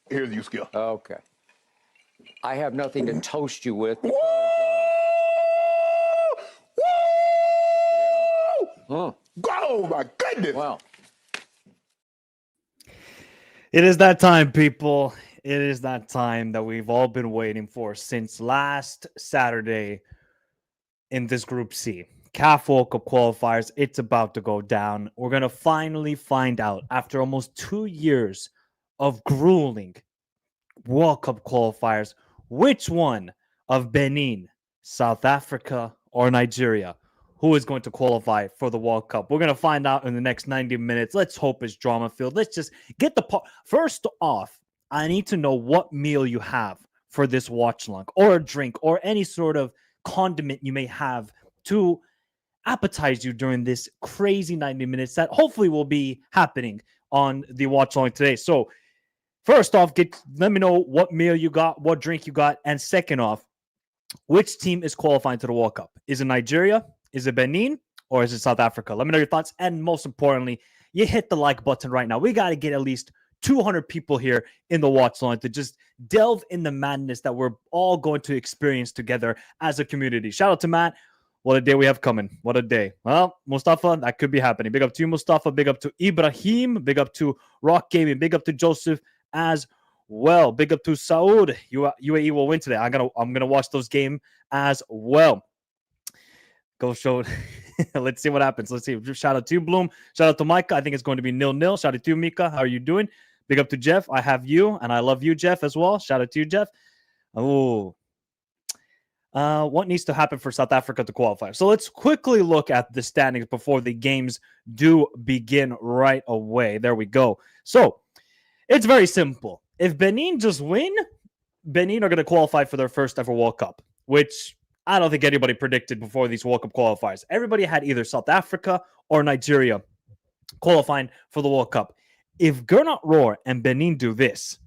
Here's you, Skill. Okay. I have nothing to toast you with. Because, Oh my goodness! Wow. It is that time, people. It is that time that we've all been waiting for since last Saturday in this Group C. CAF World Cup qualifiers. It's about to go down. We're going to finally find out, after almost 2 years of grueling World Cup qualifiers, which one of Benin, South Africa, or Nigeria who is going to qualify for the World Cup. We're going to find out in the next 90 minutes. Let's hope it's drama-filled. Let's just get the part. First off, I need to know what meal you have for this watch long, or a drink, or any sort of condiment you may have to appetize you during this crazy 90 minutes that hopefully will be happening on the watch long today. So first off, let me know what meal you got, what drink you got, and second off, which team is qualifying to the World Cup? Is it Nigeria? Is it Benin? Or is it South Africa? Let me know your thoughts. And most importantly, you hit the like button right now. We got to get at least 200 people here in the watch line to just delve in the madness that we're all going to experience together as a community. Shout out to Matt. What a day we have coming. What a day. Well, Mustafa, that could be happening. Big up to you, Mustafa. Big up to Ibrahim. Big up to Rock Gaming. Big up to Joseph as well. Big up to Saud. UAE will win today. I'm gonna watch those games as well. Go show. Let's see what happens. Let's see. Shout out to you, Bloom. Shout out to Micah. I think it's going to be 0-0. Shout out to you, Mika. How are you doing? Big up to Jeff. I have you, and I love you, Jeff, as well. Shout out to you, Jeff. Oh. What needs to happen for South Africa to qualify? So let's quickly look at the standings before the games do begin right away. There we go. So it's very simple. If Benin just win, Benin are going to qualify for their first ever World Cup, which I don't think anybody predicted before these World Cup qualifiers. Everybody had either South Africa or Nigeria qualifying for the World Cup. If Gernot Rohr and Benin do this,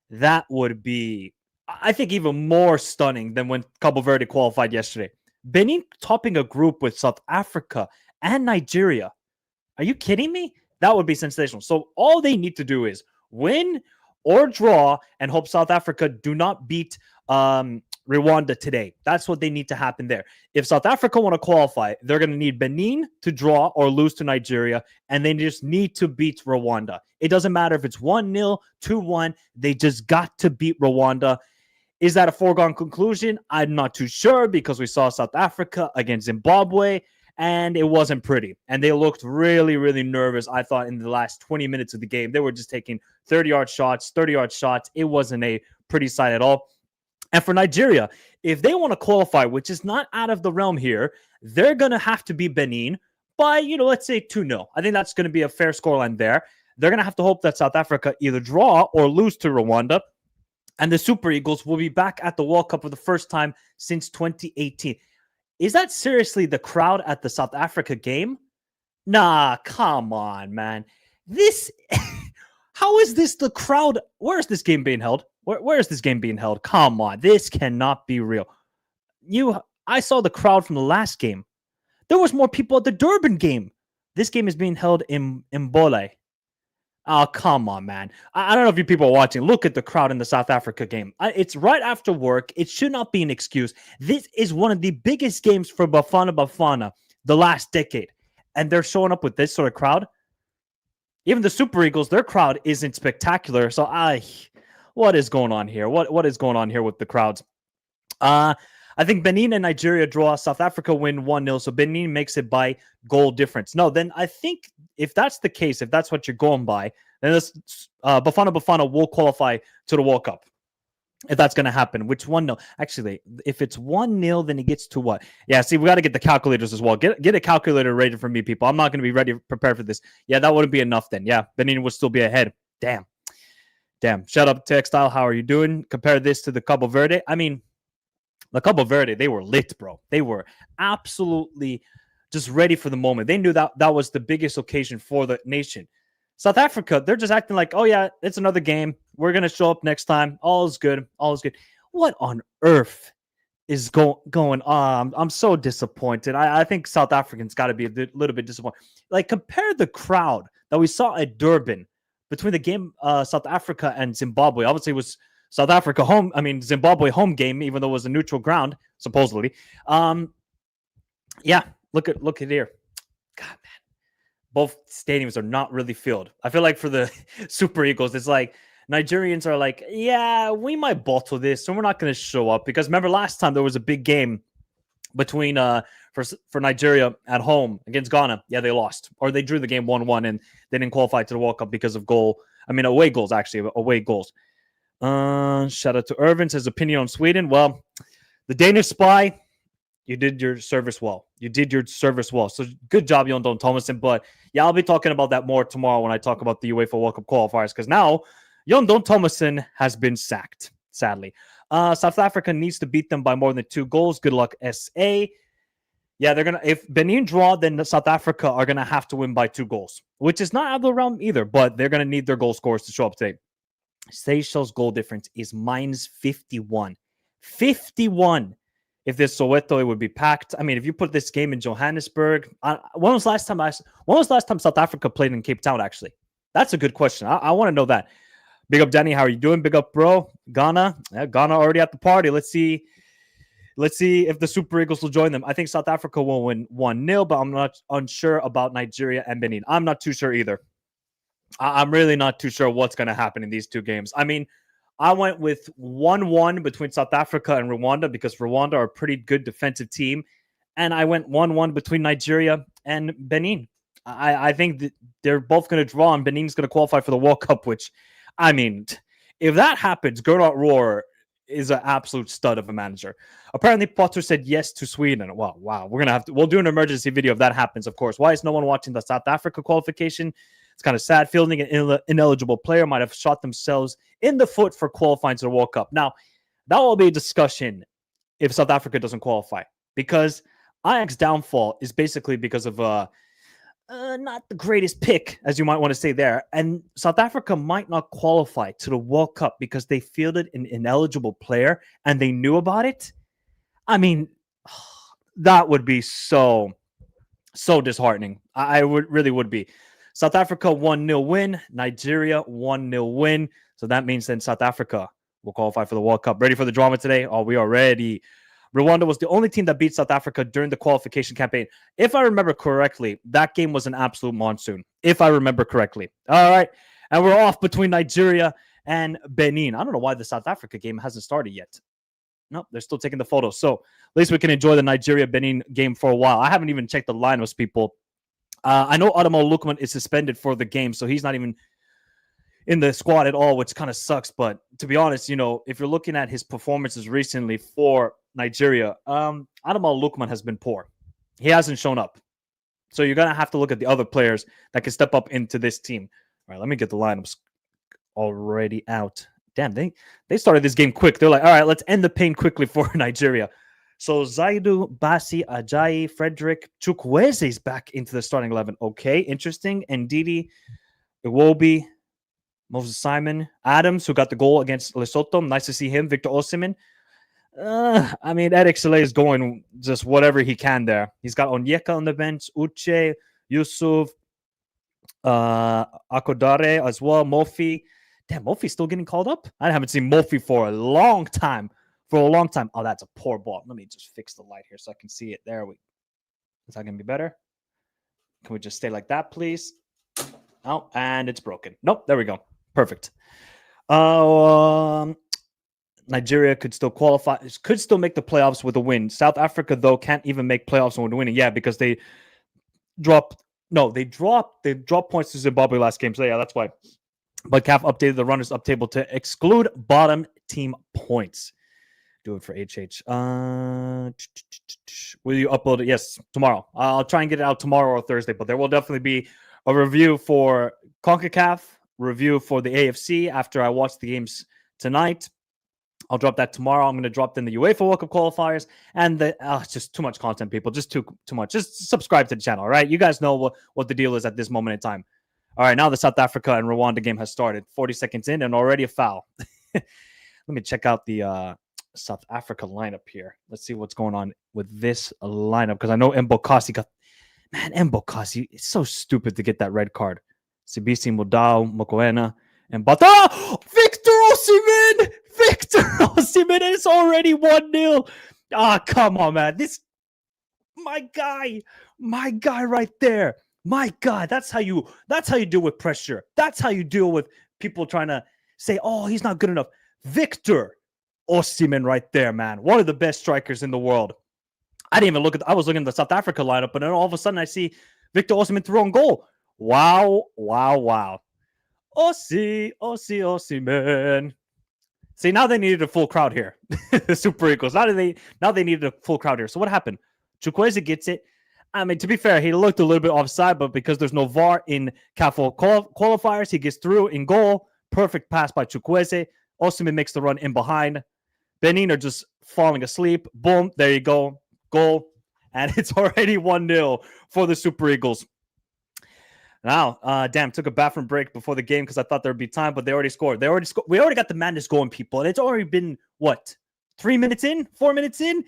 that would be, I think, even more stunning than when Cabo Verde qualified yesterday. Benin topping a group with South Africa and Nigeria. Are you kidding me? That would be sensational. So all they need to do is win or draw and hope South Africa do not beat Rwanda today. That's what they need to happen there. If South Africa want to qualify, they're going to need Benin to draw or lose to Nigeria, and they just need to beat Rwanda. It doesn't matter if it's 1-0, 2-1. They just got to beat Rwanda. Is that a foregone conclusion? I'm not too sure, because we saw South Africa against Zimbabwe, and it wasn't pretty. And they looked really, really nervous, I thought, in the last 20 minutes of the game. They were just taking 30-yard shots, 30-yard shots. It wasn't a pretty sight at all. And for Nigeria, if they want to qualify, which is not out of the realm here, they're going to have to beat Benin by, let's say 2-0. I think that's going to be a fair scoreline there. They're going to have to hope that South Africa either draw or lose to Rwanda. And the Super Eagles will be back at the World Cup for the first time since 2018. Is that seriously the crowd at the South Africa game? Nah, come on, man. How is this the crowd? Where is this game being held? Where is this game being held? Come on, this cannot be real. I saw the crowd from the last game. There was more people at the Durban game. This game is being held in Mbole. Oh, come on, man. I don't know if you people are watching. Look at the crowd in the South Africa game. It's right after work. It should not be an excuse. This is one of the biggest games for Buffana the last decade. And they're showing up with this sort of crowd. Even the Super Eagles, their crowd isn't spectacular. So, what is going on here? What is going on here with the crowds? I think Benin and Nigeria draw. South Africa win 1-0. So Benin makes it by goal difference. No, then I think if that's the case, if that's what you're going by, then this Buffana will qualify to the World Cup. If that's going to happen, which 1-0? Actually, if it's 1-0, then it gets to what? Yeah, see, we got to get the calculators as well. Get a calculator rated for me, people. I'm not going to be ready, prepared for this. Yeah, that wouldn't be enough then. Yeah, Benin would still be ahead. Damn. Shut up, Textile. How are you doing? Compare this to the Cabo Verde. I mean, the Cabo Verde, they were lit, bro. They were absolutely just ready for the moment. They knew that was the biggest occasion for the nation. South Africa, they're just acting like, oh, yeah, it's another game. We're going to show up next time. All is good. What on earth is going on? I'm so disappointed. I think South Africans got to be a little bit disappointed. Like, compare the crowd that we saw at Durban between the game South Africa and Zimbabwe. Obviously, it was Zimbabwe home game, even though it was a neutral ground, supposedly. Yeah, look at here. God, man. Both stadiums are not really filled. I feel like for the Super Eagles, it's like Nigerians are like, yeah, we might bottle this, so we're not going to show up. Because remember last time there was a big game between for Nigeria at home against Ghana. Yeah, they lost. Or they drew the game 1-1 and they didn't qualify to the World Cup because of away goals, actually. Away goals. Shout out to Irvin, says opinion on Sweden. Well, the Danish spy, you did your service well. So good job, Jon Don Thomason. But yeah, I'll be talking about that more tomorrow when I talk about the UEFA World Cup qualifiers, because now Jon Don Thomason has been sacked, sadly. South Africa needs to beat them by more than 2 goals. Good luck, SA. Yeah, if Benin draw, then South Africa are gonna have to win by 2 goals, which is not out of the realm either, but they're gonna need their goal scorers to show up today. Seychelles' goal difference is -51. 51. If this Soweto, it would be packed. I mean, if you put this game in Johannesburg, when was last time South Africa played in Cape Town, actually? That's a good question. I want to know that. Big up, Danny. How are you doing? Big up, bro. Ghana. Yeah, Ghana already at the party. Let's see if the Super Eagles will join them. I think South Africa will win 1-0, but I'm not unsure about Nigeria and Benin. I'm not too sure either. I'm really not too sure what's going to happen in these 2 games. I mean, I went with 1-1 between South Africa and Rwanda because Rwanda are a pretty good defensive team. And I went 1-1 between Nigeria and Benin. I think that they're both going to draw and Benin's going to qualify for the World Cup, which, I mean, if that happens, Gernot Rohr is an absolute stud of a manager. Apparently, Potter said yes to Sweden. Wow. We'll do an emergency video if that happens, of course. Why is no one watching the South Africa qualification? It's kind of sad. Fielding an ineligible player might have shot themselves in the foot for qualifying to the World Cup. Now, that will be a discussion if South Africa doesn't qualify, because Ajax's downfall is basically because of not the greatest pick, as you might want to say there. And South Africa might not qualify to the World Cup because they fielded an ineligible player and they knew about it. I mean, that would be so disheartening. I really would be. South Africa 1-0 win. Nigeria 1-0 win. So that means then South Africa will qualify for the World Cup. Ready for the drama today? Oh, we are ready. Rwanda was the only team that beat South Africa during the qualification campaign. If I remember correctly, that game was an absolute monsoon. If I remember correctly. All right. And we're off between Nigeria and Benin. I don't know why the South Africa game hasn't started yet. Nope, they're still taking the photos. So at least we can enjoy the Nigeria-Benin game for a while. I haven't even checked the lineups, people. I know Adamo Lukman is suspended for the game, so he's not even in the squad at all, which kind of sucks. But to be honest, if you're looking at his performances recently for Nigeria, Adamo Lukman has been poor. He hasn't shown up. So you're going to have to look at the other players that can step up into this team. All right, let me get the lineups already out. Damn, they started this game quick. They're like, all right, let's end the pain quickly for Nigeria. So Zaidu, Basi, Ajayi, Frederick, Chukwueze is back into the starting 11. Okay, interesting. Ndidi, Iwobi, Moses Simon, Adams, who got the goal against Lesotho. Nice to see him. Victor Osimhen. I mean, Eric Saleh is going just whatever he can there. He's got Onyeka on the bench, Uche, Yusuf, Akodare as well, Mofi. Damn, Mofi's still getting called up? I haven't seen Mofi for a long time. Oh, that's a poor ball. Let me just fix the light here so I can see it. There we. Is that going to be better? Can we just stay like that, please? Oh, and it's broken. Nope, there we go. Perfect. Nigeria could still qualify, could still make the playoffs with a win. South Africa, though, can't even make playoffs with winning. Yeah, because they dropped points to Zimbabwe last game. So yeah, that's why. But CAF updated the runners-up table to exclude bottom team points. Do it for HH. Will you upload it? Yes, tomorrow. I'll try and get it out tomorrow or Thursday, but there will definitely be a review for CONCACAF, review for the AFC after I watch the games tonight. I'll drop that tomorrow. I'm going to drop in the UEFA World Cup qualifiers and it's just too much content, people. Just too much. Just subscribe to the channel, all right? You guys know what the deal is at this moment in time. All right, now the South Africa and Rwanda game has started. 40 seconds in and already a foul. Let me check out the South Africa lineup here. Let's see what's going on with this lineup because I know Mbokasi got... Man, Mbokasi, it's so stupid to get that red card. Sibisi, Mudau, Mokoena, and Bata. Victor Osimhen! Victor Osimhen, it's already 1-0. Ah, come on, man. My guy right there. My God, that's how you deal with pressure. That's how you deal with people trying to say, oh, he's not good enough. Victor Osimhen right there, man. One of the best strikers in the world. I didn't even I was looking at the South Africa lineup, but then all of a sudden I see Victor Osimhen throwing goal. Wow. Osimhen. See, now they needed a full crowd here. The Super Eagles. Now they needed a full crowd here. So what happened? Chukwueze gets it. I mean, to be fair, he looked a little bit offside, but because there's no VAR in CAF qualifiers, he gets through in goal. Perfect pass by Chukwueze. Osimhen makes the run in behind. Benin are just falling asleep. Boom, there you go. Goal. And it's already 1-0 for the Super Eagles. Now, took a bathroom break before the game because I thought there'd be time, but they already scored. We already got the madness going, people. And it's already been, 3 minutes in? 4 minutes in?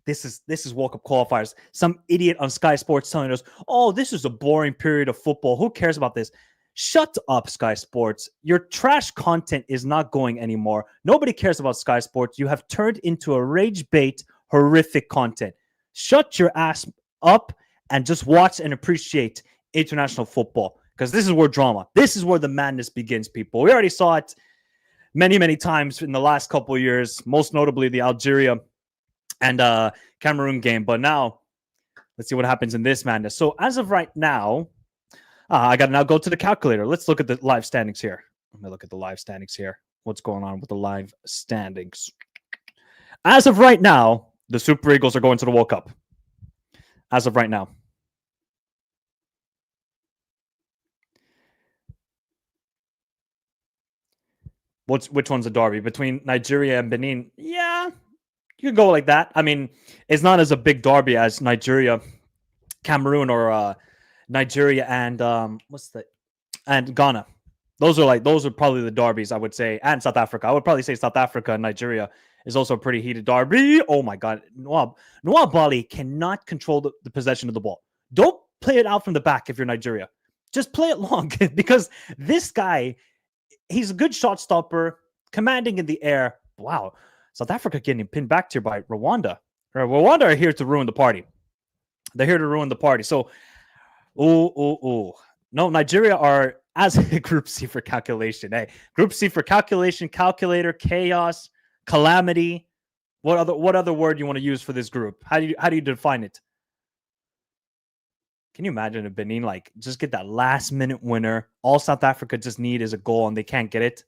This is World Cup qualifiers. Some idiot on Sky Sports telling us, oh, this is a boring period of football. Who cares about this? Shut up, Sky Sports. Your trash content is not going anymore. Nobody cares about Sky Sports. You have turned into a rage bait, horrific content. Shut your ass up and just watch and appreciate international football because this is where this is where the madness begins, people. We already saw it many, many times in the last couple of years, most notably the Algeria and Cameroon game. But now, let's see what happens in this madness. So as of right now, I got to now go to the calculator. Let's look at the live standings here. Let me look at the live standings here. What's going on with the live standings? As of right now, the Super Eagles are going to the World Cup. As of right now. Which one's a derby? Between Nigeria and Benin? Yeah, you can go like that. I mean, it's not as a big derby as Nigeria, Cameroon, or Nigeria and and Ghana. Those are probably the derbies, I would say, and South Africa. I would probably say South Africa and Nigeria is also a pretty heated derby. Oh my God, Noah Bali cannot control the possession of the ball. Don't play it out from the back if you're Nigeria. Just play it long because this guy, he's a good shot stopper, commanding in the air. Wow. South Africa getting pinned back here by Rwanda. Rwanda are here to ruin the party. They're here to ruin the party. So, no, Nigeria are as a Group C for calculation. Hey, Group C for calculation, calculator, chaos, calamity. What other word you want to use for this group? How do you define it? Can you imagine if Benin just get that last minute winner? All South Africa just need is a goal and they can't get it.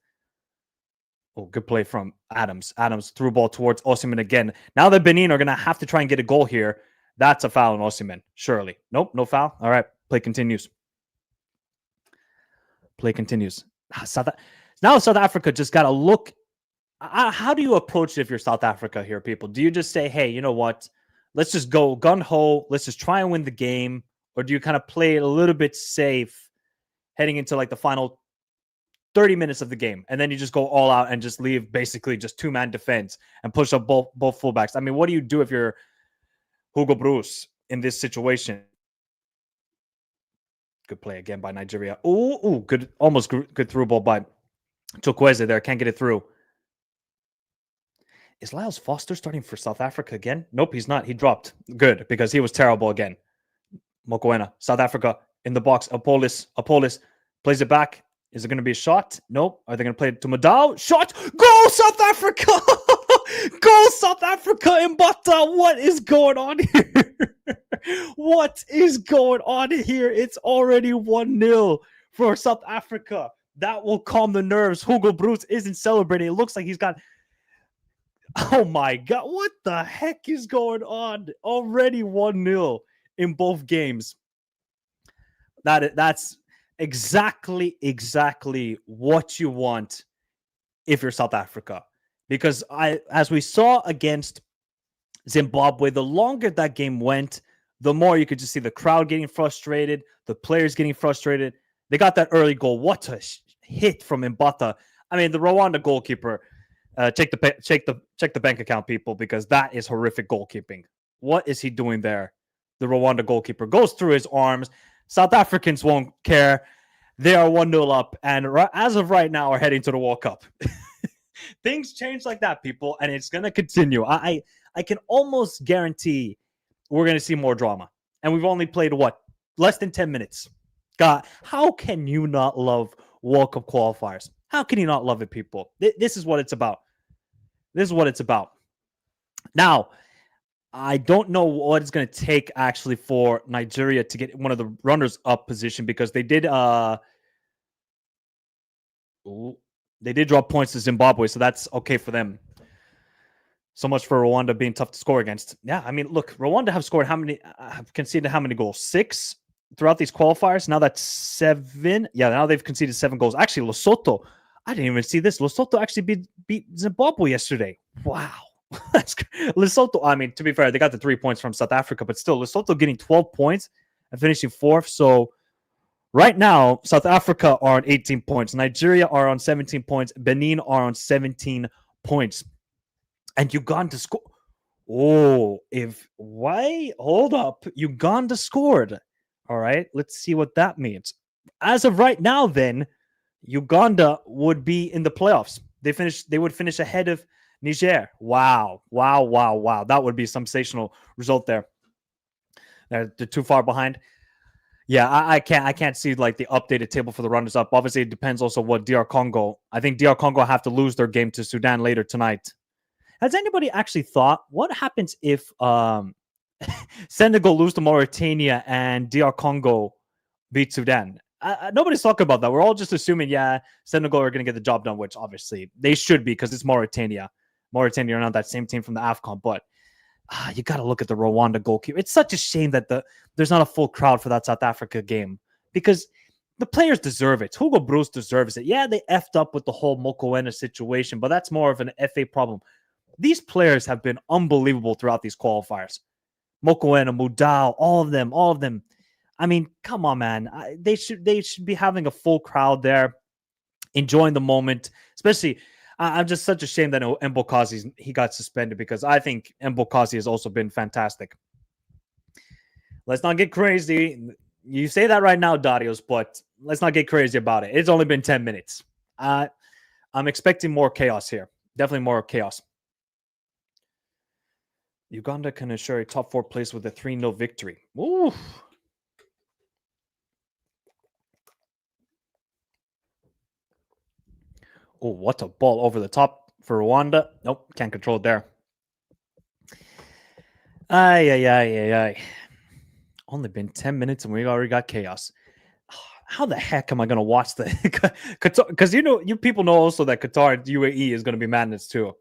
Oh, good play from Adams. Adams threw ball towards Osimhen again. Now the Benin are going to have to try and get a goal here. That's a foul on Osimhen, surely. Nope, no foul. All right, play continues. Play continues. Now South Africa just got to look. How do you approach it if you're South Africa here, people? Do you just say, hey, you know what? Let's just go gun-ho. Let's just try and win the game. Or do you kind of play it a little bit safe heading into the final 30 minutes of the game, and then you just go all out and just leave basically just two-man defense and push up both fullbacks. I mean, what do you do if you're Hugo Bruce in this situation? Good play again by Nigeria. Ooh, good, almost good through ball by Chukwueze there. Can't get it through. Is Lyles Foster starting for South Africa again? Nope, he's not. He dropped. Good, because he was terrible again. Mokoena, South Africa in the box. Apolis plays it back. Is it going to be a shot? Nope. Are they going to play it to Madao? Shot! Goal, South Africa! Goal, South Africa, Mbata! What is going on here? What is going on here? It's already 1-0 for South Africa. That will calm the nerves. Hugo Bruce isn't celebrating. It looks like he's got... Oh my God. What the heck is going on? Already 1-0 in both games. That's exactly what you want if you're South Africa. Because as we saw against Zimbabwe, the longer that game went, the more you could just see the crowd getting frustrated, the players getting frustrated. They got that early goal. What a hit from Mbata. I mean, the Rwanda goalkeeper, check the bank account, people, because that is horrific goalkeeping. What is he doing there? The Rwanda goalkeeper goes through his arms. South Africans won't care. They are 1-0 up, and as of right now, are heading to the World Cup. Things change like that, people, and it's going to continue. I can almost guarantee we're going to see more drama. And we've only played, less than 10 minutes. God, how can you not love World Cup qualifiers? How can you not love it, people? This is what it's about. This is what it's about. Now, I don't know what it's going to take, actually, for Nigeria to get one of the runners-up position, because they did drop points to Zimbabwe, so that's okay for them. So much for Rwanda being tough to score against. Yeah, I mean, look, Rwanda have scored have conceded how many goals? 6 throughout these qualifiers. Now that's 7. Yeah, now they've conceded 7 goals. Actually, Lesotho, I didn't even see this. Lesotho actually beat Zimbabwe yesterday. Wow. That's Lesotho. I mean, to be fair, they got the 3 points from South Africa, but still, Lesotho getting 12 points and finishing 4th. So right now, South Africa are on 18 points. Nigeria are on 17 points. Benin are on 17 points. And Uganda scored. Oh, hold up. Uganda scored. All right, let's see what that means. As of right now, then, Uganda would be in the playoffs. They would finish ahead of Niger. Wow. That would be a sensational result there. They're too far behind. Yeah, I can't see like the updated table for the runners up. Obviously, it depends also what DR Congo. I think DR Congo have to lose their game to Sudan later tonight. Has anybody actually thought what happens if Senegal lose to Mauritania and DR Congo beat Sudan? Nobody's talking about that. We're all just assuming, yeah, Senegal are going to get the job done, which obviously they should be because it's Mauritania. Mauritania are not that same team from the AFCON, but you got to look at the Rwanda goalkeeper. It's such a shame that there's not a full crowd for that South Africa game because the players deserve it. Hugo Bruce deserves it. Yeah, they effed up with the whole Mokoena situation, but that's more of an FA problem. These players have been unbelievable throughout these qualifiers. Mokoena, Mudau, all of them. I mean, come on, man. They should be having a full crowd there, enjoying the moment. Especially, I'm just such a shame that Mbokazi, he got suspended because I think Mbokazi has also been fantastic. Let's not get crazy. You say that right now, Darius, but let's not get crazy about it. It's only been 10 minutes. I'm expecting more chaos here. Definitely more chaos. Uganda can ensure a top 4 place with a 3-0 victory. Ooh. Oh, what a ball over the top for Rwanda. Nope, can't control it there. Ay. Only been 10 minutes and we already got chaos. How the heck am I going to watch the Qatar? Because you people know also that Qatar and UAE is going to be madness too.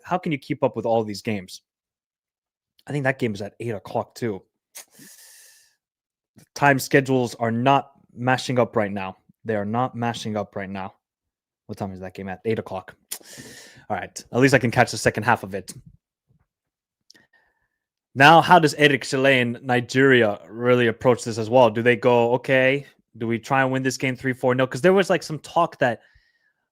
How can you keep up with all these games? I think that game is at 8 o'clock too. The time schedules are not mashing up right now. They are not mashing up right now. What time is that game at? 8 o'clock. All right. At least I can catch the second half of it. Now, how does Eric Chile in Nigeria really approach this as well? Do they go, okay, Do we try and win this game 3-4? No, because there was like some talk that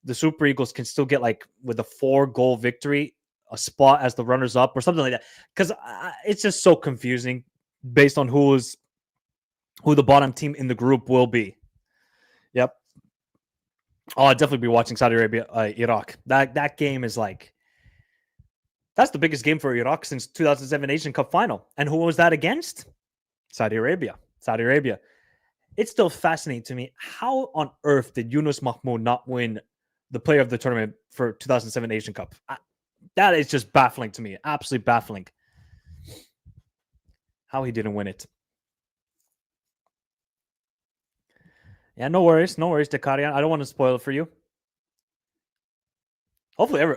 the Super Eagles can still get like with a 4-goal victory, a spot as the runners up or something like that. Because it's just so confusing based on who the bottom team in the group will be. Yep. Oh, I'd definitely be watching Saudi Arabia, Iraq. That game is like, that's the biggest game for Iraq since 2007 Asian Cup final. And who was that against? Saudi Arabia. Saudi Arabia. It's still fascinating to me. How on earth did Yunus Mahmoud not win the player of the tournament for 2007 Asian Cup? That is just baffling to me. Absolutely baffling. How he didn't win it. Yeah, no worries. No worries, Dekarian. I don't want to spoil it for you. Hopefully,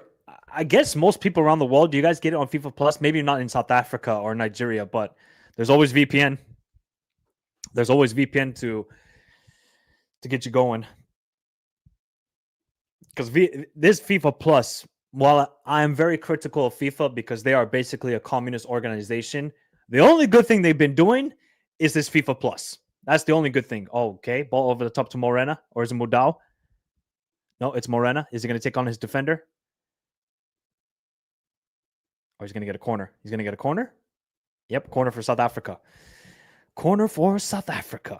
I guess most people around the world, do you guys get it on FIFA Plus? Maybe not in South Africa or Nigeria, but there's always VPN. There's always VPN to get you going. Because this FIFA Plus, while I am very critical of FIFA because they are basically a communist organization, the only good thing they've been doing is this FIFA Plus. That's the only good thing. Oh, okay. Ball over the top to Morena. Or is it Mudau? No, it's Morena. Is he going to take on his defender? Or he's going to get a corner. He's going to get a corner? Yep, corner for South Africa. Corner for South Africa.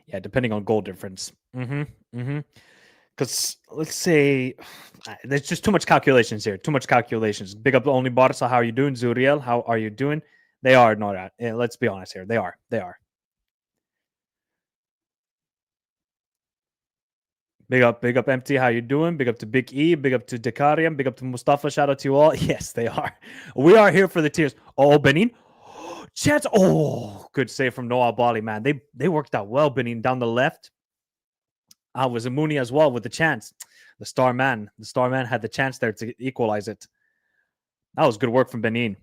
Yeah, depending on goal difference. Because let's say there's just too much calculations here. Too much calculations. Big up the only Barca. How are you doing? Zuriel, how are you doing? They are not. Let's be honest here. They are. They are. Big up Empty. How you doing? Big up to Big E. Big up to Dekarian. Big up to Mustafa. Shout out to you all. Yes, they are. We are here for the tears. Oh, Benin. Chance. Oh, good save from Noah Bali, man. They worked out well, Benin, down the left. Was Amuni as well with the chance. The star man had the chance there to equalize it. That was good work from Benin.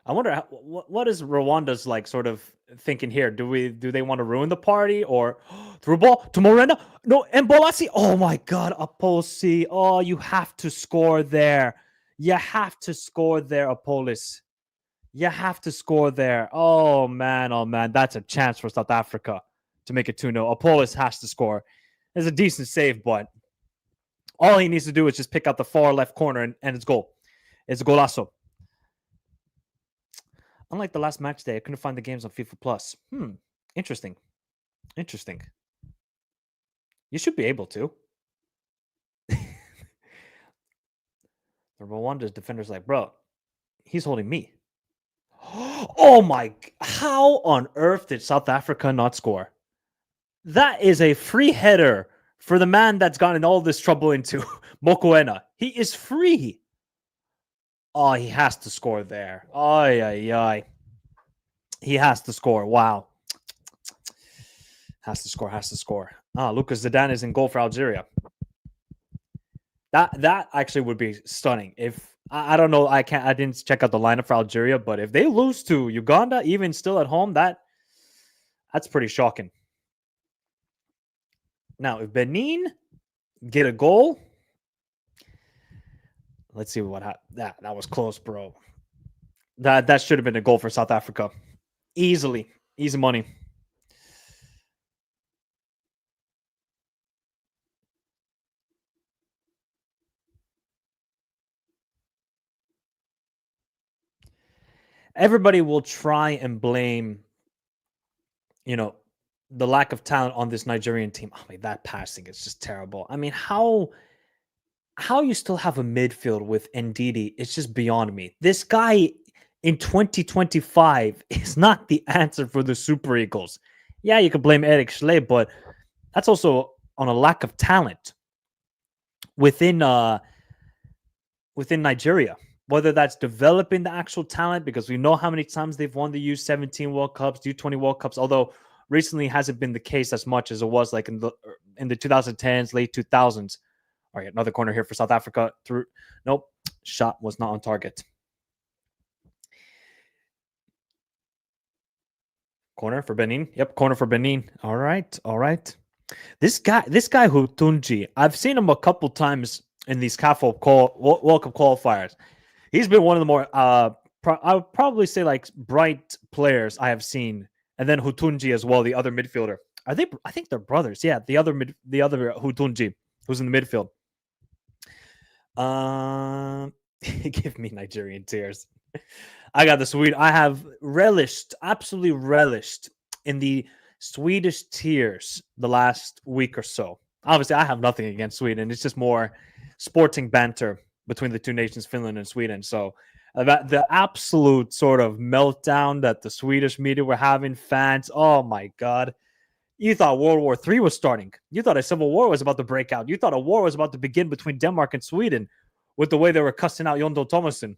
I wonder what is Rwanda's like sort of thinking here? Do they want to ruin the party or through ball to Morena? No, Mbolasi. Oh my God, Aposi. Oh, you have to score there. You have to score there, Apolis. You have to score there. Oh man, that's a chance for South Africa to make it 2-0. Apolis has to score. It's a decent save, but all he needs to do is just pick out the far left corner and it's goal. It's a golazo. Unlike the last match day, I couldn't find the games on FIFA Plus. Interesting. Interesting. You should be able to. The Rwanda's defender's like, bro, he's holding me. Oh my, how on earth did South Africa not score? That is a free header for the man that's gotten all this trouble into Mokoena. He is free. Oh, he has to score there. Ay. He has to score. Wow. Has to score. Lucas Zidane is in goal for Algeria. That actually would be stunning. If I don't know, I didn't check out the lineup for Algeria, but if they lose to Uganda, even still at home, that's pretty shocking. Now, if Benin get a goal, let's see what happened. That was close, bro. That should have been a goal for South Africa. Easily. Easy money. Everybody will try and blame, the lack of talent on this Nigerian team. I mean, that passing is just terrible. I mean, how you still have a midfield with Ndidi, it's just beyond me. This guy in 2025 is not the answer for the Super Eagles. Yeah, you could blame Eric Schley, but that's also on a lack of talent within Nigeria. Whether that's developing the actual talent, because we know how many times they've won the U17 World Cups, U20 World Cups, although recently hasn't been the case as much as it was like in the 2010s, late 2000s. All right, another corner here for South Africa. Nope, shot was not on target. Corner for Benin. Yep, corner for Benin. All right. This guy Hutunji, I've seen him a couple times in these CAF World Cup qualifiers. He's been one of the more, I would probably say, like, bright players I have seen. And then Hutunji as well, the other midfielder. Are they? I think they're brothers. Yeah, the other Hutunji, who's in the midfield. Give me Nigerian tears. I got the Swede. I have absolutely relished in the Swedish tears the last week or so. Obviously, I have nothing against Sweden. It's just more sporting banter between the two nations, Finland and Sweden. So the absolute sort of meltdown that the Swedish media were having, fans, oh my God. You thought World War III was starting. You thought a civil war was about to break out. You thought a war was about to begin between Denmark and Sweden with the way they were cussing out Jon Thomason.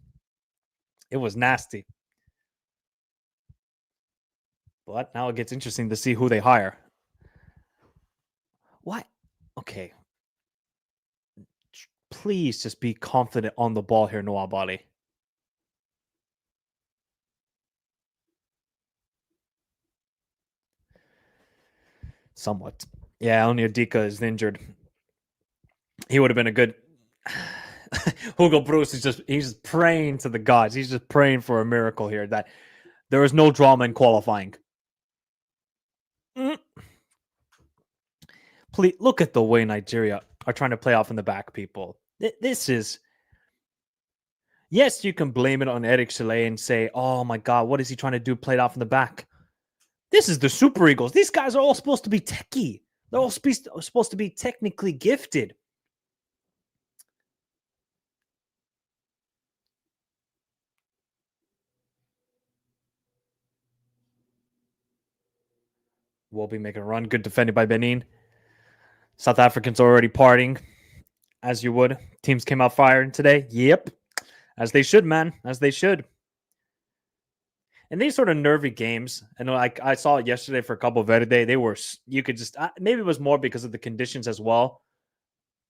It was nasty. But now it gets interesting to see who they hire. What? Okay. Please just be confident on the ball here, Noah Bali. Somewhat. Yeah, Onyedika is injured. He would have been a good... Hugo Bruce is he's just praying to the gods. He's just praying for a miracle here that there is no drama in qualifying. Please look at the way Nigeria are trying to play off in the back, people. This is... Yes, you can blame it on Eric Chalet and say, oh my God, what is he trying to do? Play it off in the back. This is the Super Eagles. These guys are all supposed to be techie. They're all supposed to be technically gifted. Will be making a run. Good defended by Benin. South Africans already partying, as you would. Teams came out firing today. Yep. As they should, man. As they should. And these sort of nervy games, and like I saw it yesterday for Cabo Verde, they were, you could just, maybe it was more because of the conditions as well.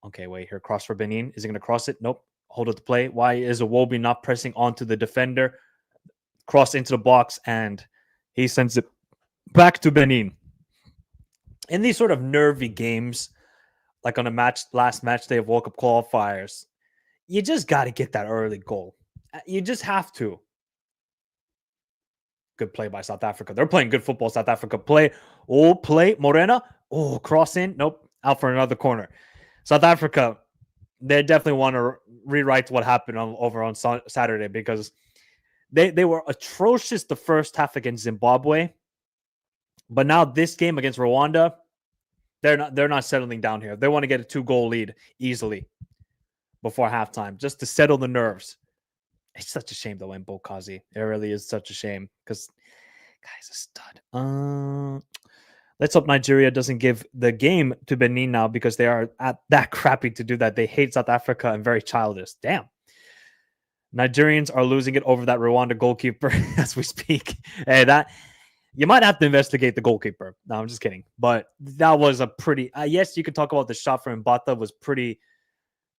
Okay, wait, here, cross for Benin. Is he going to cross it? Nope. Hold up the play. Why is Iwobi not pressing onto the defender? Cross into the box, and he sends it back to Benin. In these sort of nervy games, like on a last match day of World Cup qualifiers, you just got to get that early goal. You just have to. Good play by South Africa. They're playing good football. South Africa play. Oh, play. Morena. Oh, cross in. Nope. Out for another corner. South Africa, they definitely want to rewrite what happened over on Saturday, because they were atrocious the first half against Zimbabwe. But now this game against Rwanda, they're not settling down here. They want to get a 2-goal lead easily before halftime, just to settle the nerves. It's such a shame though, Mbo Kazi. It really is such a shame, because guy's a stud. Let's hope Nigeria doesn't give the game to Benin now, because they are that crappy to do that. They hate South Africa and very childish. Damn. Nigerians are losing it over that Rwanda goalkeeper as we speak. Hey, that you might have to investigate the goalkeeper. No, I'm just kidding. But that was a pretty... yes, you could talk about the shot from Mbata was pretty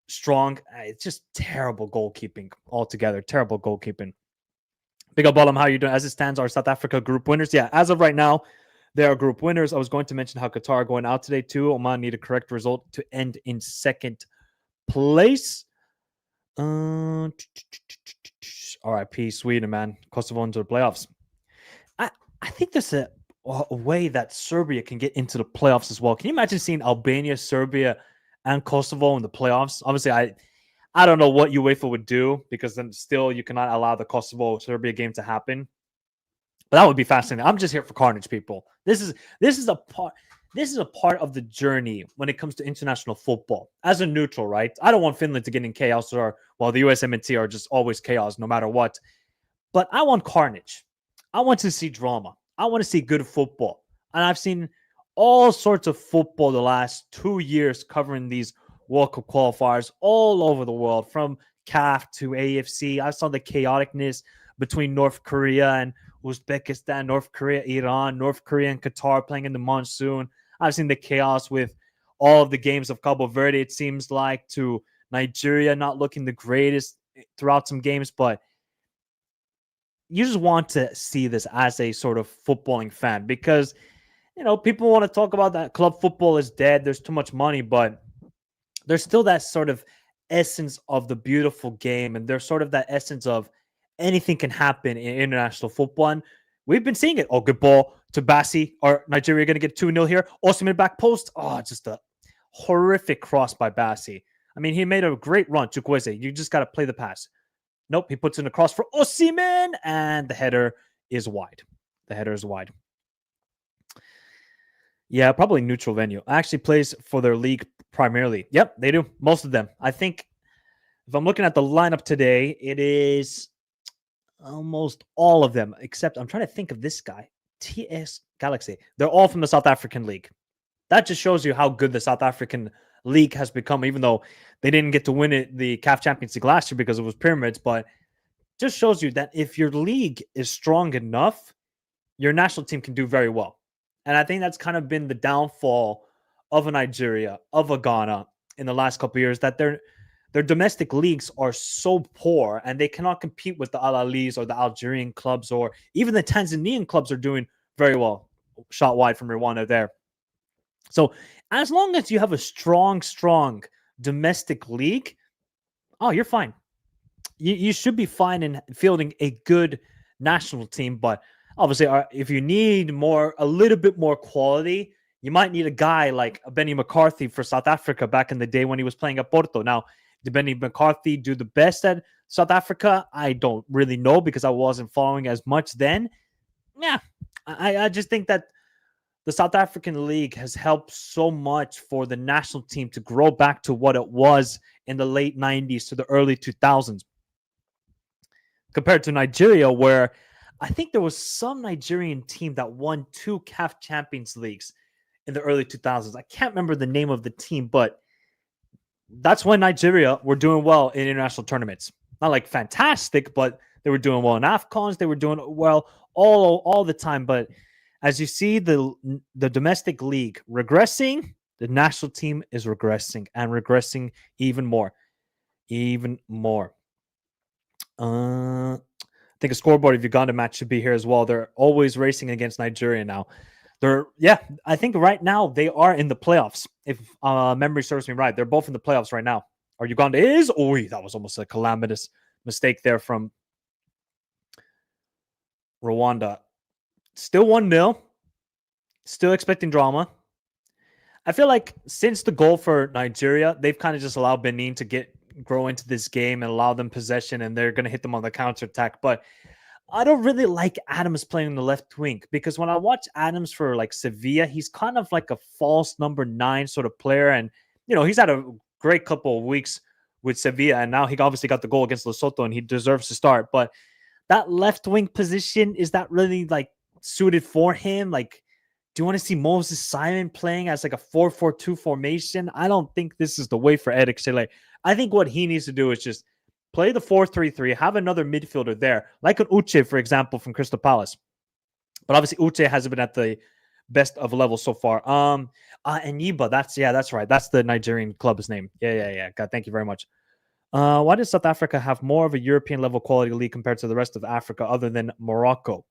strong. It's just terrible goalkeeping altogether. Terrible goalkeeping. Big up, Balam. How you doing? As it stands, are South Africa group winners? Yeah, as of right now, they are group winners. I was going to mention how Qatar are going out today too. Oman need a correct result to end in second place. RIP Sweden, man. Kosovo into the playoffs. I think there's a way that Serbia can get into the playoffs as well. Can you imagine seeing Albania, Serbia, and Kosovo in the playoffs? Obviously, I don't know what UEFA would do, because then still you cannot allow the Kosovo-Serbia game to happen. But that would be fascinating. I'm just here for carnage, people. This is a part of the journey when it comes to international football. As a neutral, right? I don't want Finland to get in chaos, while the USMNT are just always chaos no matter what. But I want carnage. I want to see drama. I want to see good football. And I've seen all sorts of football the last 2 years covering these World Cup qualifiers all over the world, from CAF to AFC. I saw the chaoticness between North Korea and Uzbekistan, North Korea, Iran, North Korea and Qatar playing in the monsoon. I've seen the chaos with all of the games of Cabo Verde, it seems like, to Nigeria not looking the greatest throughout some games. But you just want to see this as a sort of footballing fan, because, you know, people want to talk about that club football is dead. There's too much money, but there's still that sort of essence of the beautiful game, and they're sort of that essence of anything can happen in international football. And we've been seeing it. Oh, good ball to Bassi. Or Nigeria going to get 2-0 here. Osimhen back post. Oh, just a horrific cross by Bassi. I mean, he made a great run to Kweze. You just got to play the pass. Nope, he puts in a cross for Osimhen, and the header is wide. The header is wide. Yeah, probably neutral venue. Actually plays for their league primarily. Yep, they do. Most of them. I think if I'm looking at the lineup today, it is almost all of them, except I'm trying to think of this guy, TS Galaxy. They're all from the South African League. That just shows you how good the South African League has become, even though they didn't get to win it, the CAF Champions League last year because it was pyramids. But just shows you that if your league is strong enough, your national team can do very well. And I think that's kind of been the downfall of a Nigeria, of a Ghana in the last couple of years, that their domestic leagues are so poor and they cannot compete with the Al Ahlis or the Algerian clubs, or even the Tanzanian clubs are doing very well. Shot wide from Rwanda there. So as long as you have a strong domestic league, oh, you're fine. You should be fine in fielding a good national team. But obviously, if you need a little bit more quality, you might need a guy like Benny McCarthy for South Africa back in the day when he was playing at Porto. Now, did Benny McCarthy do the best at South Africa? I don't really know because I wasn't following as much then. Yeah, I just think that the South African League has helped so much for the national team to grow back to what it was in the late 90s to the early 2000s. Compared to Nigeria, where I think there was some Nigerian team that won 2 CAF Champions Leagues in the early 2000s. I can't remember the name of the team, but that's when Nigeria were doing well in international tournaments. Not like fantastic, but they were doing well in AFCONs. They were doing well all the time. But as you see the domestic league regressing, the national team is regressing and regressing even more. I think a scoreboard of Uganda match should be here as well. They're always racing against Nigeria now. I think right now they are in the playoffs. If memory serves me right, they're both in the playoffs right now. Or Uganda is? Oh, that was almost a calamitous mistake there from Rwanda. Still 1-0. Still expecting drama. I feel like since the goal for Nigeria, they've kind of just allowed Benin to grow into this game and allow them possession, and they're going to hit them on the counterattack. But I don't really like Adams playing in the left wing, because when I watch Adams for like Sevilla, he's kind of like a false number 9 sort of player. And, he's had a great couple of weeks with Sevilla, and now he obviously got the goal against Lesotho and he deserves to start. But that left wing position, is that really like suited for him? Like, do you want to see Moses Simon playing as like a 4-4-2 formation? I don't think this is the way for Eric Sele. I think what he needs to do is just play the 4-3-3, have another midfielder there, like an Uche, for example, from Crystal Palace. But obviously, Uche hasn't been at the best of levels so far. And Yiba, that's right. That's the Nigerian club's name. Yeah. God, thank you very much. Why does South Africa have more of a European level quality league compared to the rest of Africa other than Morocco?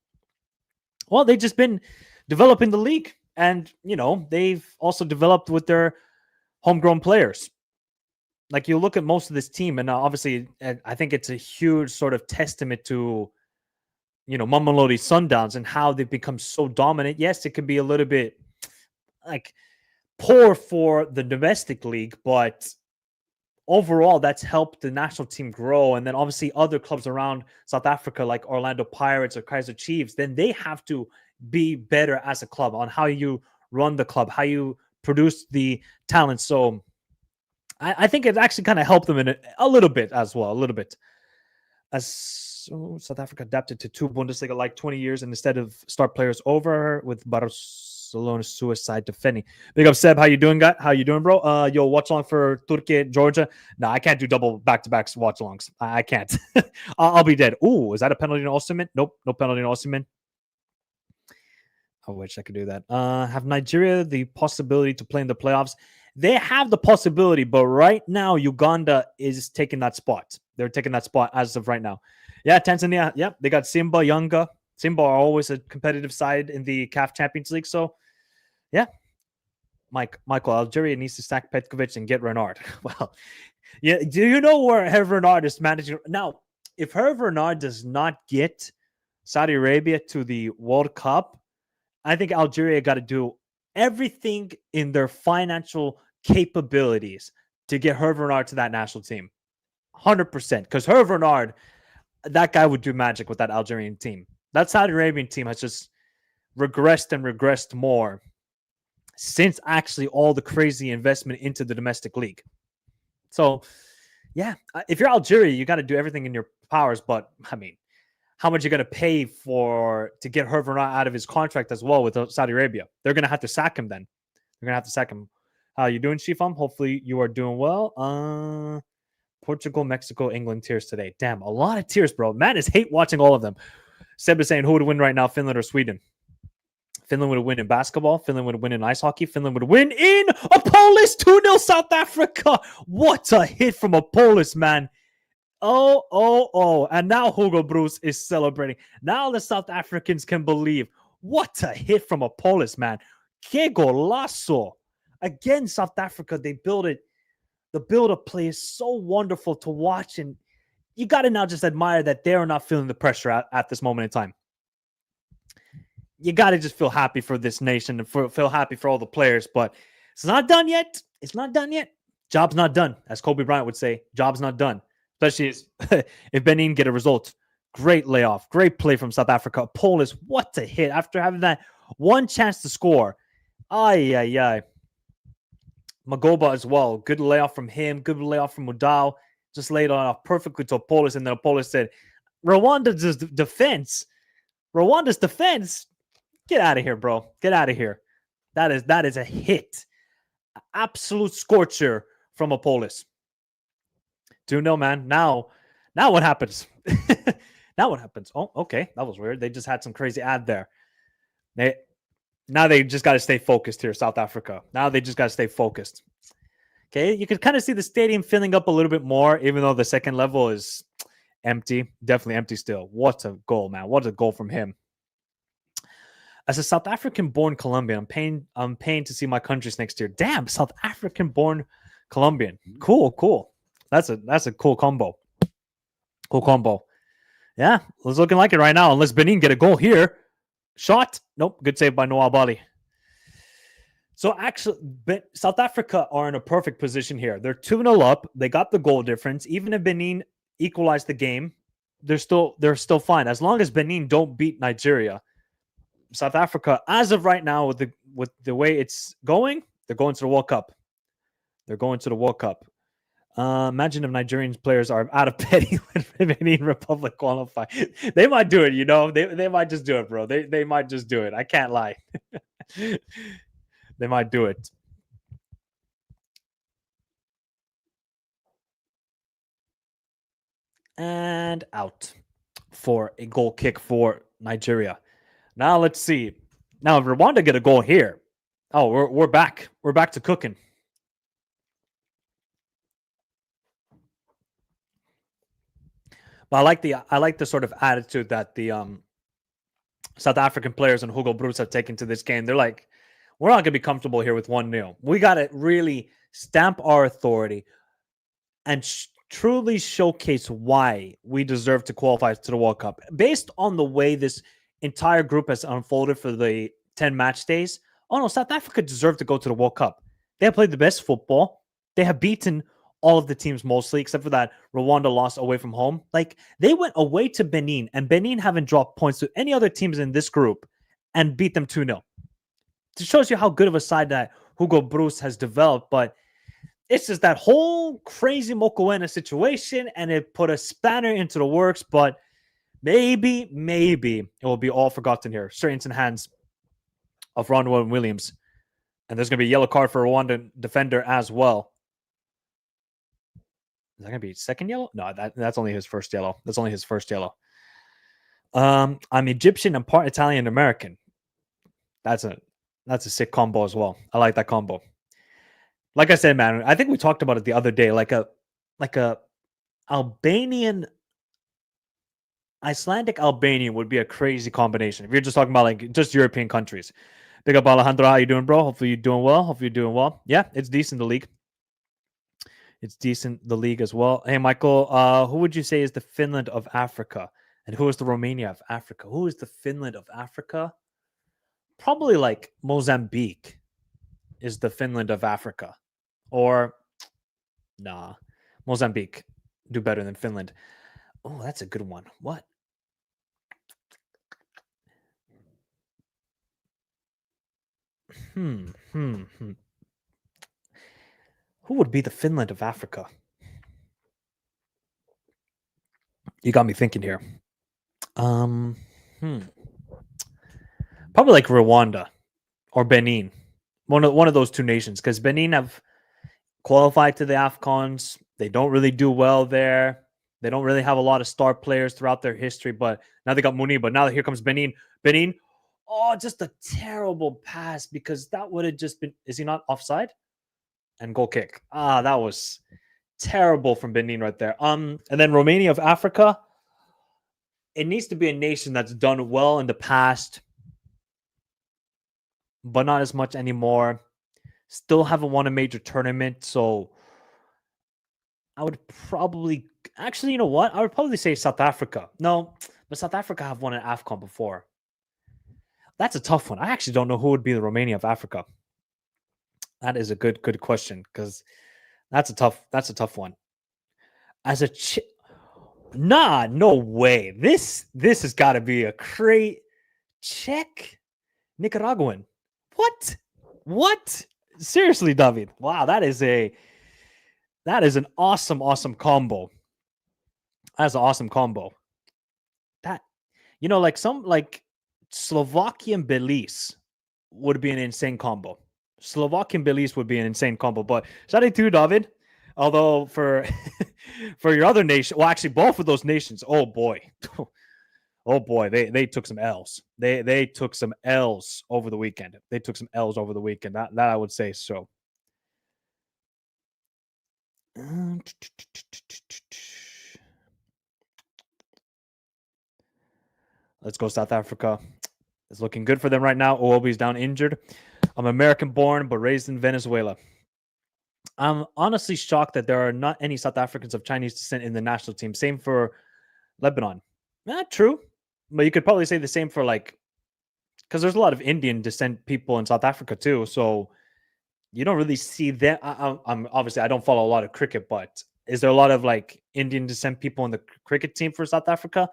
Well, they've just been developing the league. And, they've also developed with their homegrown players. Like, you look at most of this team, and obviously, I think it's a huge sort of testament to, Mamelodi Sundowns and how they've become so dominant. Yes, it could be a little bit like poor for the domestic league, but overall, that's helped the national team grow. And then obviously other clubs around South Africa, like Orlando Pirates or Kaizer Chiefs, then they have to be better as a club on how you run the club, how you produce the talent. So I think it actually kind of helped them in a little bit as well, a little bit. South Africa adapted to 2 Bundesliga like 20 years, and instead of start players over with Barcelona's suicide defending. Big up, Seb. How you doing, guy? How you doing, bro? Yo, watch along for Turkey, Georgia. No, I can't do double back-to-back watch alongs. I can't. I'll be dead. Ooh, is that a penalty in Osimhen? Nope, no penalty in Osimhen. I wish I could do that. Have Nigeria the possibility to play in the playoffs? They have the possibility, but right now Uganda is taking that spot. They're taking that spot as of right now. Yeah, Tanzania. Yeah, they got Simba, Yanga. Simba are always a competitive side in the CAF Champions League. So, yeah. Michael, Algeria needs to sack Petkovic and get Renard. Well, Yeah, do you know where Hervé Renard is managing now? If Hervé Renard does not get Saudi Arabia to the World Cup, I think Algeria got to do everything in their financial capabilities to get Hervé Renard to that national team. 100%. Because Hervé Renard, that guy would do magic with that Algerian team. That Saudi Arabian team has just regressed and regressed more since actually all the crazy investment into the domestic league. So, yeah, if you're Algeria, you got to do everything in your powers. But, I mean, how much you're going to pay to get Hervé Renard out of his contract as well with Saudi Arabia? They're going to have to sack him then. They're going to have to sack him. How are you doing, Shifam? Hopefully you are doing well. Portugal, Mexico, England tears today. Damn, a lot of tears, bro. Man, is hate watching all of them. Seb is saying, who would win right now, Finland or Sweden? Finland would win in basketball. Finland would win in ice hockey. Finland would win in a Polish 2-0 South Africa. What a hit from a Polish, man. Oh. And now Hugo Bruce is celebrating. Now the South Africans can believe. What a hit from a Polish, man. Que golazo. Again, South Africa, they build it. The build-up play is so wonderful to watch. And you got to now just admire that they're not feeling the pressure at this moment in time. You got to just feel happy for this nation and feel happy for all the players. But it's not done yet. It's not done yet. Job's not done. As Kobe Bryant would say, job's not done. Especially if Benin get a result. Great layoff. Great play from South Africa. Polish, what a hit. After having that one chance to score. Ay. Magoba as well. Good layoff from him. Good layoff from Mudau. Just laid on off perfectly to Polish. And then Polish said, Rwanda's defense. Rwanda's defense. Get out of here, bro. Get out of here. That is a hit. Absolute scorcher from a Polish. 2-0, man. Now what happens? Now what happens? Oh, okay. That was weird. They just had some crazy ad there. Now they just got to stay focused here, South Africa. Now they just got to stay focused. Okay, you can kind of see the stadium filling up a little bit more, even though the second level is empty. Definitely empty still. What a goal, man. What a goal from him. As a South African-born Colombian, I'm paying to see my countries next year. Damn, South African-born Colombian. Cool. That's a cool combo. Cool combo. Yeah, it's looking like it right now. Unless Benin get a goal here. Shot. Nope. Good save by Noah Bali. So actually, South Africa are in a perfect position here. They're 2-0 up. They got the goal difference. Even if Benin equalize the game, they're still fine. As long as Benin don't beat Nigeria, South Africa, as of right now, with the way it's going, they're going to the World Cup. They're going to the World Cup. Imagine if Nigerian players are out of petty when Benin Republic qualify. They might do it, you know. They might just do it, bro. They might just do it. I can't lie. They might do it. And out for a goal kick for Nigeria. Now let's see. Now if Rwanda get a goal here, oh, we're back. We're back to cooking. But I like the sort of attitude that the South African players and Hugo Bruce have taken to this game. They're like, we're not going to be comfortable here with 1-0. We got to really stamp our authority and truly showcase why we deserve to qualify to the World Cup. Based on the way this entire group has unfolded for the 10 match days, oh no, South Africa deserved to go to the World Cup. They have played the best football. They have beaten all of the teams mostly, except for that Rwanda lost away from home. Like, they went away to Benin, and Benin haven't dropped points to any other teams in this group and beat them 2-0. It shows you how good of a side that Hugo Bruce has developed, but it's just that whole crazy Mokoena situation, and it put a spanner into the works, but maybe it will be all forgotten here. Straight into the hands of Ronald Williams. And there's going to be a yellow card for a Rwandan defender as well. Is that going to be second yellow? No, that's only his first yellow. That's only his first yellow. I'm Egyptian and part Italian American. That's a sick combo as well. I like that combo. Like I said, man, I think we talked about it the other day. Like a Albanian, Icelandic Albanian would be a crazy combination. If you're just talking about like just European countries. Big up Alejandro. How you doing, bro? Hopefully you're doing well. Yeah, it's decent, the league. It's decent, the league as well. Hey, Michael, who would you say is the Finland of Africa? And who is the Romania of Africa? Who is the Finland of Africa? Probably like Mozambique is the Finland of Africa. Or, nah, Mozambique do better than Finland. Oh, that's a good one. What? Who would be the Finland of Africa? You got me thinking here. Probably like Rwanda or Benin. One of those two nations, because Benin have qualified to the AFCONs. They don't really do well there. They don't really have a lot of star players throughout their history, but now they got Muni. But now here comes Benin. Benin, oh, just a terrible pass, because that would have just been, is he not offside? And goal kick. That was terrible from Benin right there. And then Romania of Africa, it needs to be a nation that's done well in the past, but not as much anymore. Still haven't won a major tournament, so I would probably... Actually, you know what? I would probably say South Africa. No, but South Africa have won an AFCON before. That's a tough one. I actually don't know who would be the Romania of Africa. That is a good question, because that's a tough one. As a no way. This has got to be a Czech Nicaraguan. What? Seriously, David. Wow, that is an awesome combo. That's an awesome combo. That, like some like Slovakian Belize would be an insane combo. Slovakian Belize would be an insane combo. But shout out to you, David. Although for your other nation, well, actually both of those nations, oh boy, they took some L's. They took some L's over the weekend. That I would say so. Let's go South Africa. It's looking good for them right now. Owobi's down injured. I'm American born, but raised in Venezuela. I'm honestly shocked that there are not any South Africans of Chinese descent in the national team. Same for Lebanon. True. But you could probably say the same for because there's a lot of Indian descent people in South Africa too. So you don't really see that. I'm obviously, I don't follow a lot of cricket, but is there a lot of Indian descent people in the cricket team for South Africa?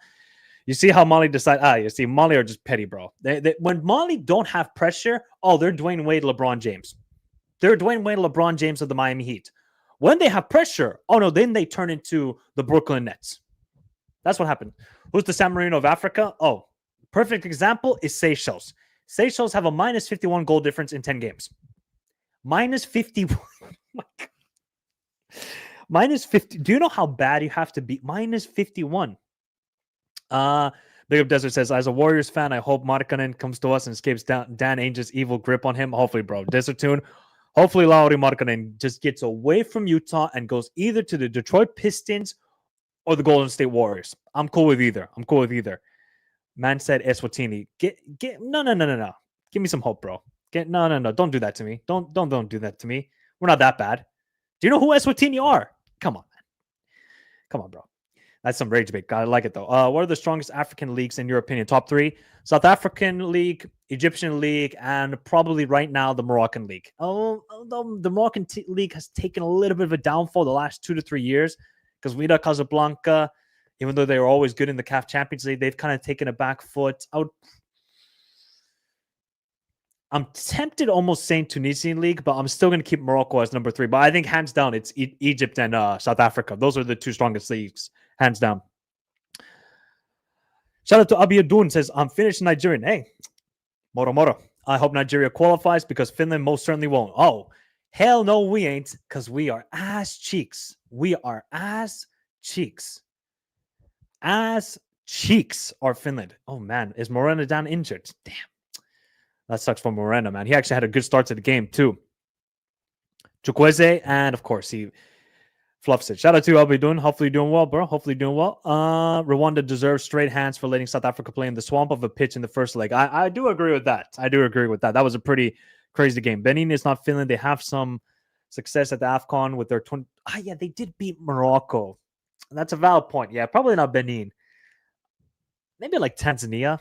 You see how Mali decide? You see, Mali are just petty, bro. When Mali don't have pressure, they're Dwayne Wade, LeBron James. They're Dwayne Wade, LeBron James of the Miami Heat. When they have pressure, then they turn into the Brooklyn Nets. That's what happened. Who's the San Marino of Africa? Perfect example is Seychelles. Seychelles have a minus 51 goal difference in 10 games. Minus 51. Oh my God. Minus 50. Do you know how bad you have to be? Minus 51. Big Up Desert says, as a Warriors fan, I hope Markkanen comes to us and escapes Dan Ainge's evil grip on him. Hopefully, bro. Desert Tune. Hopefully, Lauri Markkanen just gets away from Utah and goes either to the Detroit Pistons or the Golden State Warriors. I'm cool with either. Man said Eswatini. No. Give me some hope, bro. No. Don't do that to me. Don't do that to me. We're not that bad. Do you know who Eswatini are? Come on, bro. That's some rage bait. I like it, though. What are the strongest African leagues in your opinion? Top 3? South African League, Egyptian League, and probably right now the Moroccan League. The Moroccan League has taken a little bit of a downfall the last 2 to 3 years because Wydad Casablanca, even though they were always good in the CAF Champions League, they've kind of taken a back foot. I'm tempted almost saying Tunisian League, but I'm still going to keep Morocco as number 3. But I think hands down, it's Egypt and South Africa. Those are the 2 strongest leagues, hands down. Shout out to Abiadun, says, I'm Finnish Nigerian. Hey, Moro. I hope Nigeria qualifies because Finland most certainly won't. Oh, hell no, we ain't, because we are ass cheeks. Ass cheeks are Finland. Oh, man. Is Morena down injured? Damn. That sucks for Morena, man. He actually had a good start to the game, too. Chukwueze, and of course, he fluffs it. Shout out to Abidun. Hopefully doing well, bro. Rwanda deserves straight hands for letting South Africa play in the swamp of a pitch in the first leg. I do agree with that. That was a pretty crazy game. Benin is not Finland. They have some success at the AFCON with their 20. Yeah, they did beat Morocco. That's a valid point. Yeah, probably not Benin. Maybe like Tanzania.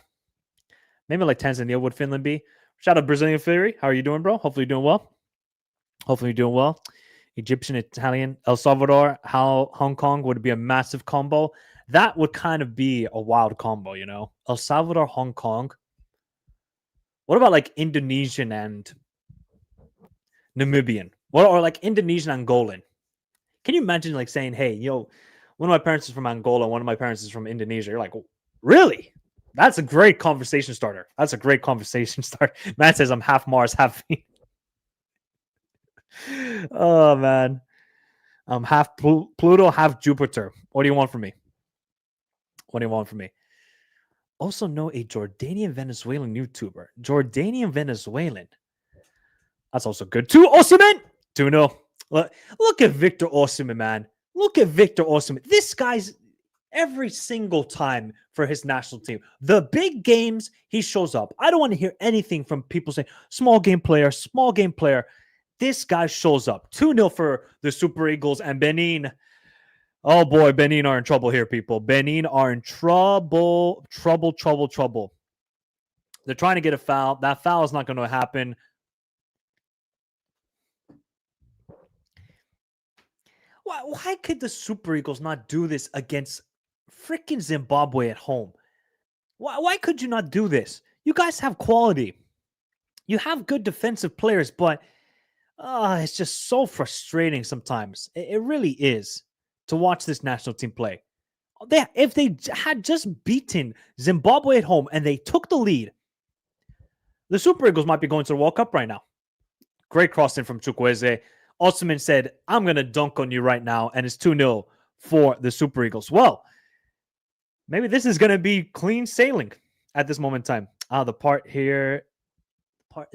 Maybe like Tanzania would Finland be. Shout out Brazilian Fury. How are you doing, bro? Hopefully you're doing well. Hopefully you're doing well. Egyptian, Italian, El Salvador, Hong Kong would be a massive combo. That would kind of be a wild combo, you know? El Salvador, Hong Kong. What about like Indonesian and Namibian? Or like Indonesian, Angolan? Can you imagine like saying, hey, yo, one of my parents is from Angola, one of my parents is from Indonesia. You're like, really? That's a great conversation starter. That's a great conversation starter. Matt says I'm half Mars, half Venus. Oh, man. I'm half Pluto, half Jupiter. What do you want from me? What do you want from me? Also know a Jordanian Venezuelan YouTuber. Jordanian Venezuelan. That's also good too. Osimhen! 2-0. Look at Victor Osimhen, man. Look at Victor Osimhen. This guy's every single time for his national team. The big games, he shows up. I don't want to hear anything from people saying, small game player, small game player. This guy shows up. 2-0 for the Super Eagles and Benin. Oh boy, Benin are in trouble here, people. Benin are in trouble. Trouble. They're trying to get a foul. That foul is not going to happen. Why could the Super Eagles not do this against freaking Zimbabwe at home? Why could you not do this? You guys have quality. You have good defensive players, but it's just so frustrating sometimes. It really is to watch this national team play. If they had just beaten Zimbabwe at home and they took the lead, the Super Eagles might be going to the World Cup right now. Great cross in from Chukwueze. Osimhen said, I'm going to dunk on you right now, and it's 2-0 for the Super Eagles. Well, maybe this is going to be clean sailing at this moment in time. The part is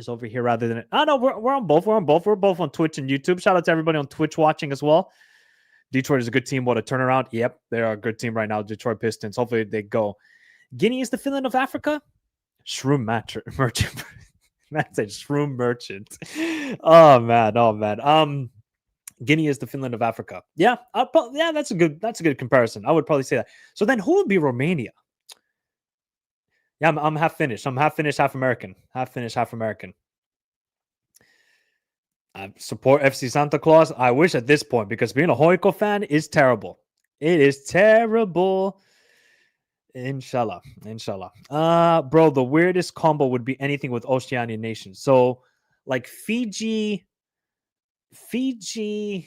over here rather than... no, we're on both. We're both on Twitch and YouTube. Shout out to everybody on Twitch watching as well. Detroit is a good team. What a turnaround. Yep, they are a good team right now, Detroit Pistons. Hopefully they go. Guinea is the Finland of Africa? Shroom merchant. That's a shroom merchant. Oh man. Guinea is the Finland of Africa. Yeah, that's a good comparison. I would probably say that. So then, who would be Romania? Yeah, I'm half Finnish. I'm half Finnish, half American. I support FC Santa Claus. I wish at this point, because being a Hoiko fan is terrible. It is terrible. Inshallah. Bro, the weirdest combo would be anything with Oceanian nations. So, like Fiji, Paraguayan.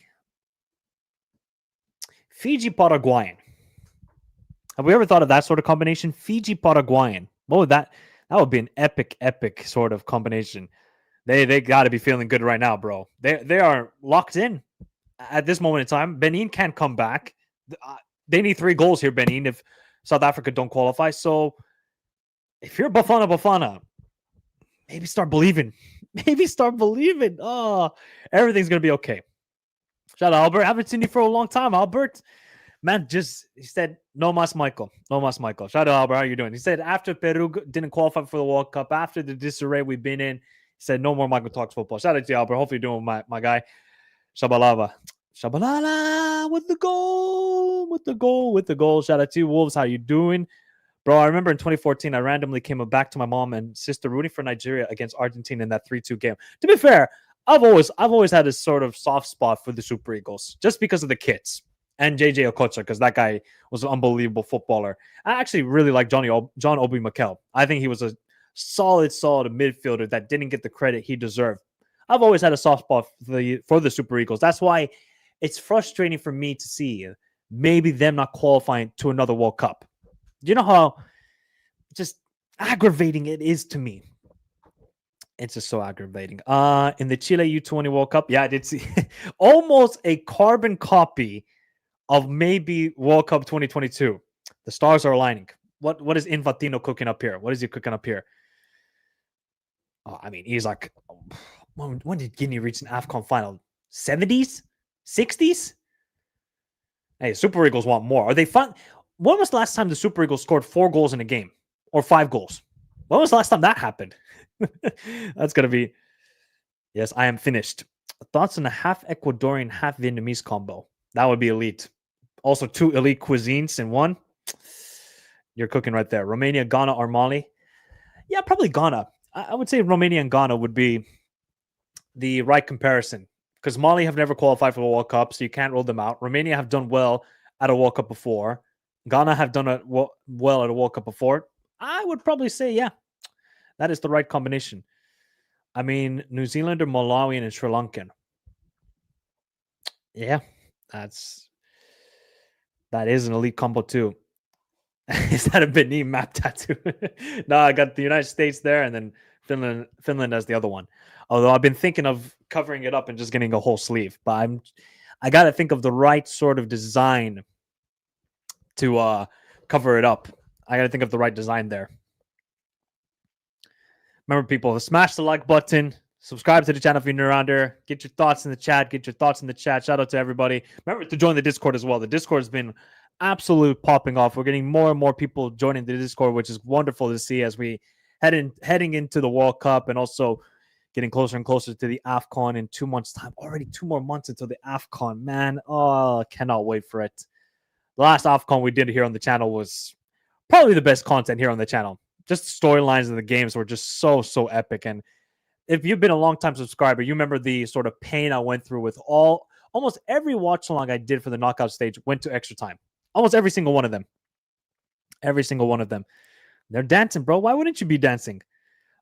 Have we ever thought of that sort of combination? Fiji, Paraguayan. What would that would be an epic sort of combination. They got to be feeling good right now, bro. They are locked in at this moment in time. Benin can't come back. They need 3 goals here, Benin, if South Africa don't qualify. So if you're Buffana, maybe start believing. Oh, everything's going to be okay. Shout out, Albert. Haven't seen you for a long time, Albert. Man, he said, no mas Michael. Shout out, Albert. How you doing? He said, after Peru didn't qualify for the World Cup, after the disarray we've been in, he said, no more Michael Talks Football. Shout out to you, Albert. Hopefully you're doing my guy. Shabalala with the goal. Shout out to you, Wolves. How you doing? Bro, I remember in 2014, I randomly came back to my mom and sister rooting for Nigeria against Argentina in that 3-2 game. To be fair, I've always had this sort of soft spot for the Super Eagles just because of the kits and JJ Okocha, because that guy was an unbelievable footballer. I actually really like John Obi Mikel. I think he was a solid midfielder that didn't get the credit he deserved. I've always had a soft spot for the Super Eagles. That's why it's frustrating for me to see maybe them not qualifying to another World Cup. You know how just aggravating it is to me. It's just so aggravating. In the Chile U20 World Cup, yeah, I did see almost a carbon copy of maybe World Cup 2022. The stars are aligning. What is Infantino cooking up here? What is he cooking up here? Oh, I mean, he's like, when did Guinea reach an AFCON final? 70s? 60s? Hey, Super Eagles want more. Are they fun? When was the last time the Super Eagles scored 4 goals in a game? Or 5 goals? When was the last time that happened? That's going to be... Yes, I am finished. Thoughts on a half Ecuadorian, half Vietnamese combo? That would be elite. Also, 2 elite cuisines in one. You're cooking right there. Romania, Ghana, or Mali? Yeah, probably Ghana. I would say Romania and Ghana would be the right comparison because Mali have never qualified for the World Cup, so you can't rule them out. Romania have done well at a World Cup before. Ghana have done well at a World Cup before. I would probably say, yeah, that is the right combination. I mean, New Zealander, Malawian, and Sri Lankan. Yeah, that is an elite combo too. Is that a Benin map tattoo? No, I got the United States there, and then Finland as the other one. Although I've been thinking of covering it up and just getting a whole sleeve, but I got to think of the right sort of design to cover it up. I got to think of the right design there. Remember, people, smash the like button. Subscribe to the channel if you're new around here. Get your thoughts in the chat. Shout out to everybody. Remember to join the Discord as well. The Discord has been absolute popping off. We're getting more and more people joining the Discord, which is wonderful to see as we heading into the World Cup and also getting closer and closer to the AFCON in 2 months' time. Already 2 more months until the AFCON, man. Oh, I cannot wait for it. The last AFCON we did here on the channel was probably the best content here on the channel. Just the storylines of the games were just so epic. And if you've been a long-time subscriber, you remember the sort of pain I went through with almost every watch along I did for the knockout stage went to extra time. Almost every single one of them. Every single one of them. They're dancing, bro. Why wouldn't you be dancing?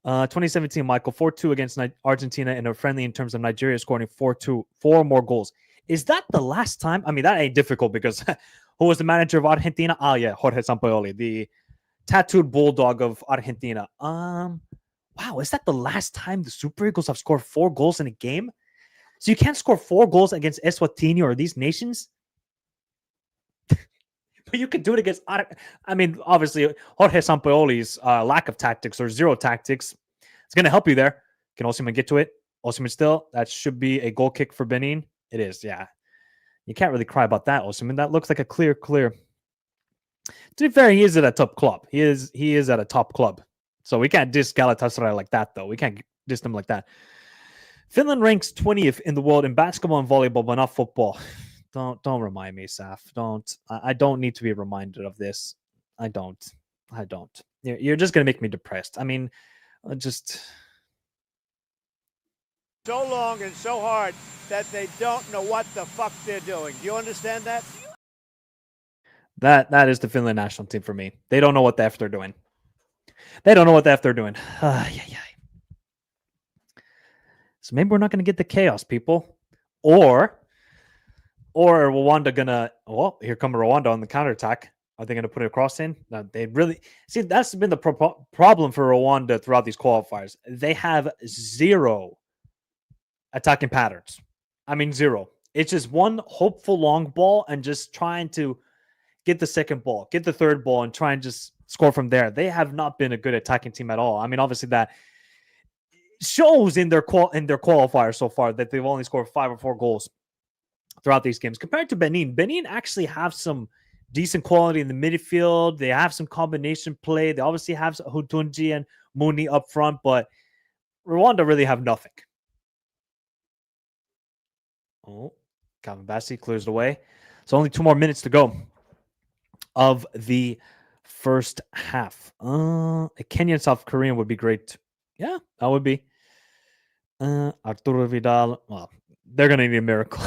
2017, Michael, 4-2 against Argentina in a friendly in terms of Nigeria scoring 4-2, 4 more goals. Is that the last time? I mean, that ain't difficult because who was the manager of Argentina? Oh, yeah, Jorge Sampaoli, the tattooed bulldog of Argentina. Wow, is that the last time the Super Eagles have scored 4 goals in a game? So you can't score 4 goals against Eswatini or these nations? But you could do it against, I mean, obviously, Jorge Sampaoli's lack of tactics or zero tactics is going to help you there. Can Osimhen get to it? Osimhen still. That should be a goal kick for Benin. It is, yeah. You can't really cry about that, Osimhen. That looks like a clear. To be fair, he is at a top club. He is at a top club. So we can't diss Galatasaray like that, though. We can't diss them like that. Finland ranks 20th in the world in basketball and volleyball, but not football. Don't remind me, Saf. Don't. I don't need to be reminded of this. I don't. You're just gonna make me depressed. I mean, just so long and so hard that they don't know what the fuck they're doing. Do you understand that? That is the Finland national team for me. They don't know what the F they're doing. Yeah. So maybe we're not gonna get the chaos, people, or Rwanda gonna? Well, here come Rwanda on the counterattack. Are they gonna put it across in? No, they really see. That's been the problem for Rwanda throughout these qualifiers. They have 0 attacking patterns. I mean, 0. It's just one hopeful long ball and just trying to get the second ball, get the third ball, and try and just score from there. They have not been a good attacking team at all. I mean, obviously that shows in their qualifiers so far that they've only scored 5 or 4 goals throughout these games. Compared to Benin, Benin actually have some decent quality in the midfield. They have some combination play. They obviously have Hutunji and Muni up front, but Rwanda really have nothing. Oh, Calvin Bassey clears the way. So only 2 more minutes to go of the first half. A Kenyan South Korean would be great. Yeah, that would be. Arturo Vidal. Well, they're going to need a miracle.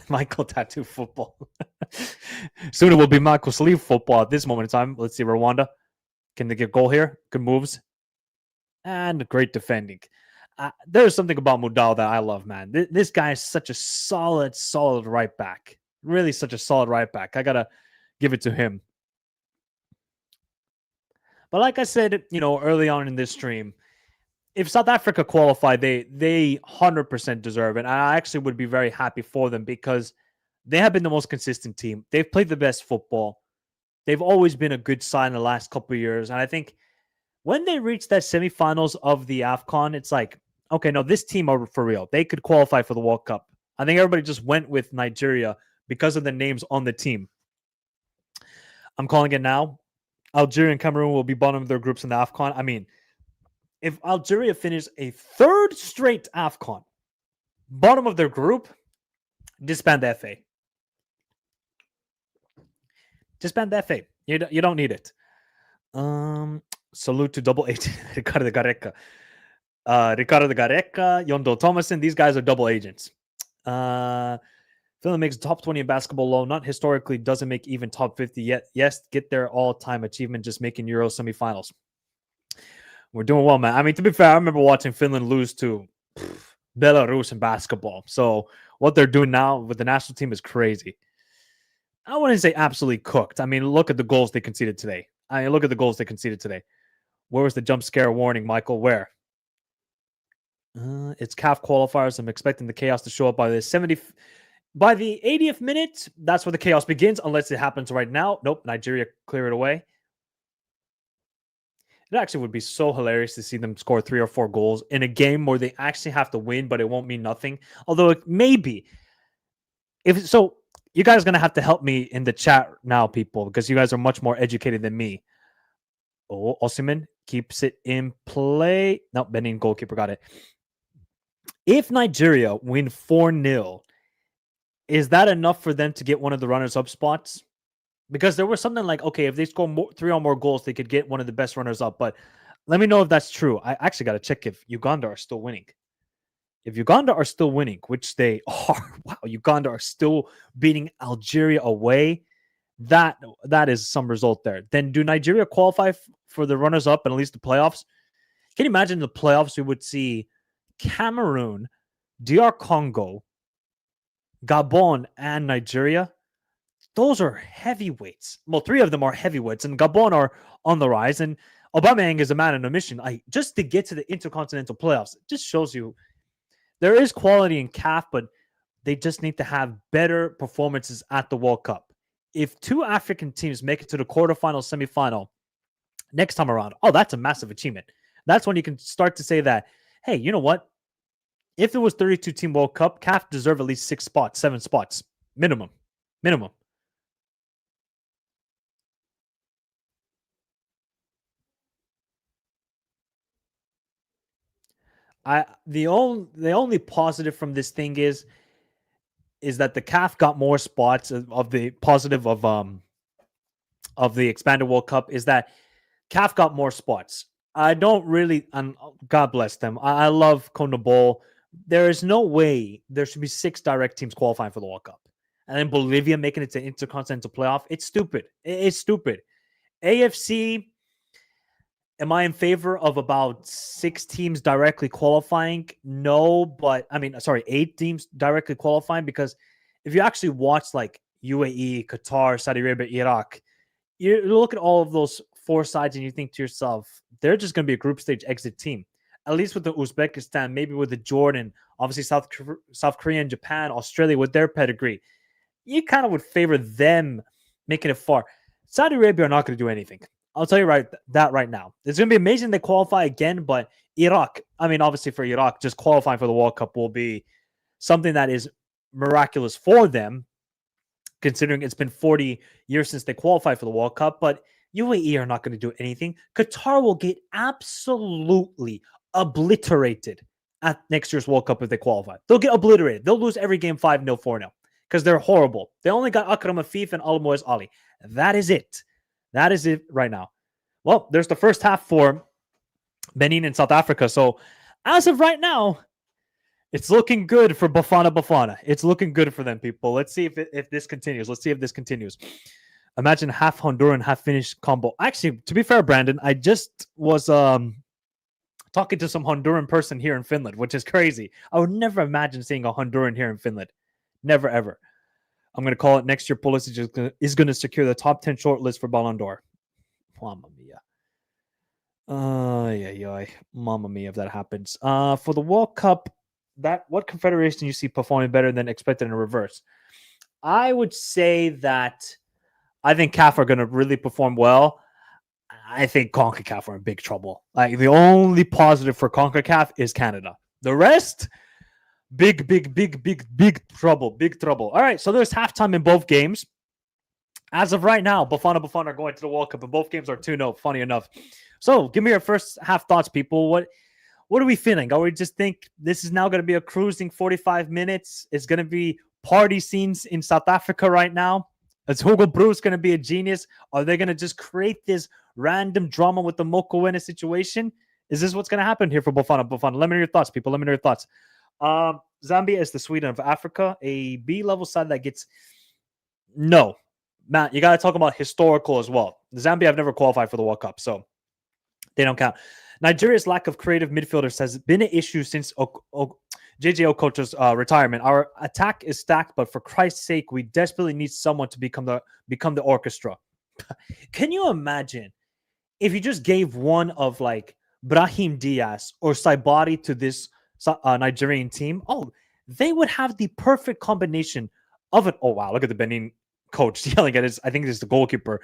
Michael Tattoo football. Soon it will be Michael Sleeve football at this moment in time. Let's see, Rwanda. Can they get a goal here? Good moves. And great defending. There's something about Mudal that I love, man. This guy is such a solid right back. Really such a solid right back. I got to give it to him. But like I said, early on in this stream, if South Africa qualify, they 100% deserve it. And I actually would be very happy for them because they have been the most consistent team. They've played the best football. They've always been a good side in the last couple of years. And I think when they reach that semifinals of the AFCON, it's like, okay, no, this team are for real. They could qualify for the World Cup. I think everybody just went with Nigeria because of the names on the team. I'm calling it now. Algeria and Cameroon will be bottom of their groups in the AFCON. I mean, if Algeria finish a 3rd straight AFCON, Bottom of their group, disband the FA. Disband the FA. You don't need it. Salute to double agent Ricardo Gareca. Ricardo Gareca, Yondo Thomason. These guys are double agents. Finland makes top 20 in basketball low. Not historically, doesn't make even top 50 yet. Yes, get their all-time achievement just making Euro semifinals. We're doing well, man. I mean, to be fair, I remember watching Finland lose to Belarus in basketball. So what they're doing now with the national team is crazy. I wouldn't say absolutely cooked. I mean, look at the goals they conceded today. Where was the jump scare warning, Michael? Where? It's CAF qualifiers. I'm expecting the chaos to show up by the 80th minute. That's where the chaos begins, unless it happens right now. Nope, Nigeria clear it away. It actually would be so hilarious to see them score 3 or 4 goals in a game where they actually have to win, but it won't mean nothing. Although it may be. If so, you guys are going to have to help me in the chat now, people, because you guys are much more educated than me. Oh, Osimhen keeps it in play. No, Benin goalkeeper got it. If Nigeria win 4-0, is that enough for them to get one of the runners-up spots? Because there was something like, okay, if they score 3 or more goals, they could get one of the best runners-up. But let me know if that's true. I actually got to check if Uganda are still winning. If Uganda are still winning, which they are, wow, Uganda are still beating Algeria away, that is some result there. Then do Nigeria qualify for the runners-up and at least the playoffs? Can you imagine the playoffs? We would see Cameroon, DR Congo, Gabon, and Nigeria. Those are heavyweights. Well, 3 of them are heavyweights, and Gabon are on the rise. And Aubameyang is a man on a mission. Just to get to the intercontinental playoffs, it just shows you there is quality in CAF, but they just need to have better performances at the World Cup. If 2 African teams make it to the quarterfinal, semifinal next time around, that's a massive achievement. That's when you can start to say that, hey, you know what? If it was 32-team World Cup, CAF deserve at least 6 spots, 7 spots. Minimum. The only positive from this thing is that the CAF got more spots. Of the positive of the expanded World Cup is that CAF got more spots. I don't really, and God bless them. I love CONMEBOL. There is no way there should be 6 direct teams qualifying for the World Cup, and then Bolivia making it to intercontinental playoff. It's stupid. It's stupid. AFC. Am I in favor of about 6 teams directly qualifying? No, but 8 teams directly qualifying, because if you actually watch like UAE, Qatar, Saudi Arabia, Iraq, you look at all of those 4 sides and you think to yourself, they're just going to be a group stage exit team. At least with the Uzbekistan, maybe with the Jordan, obviously South Korea and Japan, Australia with their pedigree, you kind of would favor them making it far. Saudi Arabia are not going to do anything. I'll tell you right now. It's going to be amazing they qualify again, but Iraq, obviously for Iraq, just qualifying for the World Cup will be something that is miraculous for them, considering it's been 40 years since they qualified for the World Cup. But UAE are not going to do anything. Qatar will get absolutely obliterated at next year's World Cup if they qualify. They'll get obliterated. They'll lose every game 5-0, 4-0 because they're horrible. They only got Akram Afif and Al-Muaz Ali. That is it. That is it right now. Well, there's the first half for Benin and South Africa. So as of right now, it's looking good for Buffana. It's looking good for them, people. Let's see if this continues. Imagine half Honduran, half Finnish combo. Actually, to be fair, Brandon, I just was talking to some Honduran person here in Finland, which is crazy. I would never imagine seeing a Honduran here in Finland. Never, ever. I'm going to call it next year. Pulisic is going to secure the top 10 shortlist for Ballon d'Or. Mamma mia. Mamma mia if that happens. For the World Cup, what confederation you see performing better than expected in reverse? I would say that I think CAF are going to really perform well. I think CONCACAF are in big trouble. Like, the only positive for CONCACAF is Canada. The rest... Big trouble. Big trouble. All right, so there's halftime in both games. As of right now, Buffana are going to the World Cup, and both games are 2-0, funny enough. So give me your first half thoughts, people. what are we feeling? Are we just think this is now going to be a cruising 45 minutes? It's going to be party scenes in South Africa right now. Is Hugo Bruce going to be a genius? Are they going to just create this random drama with the Mokoena situation? Is this what's going to happen here for Buffana? Buffana, let me know your thoughts, people. Let me know your thoughts. Zambia is the Sweden of Africa, a B-level side that gets... No. Matt, you got to talk about historical as well. Zambia have never qualified for the World Cup, so they don't count. Nigeria's lack of creative midfielders has been an issue since JJ Okocha's retirement. Our attack is stacked, but for Christ's sake, we desperately need someone to become the orchestra. Can you imagine if you just gave one of like Brahim Diaz or Saibari to this Nigerian team? Oh, they would have the perfect combination of it. Oh wow, look at the Benin coach yelling at his, I think it's the goalkeeper.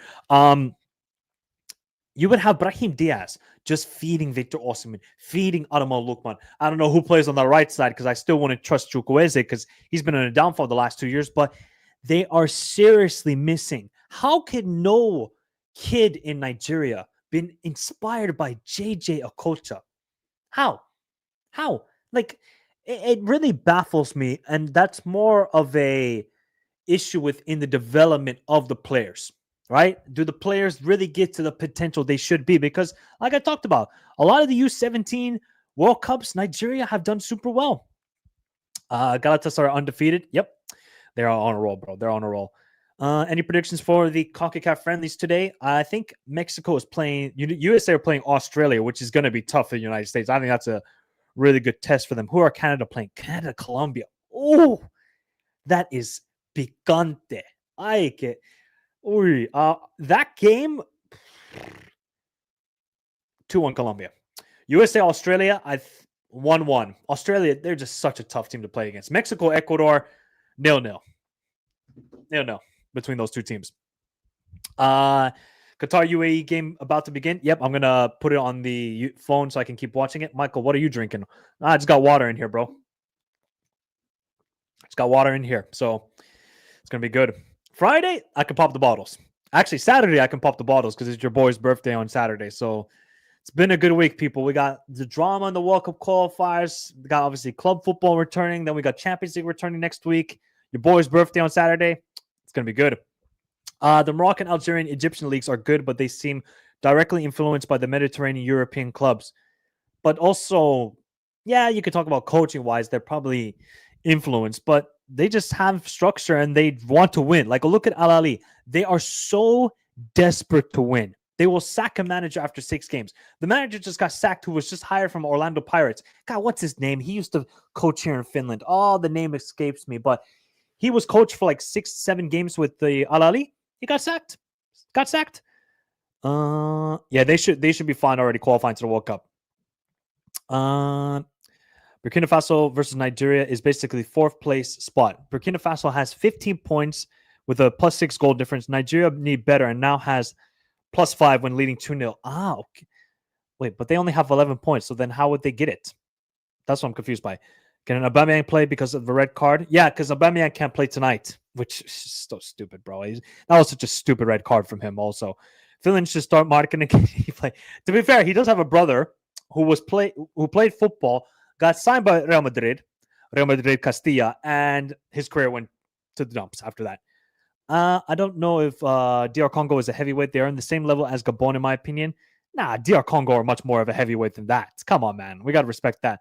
You would have Brahim Diaz just feeding Victor Osimhen, feeding Adamal Lukman. I don't know who plays on the right side because I still want to trust Chukwueze because he's been on a downfall the last 2 years, but they are seriously missing. How could no kid in Nigeria been inspired by JJ Okocha? How? Like, it really baffles me, and that's more of a issue within the development of the players. Right? Do the players really get to the potential they should be? Because, like I talked about, a lot of the U17 World Cups, Nigeria have done super well. Galatasaray are undefeated. Yep. They're on a roll, bro. They're on a roll. Any predictions for the CONCACAF friendlies today? I think Mexico is playing, USA are playing Australia, which is going to be tough for the United States. I think that's a really good test for them. Who are Canada playing? Canada, Colombia. Oh, that is picante. I like it. That game 2-1 Colombia. USA, Australia, 1-1. Australia, they're just such a tough team to play against. Mexico, Ecuador, 0-0. 0-0 between those two teams. Qatar UAE game about to begin. Yep, I'm going to put it on the phone so I can keep watching it. Michael, what are you drinking? I just got water in here, bro. It's got water in here, so it's going to be good. Friday, I can pop the bottles. Actually, Saturday, I can pop the bottles because it's your boy's birthday on Saturday. So it's been a good week, people. We got the drama in the World Cup qualifiers. We got, obviously, club football returning. Then we got Champions League returning next week. Your boy's birthday on Saturday. It's going to be good. The Moroccan, Algerian, Egyptian leagues are good, but they seem directly influenced by the Mediterranean European clubs. But also, yeah, you could talk about coaching-wise. They're probably influenced, but they just have structure and they want to win. Like, look at Al Ahly. They are so desperate to win. They will sack a manager after 6 games. The manager just got sacked who was just hired from Orlando Pirates. God, what's his name? He used to coach here in Finland. Oh, the name escapes me, but he was coached for like 6-7 games with the Al Ahly. He got sacked. Yeah, they should be fine already qualifying to the World Cup. Burkina Faso versus Nigeria is basically 4th place spot. Burkina Faso has 15 points with a +6 goal difference. Nigeria need better and now has +5 when leading 2-0. Okay. Wait, but they only have 11 points. So then how would they get it? That's what I'm confused by. Can an Aubameyang play because of the red card? Yeah, because Aubameyang can't play tonight, which is so stupid, bro. That was such a stupid red card from him also. Finland should start marketing. To be fair, he does have a brother who played football, got signed by Real Madrid Castilla, and his career went to the dumps after that. I don't know if DR Congo is a heavyweight. They're in the same level as Gabon, in my opinion. Nah, DR Congo are much more of a heavyweight than that. Come on, man. We got to respect that.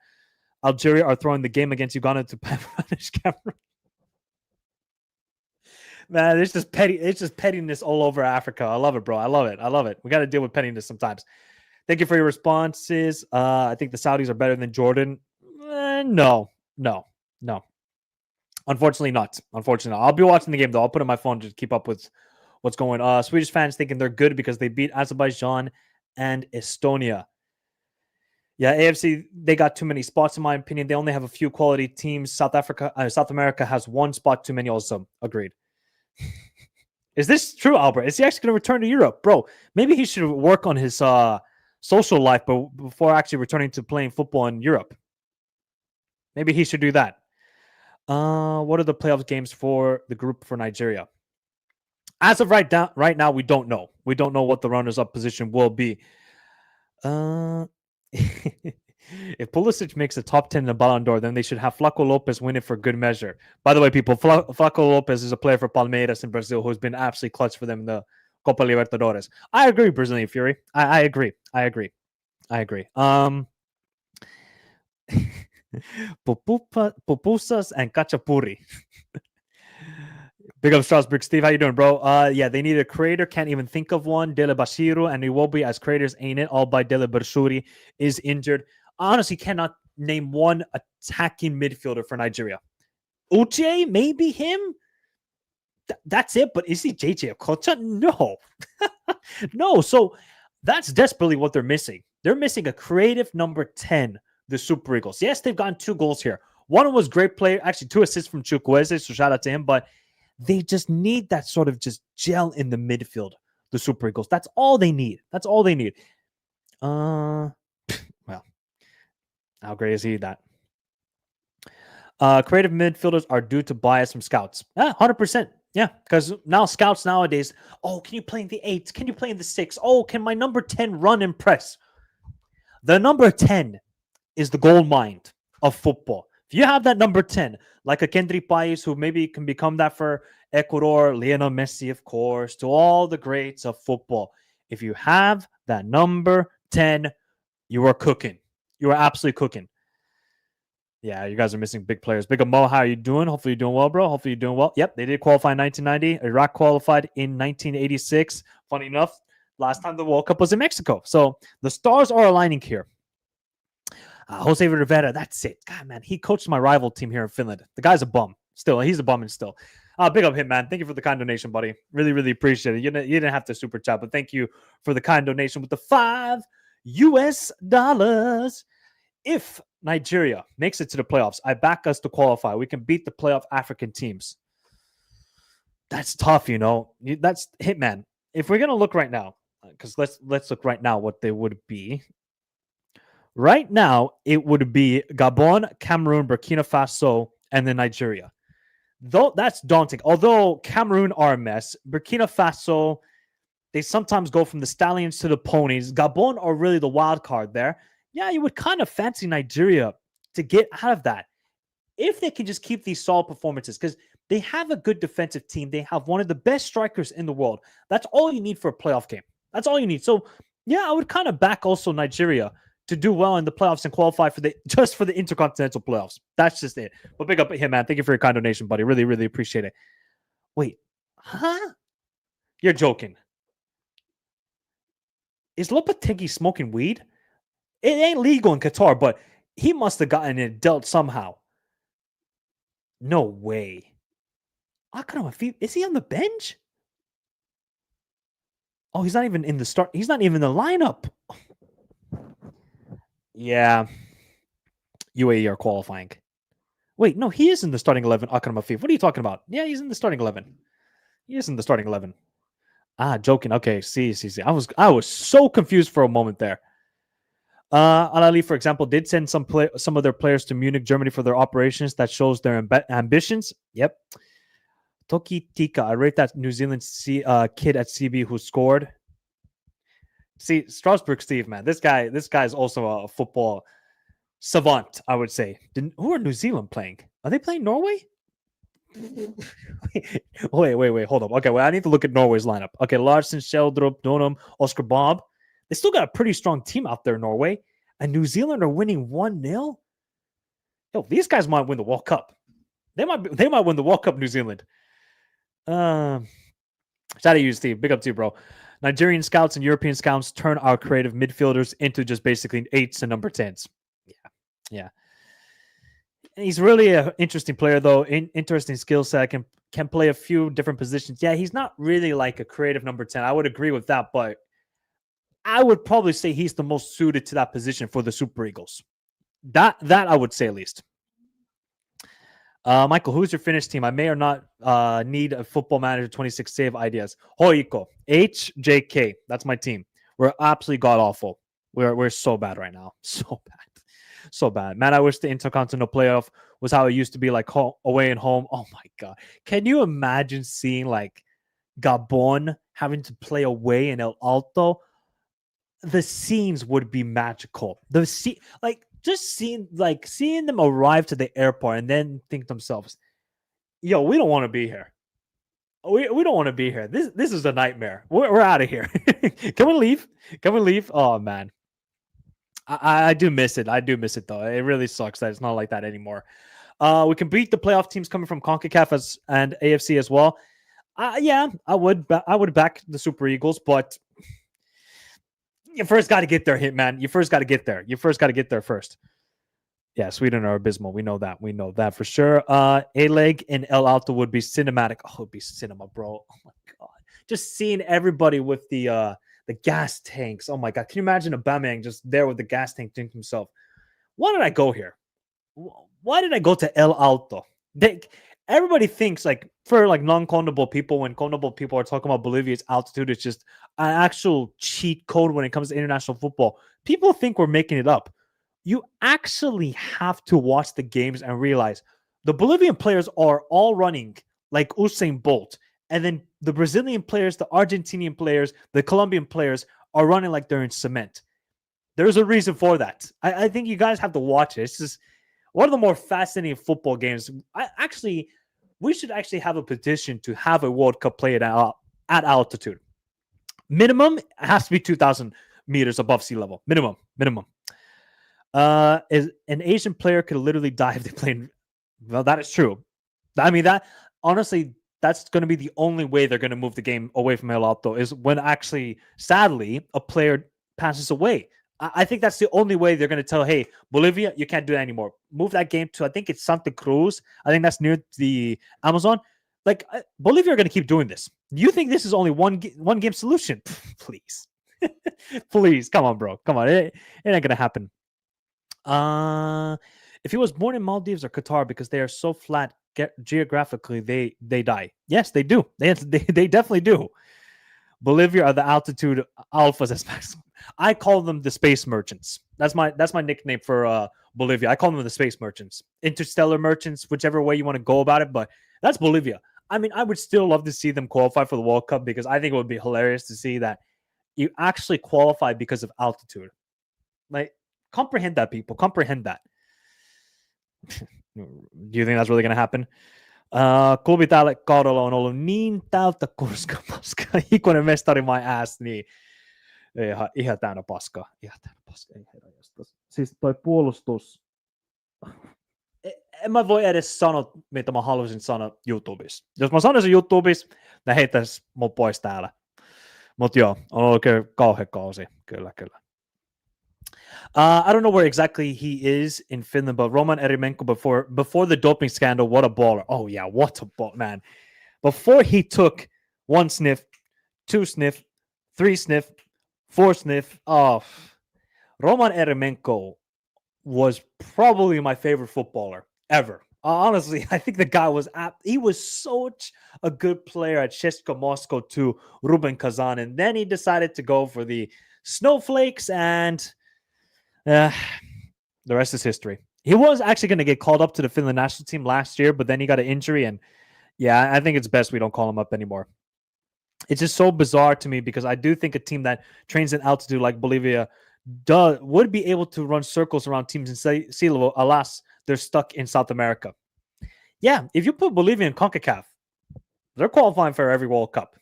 Algeria are throwing the game against Uganda to punish Cameroon. Man, it's just pettiness all over Africa. I love it, bro. I love it. We got to deal with pettiness sometimes. Thank you for your responses. I think the Saudis are better than Jordan. No. Unfortunately not. I'll be watching the game, though. I'll put it on my phone to keep up with what's going on. Swedish fans thinking they're good because they beat Azerbaijan and Estonia. Yeah, AFC, they got too many spots, in my opinion. They only have a few quality teams. South America has 1 spot too many also. Agreed. Is this true, Albert? Is he actually going to return to Europe? Bro, maybe he should work on his social life before actually returning to playing football in Europe. Maybe he should do that. What are the playoff games for the group for Nigeria? As of right now, we don't know. We don't know what the runners-up position will be. If Pulisic makes a top 10 in the Ballon d'Or, then they should have Flaco Lopez win it for good measure. By the way, people, Flaco Lopez is a player for Palmeiras in Brazil who's been absolutely clutch for them in the Copa Libertadores. I agree, Brazilian Fury. I agree. Pupusas and Kachapuri. Big up Strasbourg. Steve, how you doing, bro? Yeah, they need a creator. Can't even think of one. Dele Bashiru and Iwobi as creators, ain't it? All by Dele Bashiru is injured. I honestly cannot name one attacking midfielder for Nigeria. Uche, maybe him? That's it, but is he JJ Okocha? No. No, so that's desperately what they're missing. They're missing a creative number 10, the Super Eagles. Yes, they've gotten 2 goals here. One was great play, actually 2 assists from Chukwueze, so shout out to him, but they just need that sort of just gel in the midfield, the Super Eagles. That's all they need. Well, how great is he that? Creative midfielders are due to bias from scouts. 100%. Yeah, because now scouts nowadays, can you play in the 8? Can you play in the 6? Can my number 10 run and press? The number 10 is the gold mine of football. If you have that number 10, like a Kendry Pais, who maybe can become that for Ecuador, Lionel Messi, of course, to all the greats of football. If you have that number 10, you are cooking. You are absolutely cooking. Yeah, you guys are missing big players. Big up Mo, how are you doing? Hopefully you're doing well, bro. Hopefully you're doing well. Yep, they did qualify in 1990. Iraq qualified in 1986. Funny enough, last time the World Cup was in Mexico. So the stars are aligning here. Jose Rivera, that's it. God, man, he coached my rival team here in Finland. The guy's a bum. Still, he's a bum and still. Big up him, man. Thank you for the kind donation, buddy. Really, really appreciate it. You didn't have to super chat, but thank you for the kind donation with the $5. If Nigeria makes it to the playoffs, I back us to qualify. We can beat the playoff African teams. That's tough, you know. That's hitman. If we're gonna look right now, because let's look right now what they would be. Right now, it would be Gabon, Cameroon, Burkina Faso, and then Nigeria. Though that's daunting. Although Cameroon are a mess, Burkina Faso, they sometimes go from the stallions to the ponies. Gabon are really the wild card there. Yeah, you would kind of fancy Nigeria to get out of that if they can just keep these solid performances, because they have a good defensive team. They have one of the best strikers in the world. That's all you need for a playoff game. That's all you need. So, yeah, I would kind of back also Nigeria to do well in the playoffs and qualify for the intercontinental playoffs. That's just it. But big up at him, man. Thank you for your kind donation, buddy. Really, really appreciate it. Wait, huh? You're joking. Is Lopetegui smoking weed? It ain't legal in Qatar, but he must have gotten it dealt somehow. No way. Is he on the bench? Oh, he's not even in the start. He's not even in the lineup. Yeah. UAE are qualifying. Wait, no, he is in the starting 11. Akram Afif. What are you talking about? Yeah, he's in the starting 11. He is in the starting 11. Joking. Okay, see. I was so confused for a moment there. Al Ali, for example, did send some of their players to Munich, Germany for their operations. That shows their ambitions. Yep. Toki Tika, I rate that New Zealand kid at CB who scored. See, Strasbourg Steve, man, this guy is also a football savant, I would say. Who are New Zealand playing? Are they playing Norway? Wait, hold up. Okay, well, I need to look at Norway's lineup. Okay, Larsen, Sheldrup, Donham, Oscar Bob. They still got a pretty strong team out there in Norway. And New Zealand are winning 1-0. Yo, these guys might win the World Cup. They might win the World Cup, New Zealand. Shout out to you, Steve. Big up to you, bro. Nigerian scouts and European scouts turn our creative midfielders into just basically 8s and number 10s. Yeah. He's really an interesting player, though. Interesting skill set. Can play a few different positions. Yeah, he's not really like a creative number 10. I would agree with that, but I would probably say he's the most suited to that position for the Super Eagles. That I would say at least. Michael, who's your Finnish team? I may or not need a Football Manager 26 save ideas. Hoiko, HJK. That's my team. We're absolutely god-awful. We're so bad right now. So bad. Man, I wish the Intercontinental Playoff was how it used to be, like away and home. Oh, my God. Can you imagine seeing, like, Gabon having to play away in El Alto? The scenes would be magical. just seeing them arrive to the airport and then think to themselves, yo, we don't want to be here. We don't want to be here. This is a nightmare. We're out of here. Can we leave? Can we leave? Oh man. I do miss it. I do miss it though. It really sucks that it's not like that anymore. We can beat the playoff teams coming from CONCACAF and AFC as well. Yeah, I would back the Super Eagles, but you first got to get there, Hitman. You first got to get there. You first got to get there first. Yeah, Sweden are abysmal. We know that. We know that for sure. A-Leg in El Alto would be cinematic. Oh, it would be cinema, bro. Oh my god. Just seeing everybody with the gas tanks. Oh my god. Can you imagine Aubameyang just there with the gas tank thinking to himself, why did I go here? Why did I go to El Alto? Everybody thinks for non-condable people, when condable people are talking about Bolivia's altitude, it's just an actual cheat code when it comes to international football. People think we're making it up. You actually have to watch the games and realize the Bolivian players are all running like Usain Bolt. And then the Brazilian players, the Argentinian players, the Colombian players are running like they're in cement. There's a reason for that. I think you guys have to watch it. It's just one of the more fascinating football games. We should actually have a petition to have a World Cup played at altitude. Minimum has to be 2,000 meters above sea level. Minimum. Is an Asian player could literally die if they play. Well, that is true. I mean, that honestly, that's going to be the only way they're going to move the game away from El Alto is when actually, sadly, a player passes away. I think that's the only way they're going to tell, hey, Bolivia, you can't do that anymore. Move that game to, I think it's Santa Cruz. I think that's near the Amazon. Bolivia are going to keep doing this. You think this is only one game solution? Please. Please. Come on, bro. Come on. It ain't going to happen. If he was born in Maldives or Qatar because they are so flat geographically, they die. Yes, they do. They definitely do. Bolivia are the altitude alphas as maximum. I call them the space merchants. That's my nickname for Bolivia. I call them the space merchants, interstellar merchants, whichever way you want to go about it. But that's Bolivia. I mean, I would still love to see them qualify for the World Cup because I think it would be hilarious to see that you actually qualify because of altitude. Comprehend that, people. Comprehend that. Do you think that's really going to happen? Klubi tällä kaudella on ollut niin täyttä kurska paskaa. Ikuinen mestari my ass, niin ihan täynnä paskaa. Ihan täynnä paskaa. Siis toi puolustus. En mä voi edes sanoa, mitä mä haluaisin sanoa YouTubessa. Jos mä sanoisin YouTubessa, ne heittäisi mun pois täällä. Mut joo, on ollut kyllä kauhean kausi. Kyllä. I don't know where exactly he is in Finland, but Roman Eremenko before the doping scandal, what a baller. Oh yeah, what a ball, man. Before he took 1 sniff, 2 sniff, 3 sniff, 4 sniff. Oh, Roman Eremenko was probably my favorite footballer ever. Honestly, I think the guy he was such a good player at CSKA Moscow to Rubin Kazan, and then he decided to go for the Snowflakes, and the rest is history. He was actually going to get called up to the Finland national team last year, but then he got an injury, and yeah, I think it's best we don't call him up anymore. It's just so bizarre to me because I do think a team that trains in altitude like Bolivia would be able to run circles around teams in sea level. Alas, they're stuck in South America. Yeah, if you put Bolivia in CONCACAF, they're qualifying for every World Cup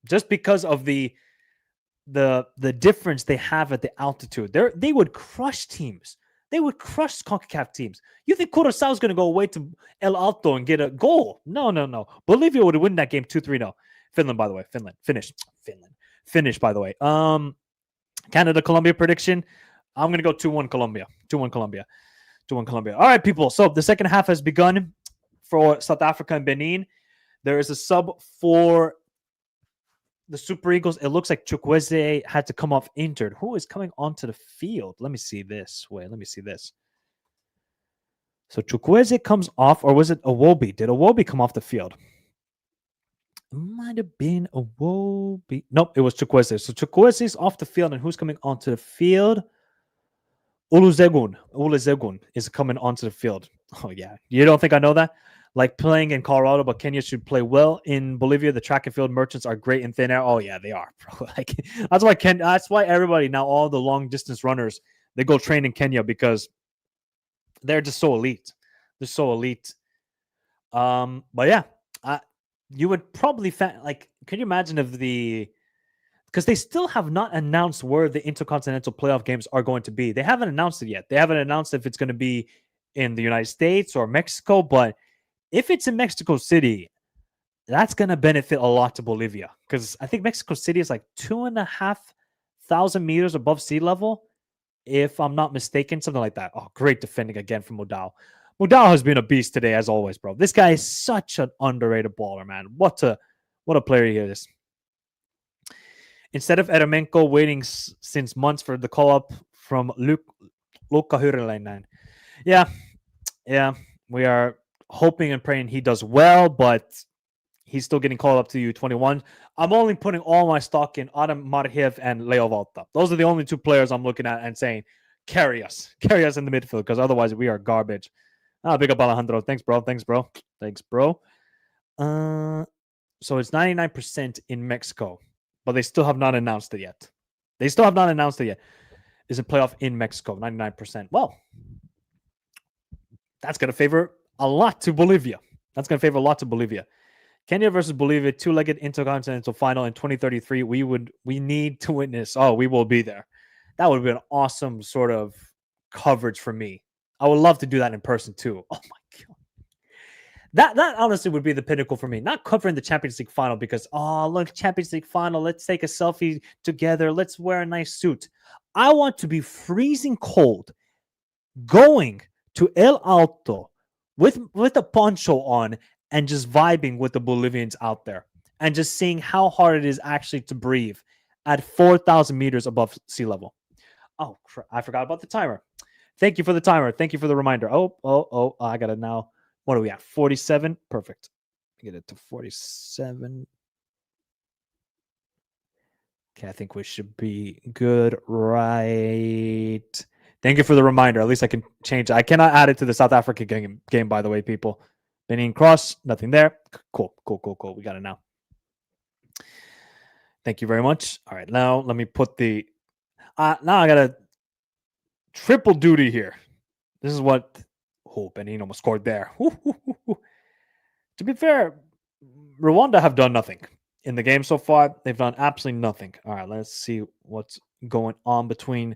just because of the difference they have at the altitude. They would crush teams. They would crush CONCACAF teams. You think Curaçao is going to go away to El Alto and get a goal? No. Bolivia would win that game 2-3-0. Finland, by the way. Finish, by the way. Canada, Colombia prediction. I'm going to go 2-1 Colombia. 2-1 Colombia. All right, people. So the second half has begun for South Africa and Benin. There is a sub for the Super Eagles. It looks like Chukwueze had to come off injured. Who is coming onto the field? Let me see this. So Chukwueze comes off, or was it Iwobi? Did Iwobi come off the field? It might have been Iwobi. Nope, it was Chukwueze. So Chukwueze is off the field, and who's coming onto the field? Olusegun is coming onto the field. Oh, yeah. You don't think I know that? Like playing in Colorado, but Kenya should play well in Bolivia. The track and field merchants are great in thin air. Oh, yeah, they are, bro. That's why everybody now, all the long distance runners, they go train in Kenya because They're just so elite. They're so elite. But yeah, you would probably like. Can you imagine if because they still have not announced where the intercontinental playoff games are going to be. They haven't announced it yet. They haven't announced if it's going to be in the United States or Mexico. But if it's in Mexico City, that's going to benefit a lot to Bolivia, because I think Mexico City is like 2,500 meters above sea level, if I'm not mistaken, something like that. Oh, great defending again from Modal. Modal has been a beast today, as always, bro. This guy is such an underrated baller, man. What a player he is. Instead of Eremenko waiting since months for the call-up from Luka Hyrläinen. Yeah, we are hoping and praying he does well, but he's still getting called up to U21. I'm only putting all my stock in Adam Marhev and Leo Valta. Those are the only two players I'm looking at and saying, carry us in the midfield, because otherwise we are garbage. Big up Alejandro. Thanks, bro. So it's 99% in Mexico, but they still have not announced it yet. Is a playoff in Mexico, 99%. Well, that's going to favor a lot to Bolivia. Kenya versus Bolivia, two-legged intercontinental final in 2033. We need to witness. Oh, we will be there. That would be an awesome sort of coverage for me. I would love to do that in person too. Oh my god, that honestly would be the pinnacle for me. Not covering the Champions League final because look, Champions League final. Let's take a selfie together. Let's wear a nice suit. I want to be freezing cold, going to El Alto with a poncho on and just vibing with the Bolivians out there and just seeing how hard it is actually to breathe at 4,000 meters above sea level. Oh, I forgot about the timer. Thank you for the timer. Thank you for the reminder. Oh, I got it now. What are we at? 47? Perfect. Get it to 47. Okay, I think we should be good, right? Thank you for the reminder. At least I can change it. I cannot add it to the South Africa game, by the way, people. Benin cross, nothing there. Cool. We got it now. Thank you very much. All right, now let me put the... now I got a triple duty here. This is what... Oh, Benin almost scored there. To be fair, Rwanda have done nothing in the game so far. They've done absolutely nothing. All right, let's see what's going on between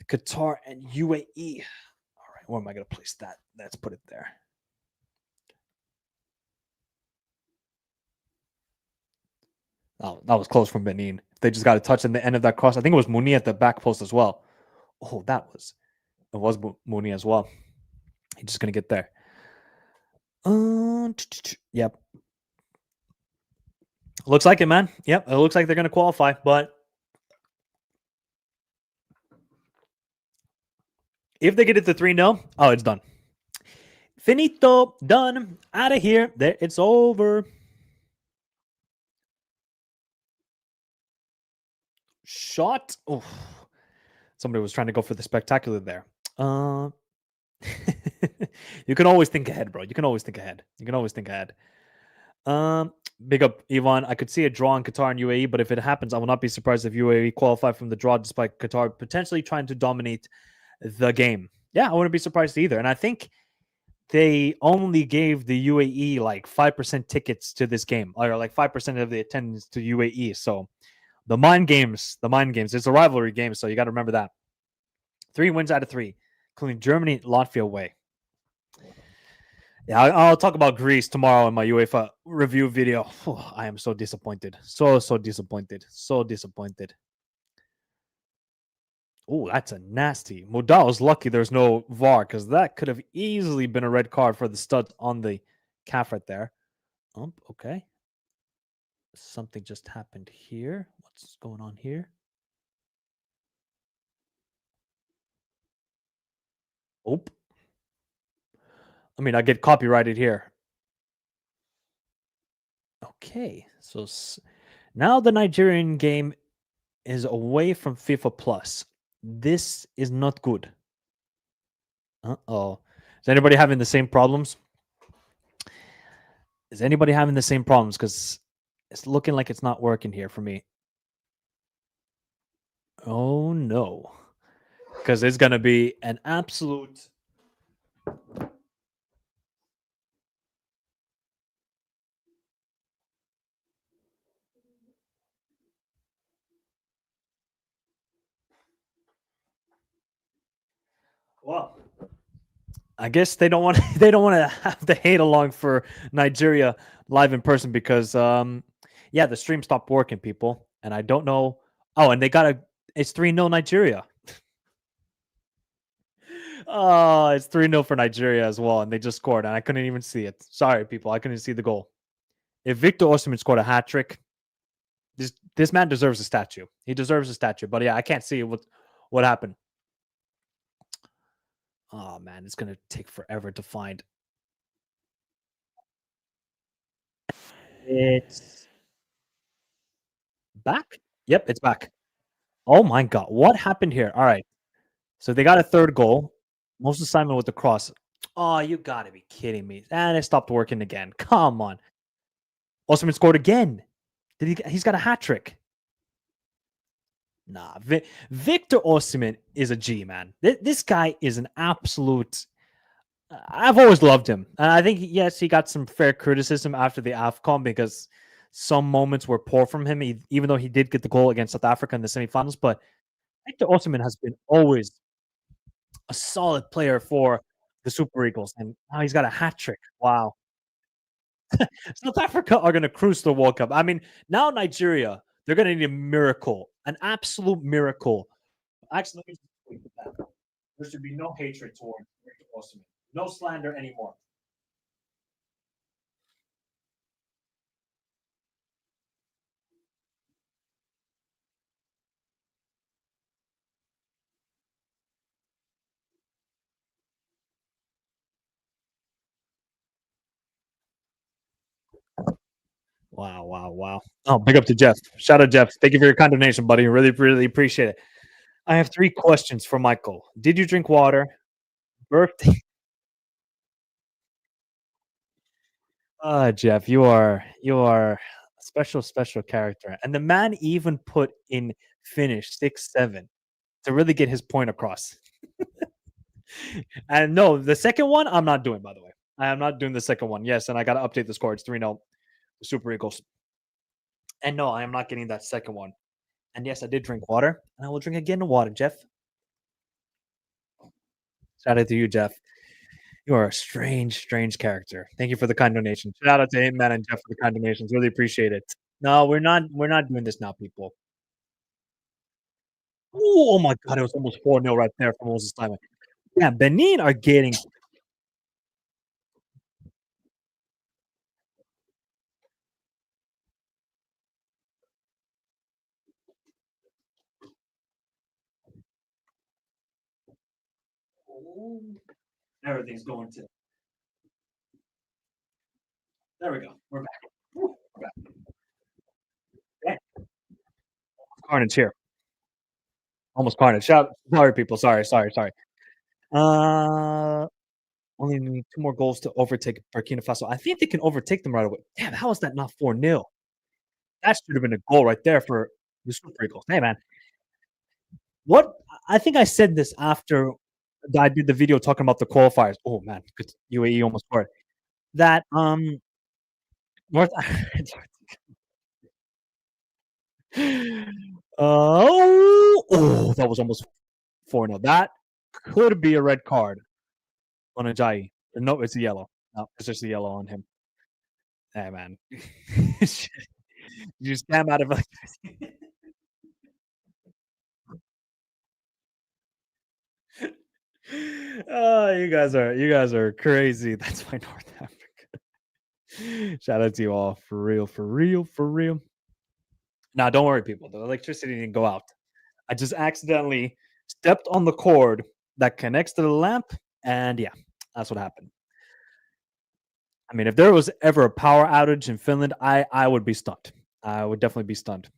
Qatar and UAE. All right, where am I going to place that? Let's put it there. Oh, that was close from Benin. They just got a touch in the end of that cross. I think it was Mouni at the back post as well. Oh, it was Mouni as well. He's just going to get there. Yep. Looks like it, man. Yep, it looks like they're going to qualify, but if they get it to 3-0, oh, it's done. Finito, done, out of here. There, it's over. Shot. Oh, somebody was trying to go for the spectacular there. You can always think ahead, bro. You can always think ahead. Big up, Ivan. I could see a draw in Qatar and UAE, but if it happens, I will not be surprised if UAE qualify from the draw despite Qatar potentially trying to dominate the game. Yeah, I wouldn't be surprised either. And I think they only gave the UAE like 5% tickets to this game, or like 5% of the attendance to UAE. So the mind games. It's a rivalry game, so you got to remember that. 3 wins out of 3, including Germany and Latvia away. Yeah, I'll talk about Greece tomorrow in my UEFA review video. Oh, I am so disappointed. So disappointed. Oh, that's a nasty. Modal's lucky there's no VAR, because that could have easily been a red card for the stud on the calf right there. Okay. Something just happened here. What's going on here? Oh. I mean, I get copyrighted here. Okay, so now the Nigerian game is away from FIFA Plus. This is not good. Uh-oh. Is anybody having the same problems? Because it's looking like it's not working here for me. Oh, no. Because it's going to be an absolute Well, I guess they don't want they don't want to have the hate along for Nigeria live in person because yeah, the stream stopped working, people, and I don't know. Oh, and they got a it's 3-0 Nigeria. Oh, it's 3-0 for Nigeria as well, and they just scored, and I couldn't even see it. Sorry, people, I couldn't see the goal. If Victor Osimhen scored a hat trick, this man deserves a statue. He deserves a statue. But yeah, I can't see what happened. Oh man, it's gonna take forever to find. It's back. Yep, it's back. Oh my god, what happened here? All right, so they got a third goal. Moses Simon with the cross. Oh, you gotta be kidding me! And it stopped working again. Come on. Osimhen scored again. Did he? He's got a hat trick. Nah, Victor Osimhen is a G, man. This guy is an absolute. I've always loved him, and I think yes, he got some fair criticism after the AFCON because some moments were poor from him. Even though he did get the goal against South Africa in the semifinals, but Victor Osimhen has been always a solid player for the Super Eagles, and now he's got a hat trick. Wow. South Africa are going to cruise the World Cup. I mean, now Nigeria, they're going to need a miracle, an absolute miracle. Actually, let me just tweet that. There should be no hatred towards Victor Osimhen. No slander anymore. Wow, wow, wow. Oh, big up to Jeff. Shout out, Jeff. Thank you for your kind donation, buddy. Really, really appreciate it. I have 3 questions for Michael. Did you drink water? Birthday. Jeff, you are a special character. And the man even put in finish 6-7 to really get his point across. And no, the second one I'm not doing, by the way. I am not doing the second one. Yes, and I got to update the score. It's 3-0, the Super Eagles. And no, I am not getting that second one. And yes, I did drink water, and I will drink again the water, Jeff. Shout out to you, Jeff. You are a strange character. Thank you for the kind donation. Shout out to him, man, and Jeff for the kind donations. Really appreciate it. No, we're not. We're not doing this now, people. Ooh, oh my god, it was almost 4-0 right there from Moses Simon. Yeah, Benin are getting. Everything's going to. There we go. We're back. We're back. Yeah. Carnage here. Almost carnage. Sorry, people. Sorry. Uh, only need 2 more goals to overtake Burkina Faso. I think they can overtake them right away. Damn, how is that not 4-0? That should have been a goal right there for the Super Eagles. Hey, man. What I think I said this after I did the video talking about the qualifiers. Oh man, UAE almost scored. That North oh, that was almost 4-0. That could be a red card on Ajayi. No, it's a yellow. No, it's just a yellow on him. Hey man. You scam out of like oh, you guys are crazy. That's why North Africa. Shout out to you all for real. Now, don't worry, people. The electricity didn't go out. I just accidentally stepped on the cord that connects to the lamp, and yeah, that's what happened. I mean, if there was ever a power outage in Finland, I would be stunned. I would definitely be stunned.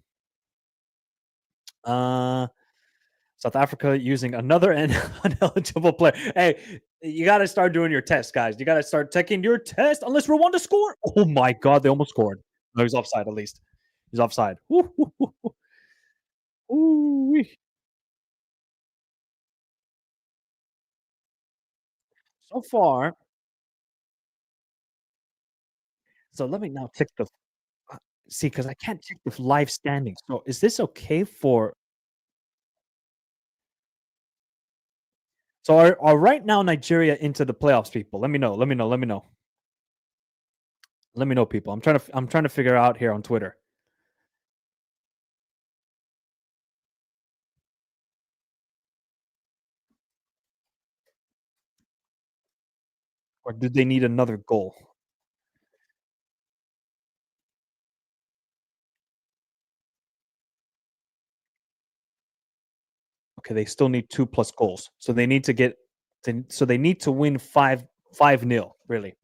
South Africa using another ineligible player. Hey, you got to start doing your tests, guys. You got to start taking your test. Unless Rwanda score. Oh my God, they almost scored. No, he's offside. At least he's offside. Ooh. So far, so let me now check the see because I can't check the live standings. So is this okay for? So are right now Nigeria into the playoffs, people? Let me know. Let me know. Let me know. Let me know, people. I'm trying to figure out here on Twitter. Or do they need another goal? Okay, they still need 2 plus goals. So they need to get so they need to win 5-0, really.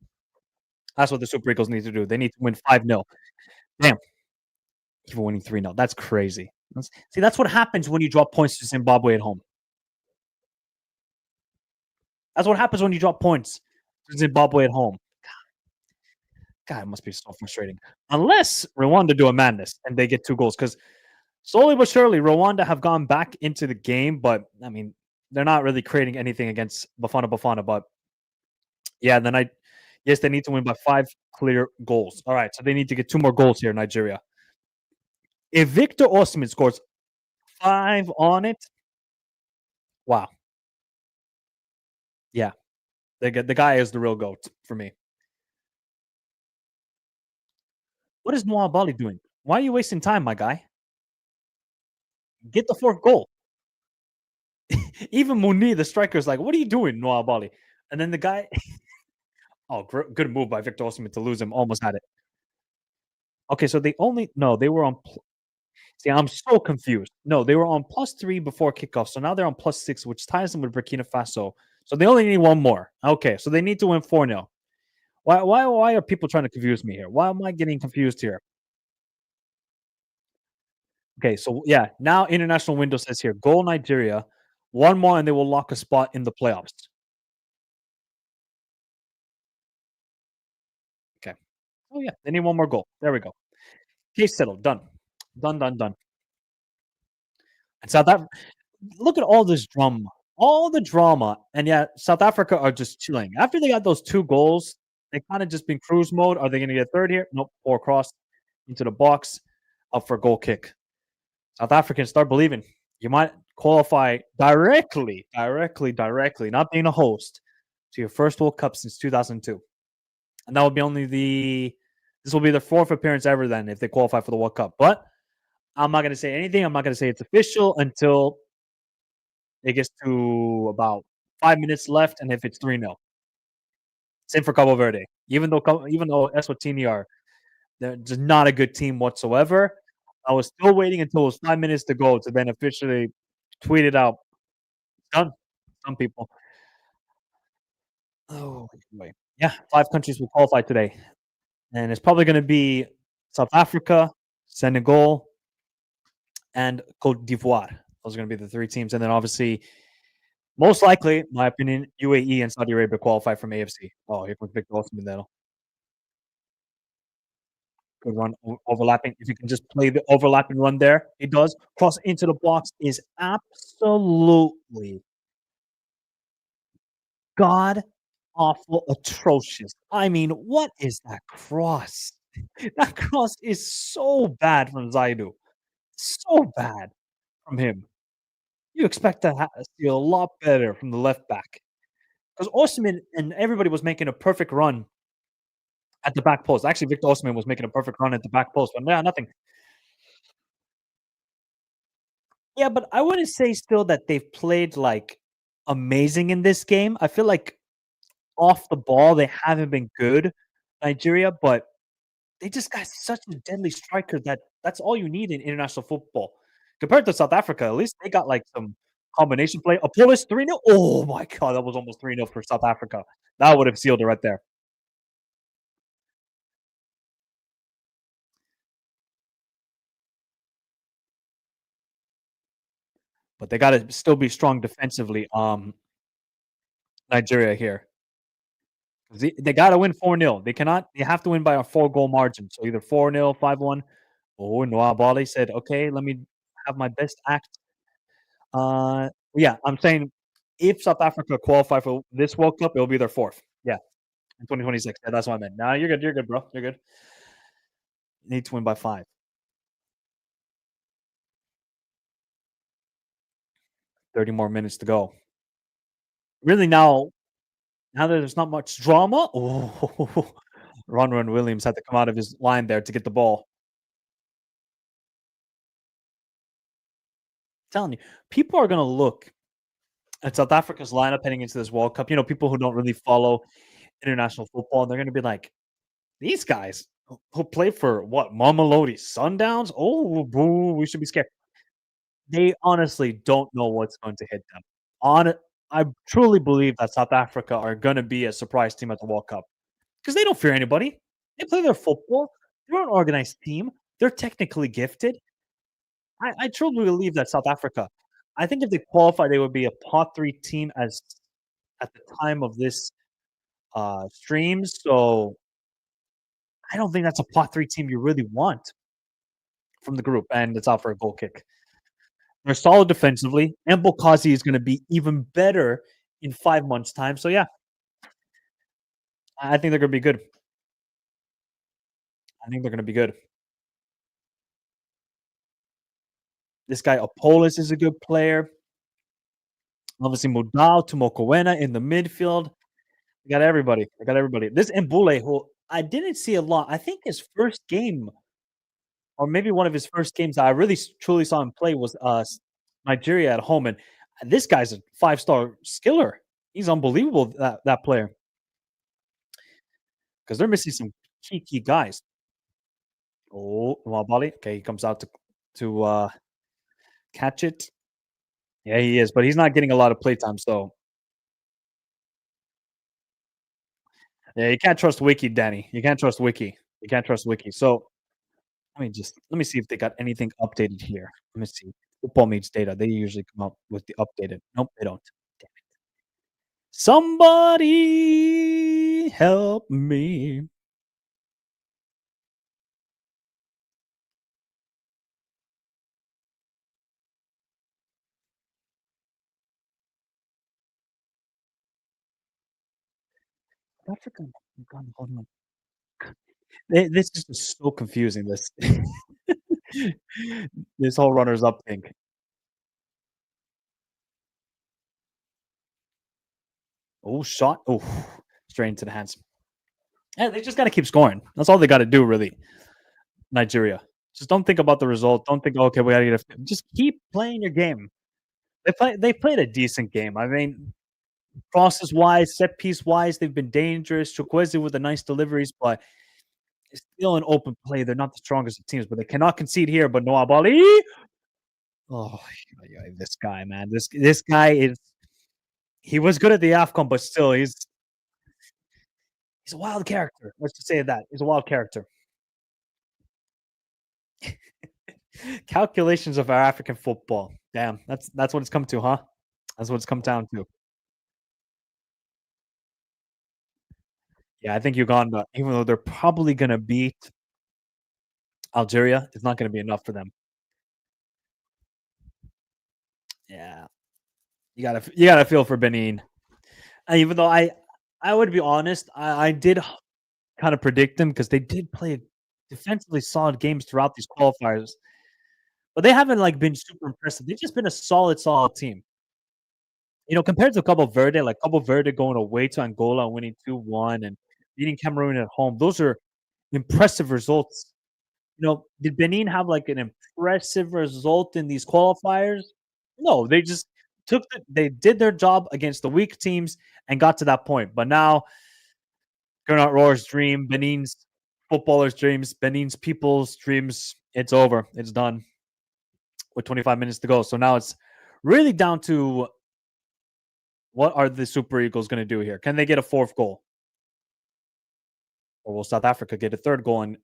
That's what the Super Eagles need to do. They need to win 5-0. Damn, even winning 3-0. That's crazy. See, that's what happens when you drop points to Zimbabwe at home. That's what happens when you drop points to Zimbabwe at home. God, it must be so frustrating. Unless Rwanda do a madness and they get 2 goals, because slowly but surely, Rwanda have gone back into the game, but I mean, they're not really creating anything against Bafana. But yeah, yes, they need to win by 5 clear goals. All right, so they need to get 2 more goals here, Nigeria. If Victor Osimhen scores 5 on it, wow. Yeah, the guy is the real GOAT for me. What is Noah Bali doing? Why are you wasting time, my guy? Get the 4th goal. Even Muni, the striker, is like, "What are you doing, Noah Bali?" And then the guy, oh, good move by Victor Osimhen to lose him. Almost had it. Okay, so they were on. See, I'm so confused. No, they were on +3 before kickoff, so now they're on +6, which ties them with Burkina Faso. So they only need 1 more. Okay, so they need to win 4-0. Why are people trying to confuse me here? Why am I getting confused here? Okay, so yeah, now international window says here, goal Nigeria, 1 more and they will lock a spot in the playoffs. Okay. Oh yeah, they need 1 more goal. There we go. Case settled. Done. Done. And South Africa, look at all this drama. All the drama. And yeah, South Africa are just chilling. After they got those 2 goals, they kind of just been cruise mode. Are they going to get 3rd here? Nope. 4 cross into the box, up for goal kick. South Africans, start believing. You might qualify directly, not being a host, to your first World Cup since 2002. And that would be this will be their 4th appearance ever then if they qualify for the World Cup. But I'm not going to say anything. I'm not going to say it's official until it gets to about 5 minutes left, and if it's 3-0. Same for Cabo Verde. Even though Eswatini they're just not a good team whatsoever. I was still waiting until it was 5 minutes to go to then officially tweet it out. Done. Some people. Oh, anyway. Yeah, 5 countries will qualify today. And it's probably gonna be South Africa, Senegal, and Cote d'Ivoire. Those are gonna be the 3 teams. And then obviously, most likely, my opinion, UAE and Saudi Arabia qualify from AFC. Oh, here comes Victor Osimhen now. Good run, overlapping. If you can just play the overlapping run there, he does. Cross into the box is absolutely god awful atrocious. I mean, what is that cross? That cross is so bad from Zaidu. So bad from him. You expect to see a lot better from the left back. Because Osimhen and everybody was making a perfect run at the back post. Actually, Victor Osimhen was making a perfect run at the back post, but yeah, nothing. Yeah, but I wouldn't say still that they've played like amazing in this game. I feel like off the ball they haven't been good, Nigeria, but they just got such a deadly striker that's all you need in international football. Compared to South Africa, at least they got like some combination play. Apollos 3-0. Oh my god, that was almost 3-0 for South Africa. That would have sealed it right there. But they gotta still be strong defensively, Nigeria here. They gotta win 4-0. They have to win by a 4-goal margin. So either 4-0, 5-1. Oh, Noah Bali said, okay, let me have my best act. Yeah, I'm saying if South Africa qualify for this World Cup, it'll be their 4th. Yeah, in 2026. Yeah, that's what I meant. Nah, you're good. You're good, bro. You're good. Need to win by 5. 30 more minutes to go. Really now that there's not much drama. Oh, Ron Williams had to come out of his line there to get the ball. I'm telling you, people are gonna look at South Africa's lineup heading into this World Cup. People who don't really follow international football, and they're gonna be like, these guys who play for what, Mamelodi Sundowns? Oh, boo, we should be scared. They honestly don't know what's going to hit them. I truly believe that South Africa are gonna be a surprise team at the World Cup because they don't fear anybody. They play their football. They're an organized team. They're technically gifted. I truly believe that South Africa. I think if they qualify, they would be a pot 3 team as at the time of this stream. So I don't think that's a pot 3 team you really want from the group, and it's out for a goal kick. They're solid defensively, and Bokazi is going to be even better in 5 months' time. So yeah, I think they're going to be good. I think they're going to be good. This guy Apolis is a good player. Obviously, Mudal, Tumokowena in the midfield. I got everybody. This Mbule, who I didn't see a lot. I think his first game, or maybe one of his first games I really truly saw him play was Nigeria at home. And this guy's a 5-star skiller. He's unbelievable, that player. Because they're missing some key guys. Oh, Nwabali. Okay, he comes out to catch it. Yeah, he is, but he's not getting a lot of playtime, so yeah, you can't trust Wiki, Danny. You can't trust Wiki. So let me see if they got anything updated here. Let me see. Football Meets Data. They usually come up with the updated. Nope, they don't. Damn it. Somebody help me. Africa. Hold on. This is just so confusing. This this whole runners up thing. Oh, shot. Oh, straight into the hands. Yeah, they just got to keep scoring. That's all they got to do, really. Nigeria. Just don't think about the result. Don't think, okay, we got to get a. Just keep playing your game. They played a decent game. I mean, crosses wise, set piece wise, they've been dangerous. Chukwueze with the nice deliveries, but it's still an open play. They're not the strongest of teams, but they cannot concede here. But Noah Bali. Oh, this guy, man. This guy is. He was good at the AFCON, but still, he's a wild character. Let's just say that he's a wild character. Calculations of our African football. Damn, that's what it's come to, huh? That's what it's come down to. Yeah, I think Uganda, even though they're probably gonna beat Algeria, it's not gonna be enough for them. Yeah, you gotta feel for Benin. Even though I would be honest, I did kind of predict them because they did play defensively solid games throughout these qualifiers, but they haven't been super impressive. They've just been a solid team. Compared to Cabo Verde, like Cabo Verde going away to Angola and winning 2-1 and beating Cameroon at home, those are impressive results. Did Benin have an impressive result in these qualifiers? No, they just they did their job against the weak teams and got to that point. But now, Gernot Rohr's dream, Benin's footballers' dreams, Benin's people's dreams, it's over. It's done with 25 minutes to go. So now it's really down to what are the Super Eagles going to do here? Can they get a 4th goal? Or will South Africa get a 3rd goal and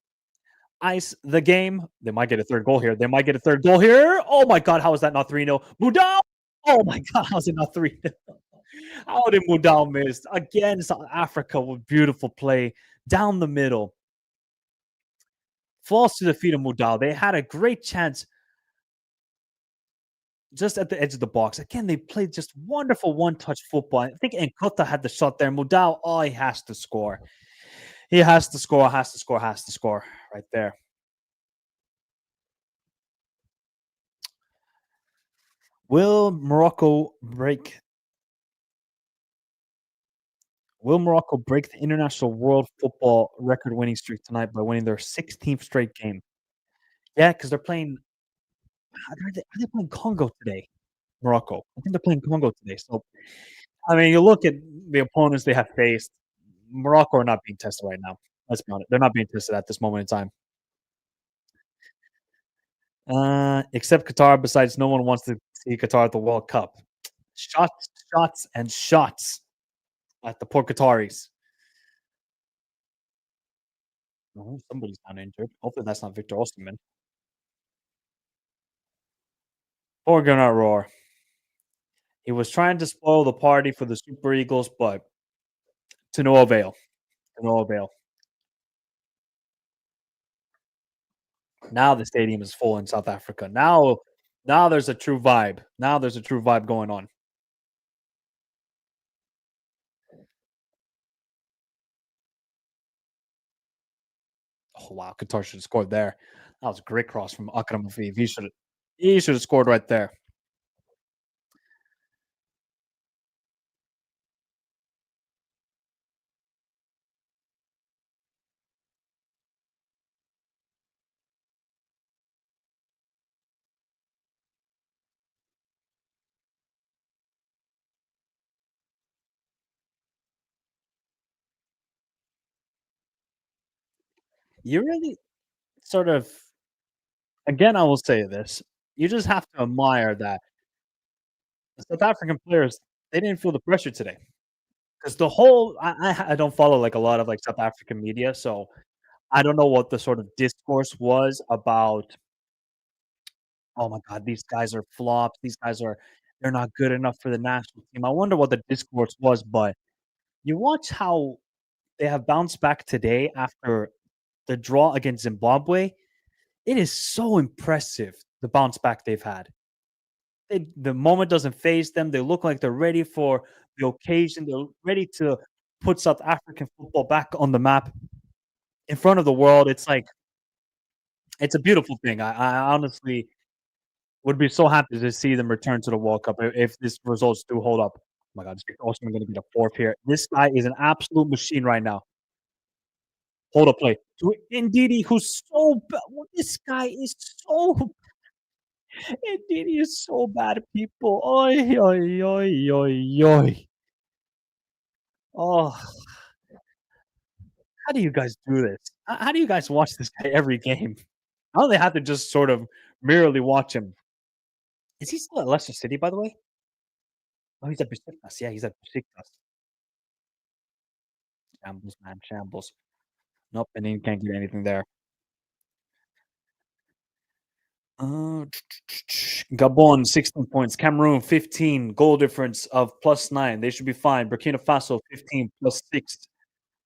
ice the game? They might get a 3rd goal here. Oh my God, how is that not 3-0? Mudal! Oh my God, how is it not 3-0? How did Mudal miss? Again, South Africa with beautiful play down the middle. Falls to the feet of Mudal. They had a great chance. just at the edge of the box. Again, they played just wonderful one-touch football. I think Nkota had the shot there. Mudau, he has to score. He has to score, has to score, has to score right there. Will Morocco break the international world football record winning streak tonight by winning their 16th straight game? Yeah, because they're playing. Are they playing Congo today? Morocco. I think they're playing Congo today. So, I mean, you look at the opponents they have faced. Morocco are not being tested right now. Let's be honest. They're not being tested at this moment in time. Except Qatar. Besides, no one wants to see Qatar at the World Cup. Shots, shots, and shots at the poor Qataris. Oh, somebody's not injured. Hopefully, that's not Victor Osimhen. Poor Gernot Rohr. He was trying to spoil the party for the Super Eagles, but to no avail. To no avail. Now the stadium is full in South Africa. Now there's a true vibe. Now there's a true vibe going on. Oh wow, Qatar should have scored there. That was a great cross from Akram Afif. He should have scored right there. You really sort of again, I will say this. You just have to admire that the South African players, they didn't feel the pressure today. Because the whole I don't follow like a lot of like South African media, so I don't know what the sort of discourse was about. Oh my God, these guys are flops. They're not good enough for the national team. I wonder what the discourse was, but you watch how they have bounced back today after the draw against Zimbabwe. It is so impressive the bounce back they've had. The moment doesn't phase them. They look like they're ready for the occasion. They're ready to put South African football back on the map in front of the world. It's like it's a beautiful thing. I honestly would be so happy to see them return to the World Cup if this results do hold up. Oh my God, is Victor Osimhen going to be the fourth here? This guy is an absolute machine right now. Hold up play to Ndidi, who's so bad. This guy is so Ndidi is so bad, people. Oi, oi, oi, oi, oi. Oh, how do you guys do this? How do you guys watch this guy every game? How do they have to just sort of merely watch him? Is he still at Leicester City, by the way? Oh, he's at Besiktas. Yeah, he's at Besiktas. Shambles, man, shambles. Nope, and he can't get anything there. Uh, Gabon, 16 points. Cameroon, 15. Goal difference of +9. They should be fine. Burkina Faso, 15, +6.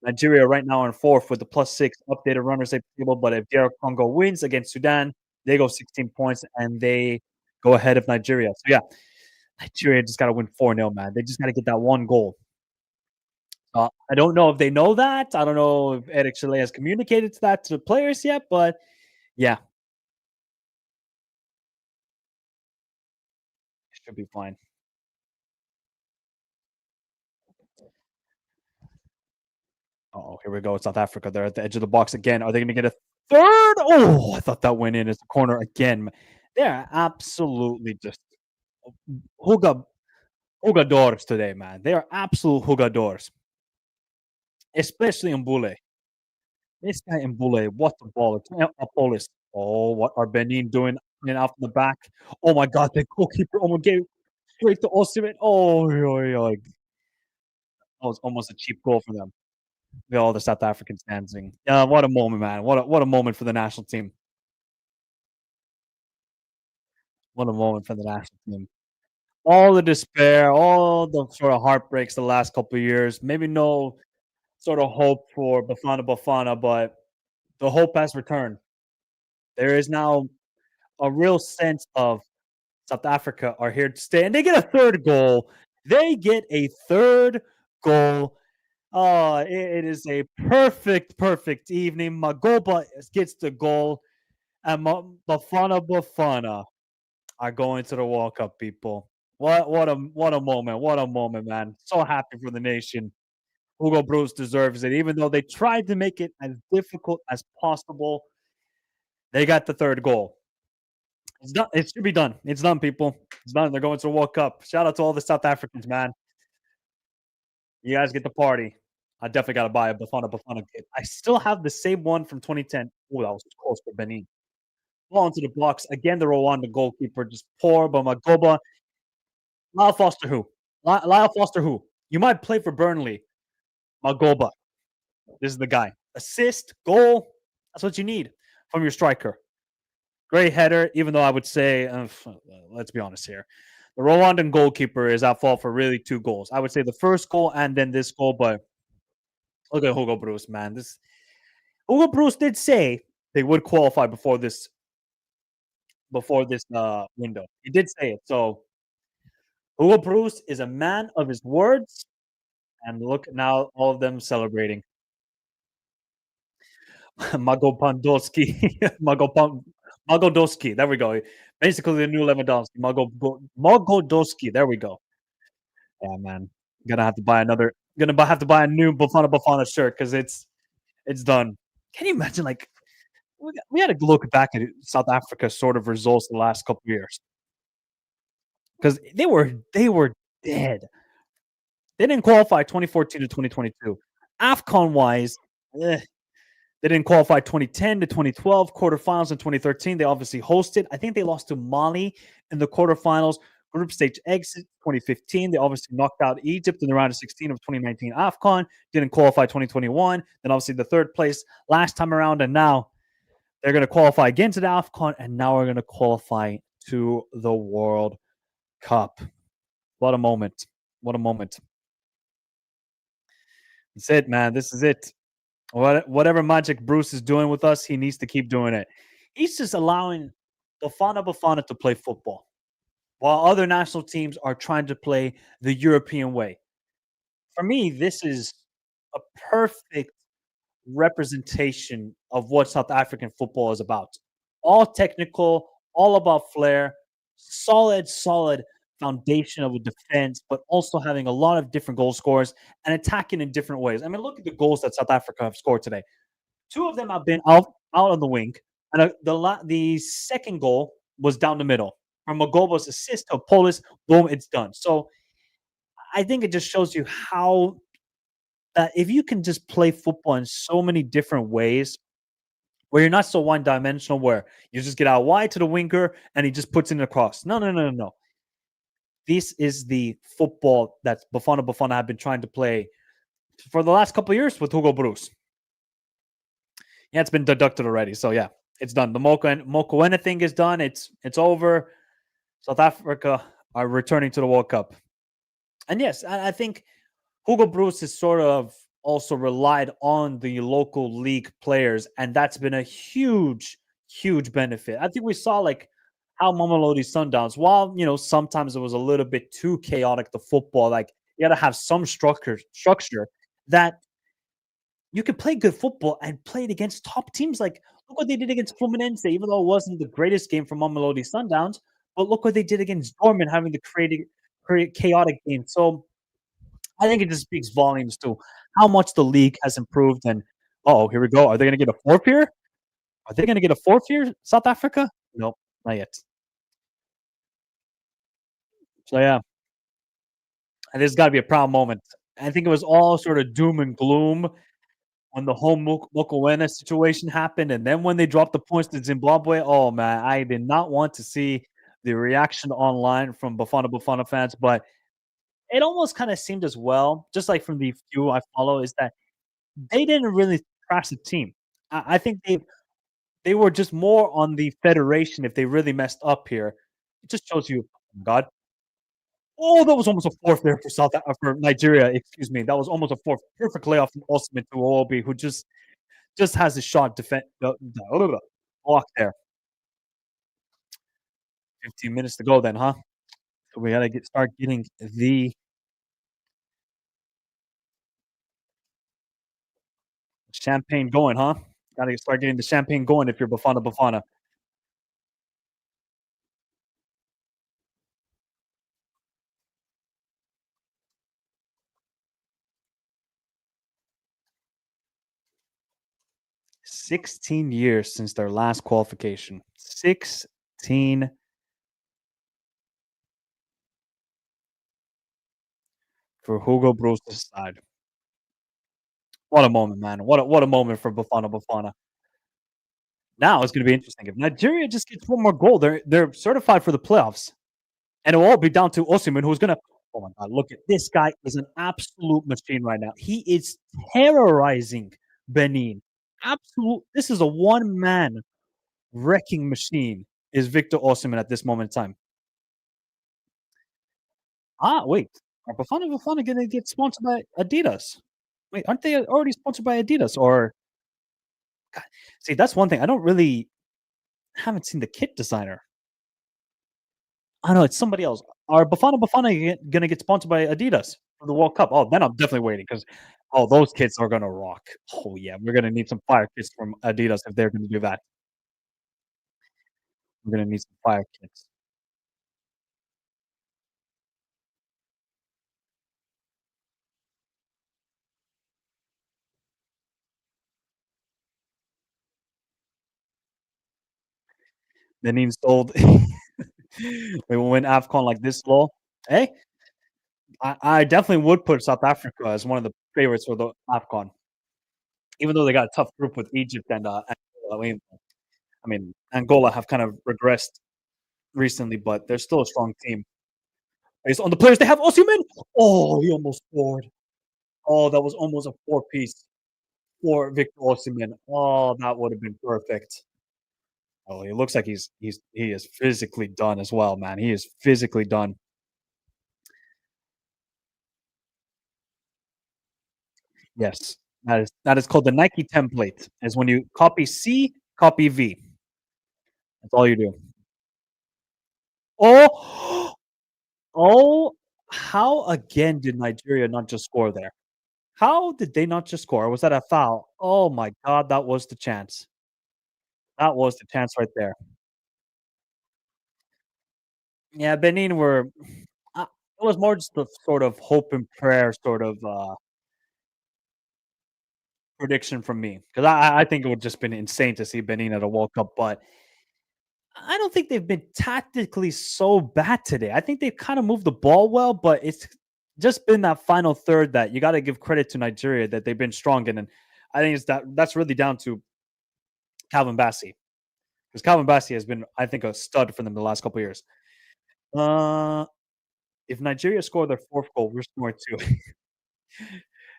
Nigeria right now in fourth with the +6. Updated runners table, but if DR Congo wins against Sudan, they go 16 points and they go ahead of Nigeria. So yeah, Nigeria just got to win 4-0, man. They just got to get that one goal. I don't know if they know that. I don't know if Eric Chalet has communicated that to the players yet, but yeah, should be fine. Oh, here we go. South Africa. They're at the edge of the box again. Are they going to get a third? Oh, I thought that went in as the corner again. They're absolutely just jugadores today, man. They are absolute jugadores, especially in Mbule. This guy in Mbule, what the ball? Police. Oh, what are Benin doing in off the back? Oh my God, the goalkeeper almost gave straight to Osimhen. Oh, that was almost a cheap goal for them. With all the South Africans dancing. Yeah, what a moment, man. What a moment for the national team. What a moment for the national team. All the despair, all the sort of heartbreaks the last couple of years. Maybe no sort of hope for Buffana, but the hope has returned. There is now a real sense of South Africa are here to stay, and they get a third goal. They get a third goal. Oh, it is a perfect evening. Magoba gets the goal, and Buffana are going to the World Cup, people. What a moment. What a moment, man. So happy for the nation. Hugo Bruce deserves it. Even though they tried to make it as difficult as possible, they got the third goal. It's done. It should be done. It's done, people. It's done. They're going to the World Cup. Shout out to all the South Africans, man. You guys get the party. I definitely got to buy a Buffana kit. I still have the same one from 2010. Oh, that was close for Benin. Ball into the box. Again, the Rwanda goalkeeper just poor, but Magoba. Lyle Foster who? Lyle Foster who? You might play for Burnley. Magoba. This is the guy. Assist, goal. That's what you need from your striker. Great header, even though I would say, let's be honest here. The Rwandan goalkeeper is at fault for really 2 goals. I would say the first goal and then this goal, but look at Hugo Bruce, man. Hugo Bruce did say they would qualify before this window. He did say it. So Hugo Bruce is a man of his words, and look now, all of them celebrating. Magopandowski, Magodowski. There we go. Basically, the new Lewandowski. Magodowski. There we go. Yeah, man. Gonna have to buy another. Have to buy a new Buffana shirt because it's done. Can you imagine? Like we had to look back at South Africa's sort of results the last couple of years because they were dead. They didn't qualify 2014 to 2022. AFCON wise, they didn't qualify 2010 to 2012 quarterfinals. In 2013, they obviously hosted. I think they lost to Mali in the quarterfinals. Group stage exit 2015. They obviously knocked out Egypt in the round of 16 of 2019 AFCON. Didn't qualify 2021. Then obviously the third place last time around. And now they're going to qualify again to the AFCON. And now we're going to qualify to the World Cup. What a moment. What a moment. That's it, man. This is it. Whatever magic Bruce is doing with us, he needs to keep doing it. He's just allowing Bafana to play football while other national teams are trying to play the European way. For me, this is a perfect representation of what South African football is about. All technical, all about flair, solid foundation of a defense, but also having a lot of different goal scorers and attacking in different ways. I mean, look at the goals that South Africa have scored today. 2 of them have been out on the wing, and the second goal was down the middle. From Magoba's assist to Polis, boom, it's done. So I think it just shows you how that if you can just play football in so many different ways, where you're not so one-dimensional, where you just get out wide to the winger and he just puts it across. No. This is the football that Buffana have been trying to play for the last couple of years with Hugo Bruce. Yeah, it's been deducted already. So yeah, it's done. The Mokoena thing is done. It's over. South Africa are returning to the World Cup. And yes, I think Hugo Bruce has sort of also relied on the local league players, and that's been a huge benefit. I think we saw like how Mamelodi Sundowns, while sometimes it was a little bit too chaotic, the football, like you got to have some structure that you could play good football and play it against top teams. Like look what they did against Fluminense, even though it wasn't the greatest game for Mamelodi Sundowns, but look what they did against Dortmund, having to create chaotic game. So I think it just speaks volumes to how much the league has improved. And here we go. Are they going to get a fourth here? Are they going to get a fourth here, South Africa? Nope, not yet. So yeah, and there's got to be a proud moment. I think it was all sort of doom and gloom when the whole Mokoena situation happened, and then when they dropped the points to Zimbabwe. Oh man, I did not want to see the reaction online from Buffana fans, but it almost kind of seemed as well, just like from the few I follow, is that they didn't really trash the team. I think they were just more on the federation if they really messed up here. It just shows you, oh God. Oh, that was almost a fourth there for Nigeria. Excuse me, that was almost a fourth. Perfect layoff from Osman to Obi, who just has a shot block there. 15 minutes to go then, huh? So we gotta start getting the champagne going, huh? Gotta start getting the champagne going if you're Buffana. 16 years since their last qualification. 16 for Hugo Bruce's side. What a moment, man. What a moment for Buffana. Now it's gonna be interesting. If Nigeria just gets one more goal, they're certified for the playoffs. And it will all be down to Osimhen, who's gonna oh my god, look at this guy is an absolute machine right now. He is terrorizing Benin. Absolute this is a one-man wrecking machine is Victor Osimhen at this moment in time. Wait. Are Buffana gonna get sponsored by Adidas? Wait, aren't they already sponsored by Adidas? Or God, see, that's one thing. I don't really haven't seen the kit designer. I know it's somebody else. Are Buffana gonna get sponsored by Adidas for the World Cup? Oh, then I'm definitely waiting because those kits are gonna rock. Oh yeah, we're gonna need some fire kits from Adidas if they're gonna do that. We're gonna need some fire kits. Benin sold. We will win AFCON like this low. Hey, I definitely would put South Africa as one of the favorites for the AFCON, even though they got a tough group with Egypt and Angola. I mean, Angola have kind of regressed recently, but they're still a strong team. Based on the players they have, Osimhen. Oh, he almost scored. Oh, that was almost a four-piece for Victor Osimhen. Oh, that would have been perfect. Oh, he looks like he is physically done as well, man. He is physically done. Yes, that is called the Nike template. Is when you copy C, copy V. That's all you do. Oh, oh! How again did Nigeria not just score there? How did they not just score? Was that a foul? Oh my god, that was the chance. That was the chance right there. Yeah, Benin were it was more just a sort of hope and prayer sort of, prediction from me because I think it would just been insane to see Benin at a World Cup, but I don't think they've been tactically so bad today. I think they've kinda moved the ball well, but it's just been that final third that you gotta give credit to Nigeria that they've been strong in, and I think that's really down to Calvin Bassey because Calvin Bassey has been, I think, a stud for them the last couple of years. Uh, if Nigeria score their 4th goal, we're scoring 2.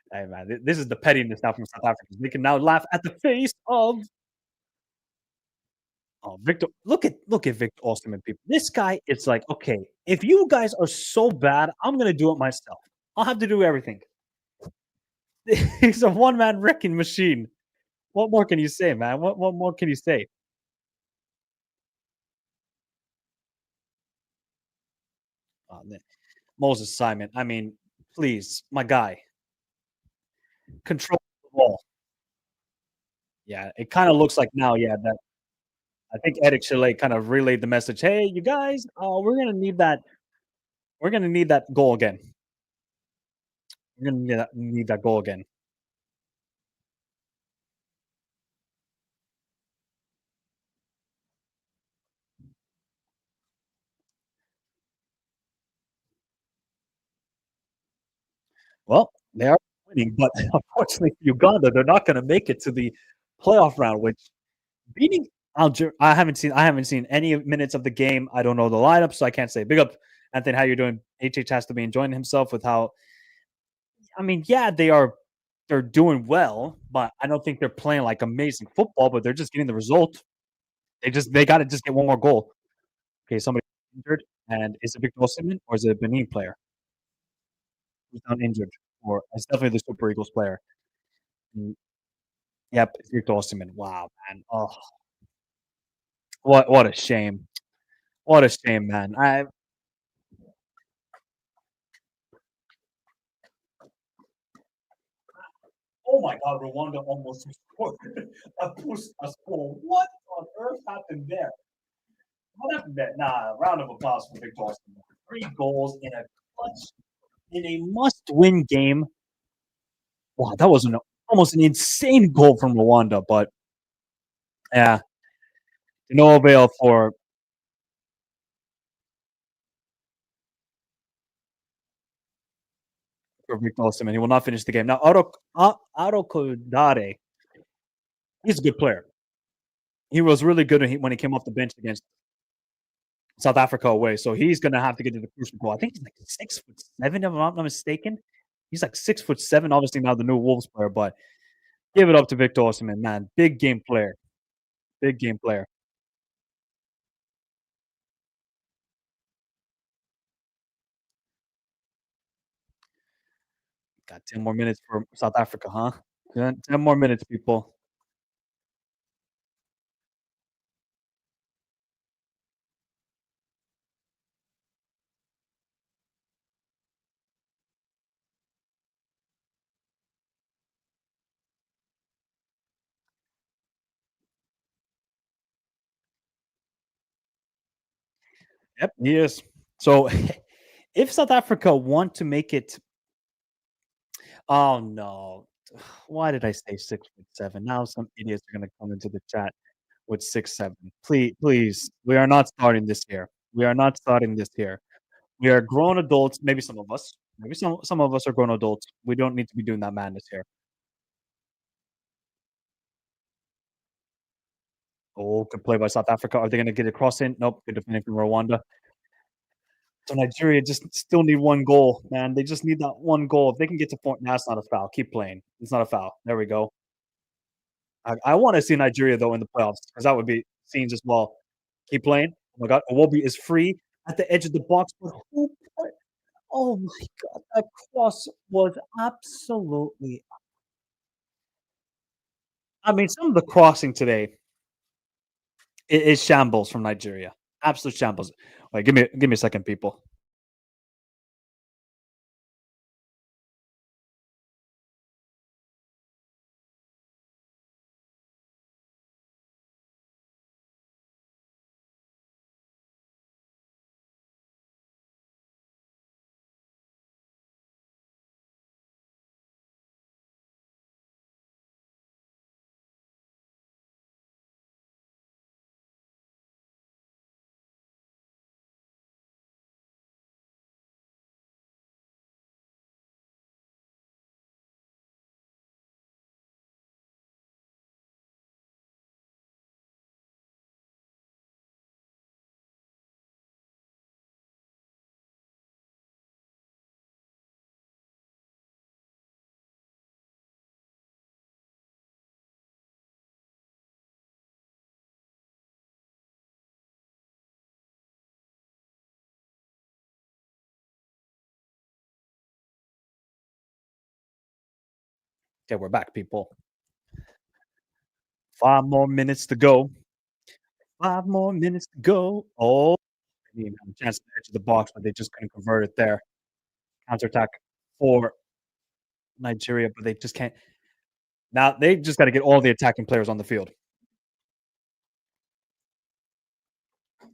Hey, man, this is the pettiness now from South Africans. They can now laugh at the face of Victor. Look at Victor Osimhen, people. This guy, it's like, okay, if you guys are so bad, I'm gonna do it myself. I'll have to do everything. He's a one-man wrecking machine. What more can you say, man? What more can you say? Man. Moses Simon. I mean, please, my guy, control the ball. Yeah, it kind of looks like now, yeah, that I think Eric Chalet kind of relayed the message. Hey, you guys, we're gonna need that. We're gonna need that goal again. We're gonna need that goal again. Well, they are winning, but unfortunately for Uganda, they're not gonna make it to the playoff round, which beating Algeria. I haven't seen any minutes of the game. I don't know the lineup, so I can't say. Big up, Anthony. How you doing? HH has to be enjoying himself with how. I mean, yeah, they're doing well, but I don't think they're playing like amazing football. But they're just getting the result. They got to just get one more goal. Okay, somebody injured, and is it Victor Osimhen or is it a Benin player who's not injured? Or it's definitely the Super Eagles player. Mm, yep, it's Victor Osimhen. Wow, man. Oh, what a shame. What a shame, man. Oh my God, Rwanda almost scored a score. What on earth happened there? What happened there? Nah, round of applause for Victor Osimhen. 3 goals in a must-win game. Wow, that was almost an insane goal from Rwanda, but yeah, no avail for Victor Osimhen. He will not finish the game. Now, Auto Kodare, he's a good player. He was really good when he came off the bench against South Africa away. So he's going to have to get to the crucial goal. I think he's like 6'7", if I'm not mistaken. He's like 6'7". Obviously now the new Wolves player, but give it up to Victor Osimhen, man. Big game player. Big game player. Got 10 more minutes for South Africa, huh? 10 more minutes, people. Yep, he is. So if South Africa want to make it, oh no, why did I say 6'7"? Now some idiots are going to come into the chat with 6'7". Please, we are not starting this here. We are not starting this here. We are grown adults. Maybe some of us. Maybe some of us are grown adults. We don't need to be doing that madness here. Oh, good play by South Africa. Are they going to get a cross in? Nope. Good defending from Rwanda. So Nigeria just still need one goal, man. They just need that one goal. If they can get to point, that's not a foul. Keep playing. It's not a foul. There we go. I want to see Nigeria though in the playoffs because that would be scenes as well. Keep playing. Oh my God, Iwobi is free at the edge of the box, but who put? Oh my God, that cross was absolutely. I mean, some of the crossing today is shambles from Nigeria. Absolute shambles. Wait, give me a second, people. Okay, we're back, people. 5 more minutes to go. 5 more minutes to go. Oh, they didn't have a chance to edge of the box, but they just couldn't convert it there. Counterattack for Nigeria, but they just can't. Now they just got to get all the attacking players on the field.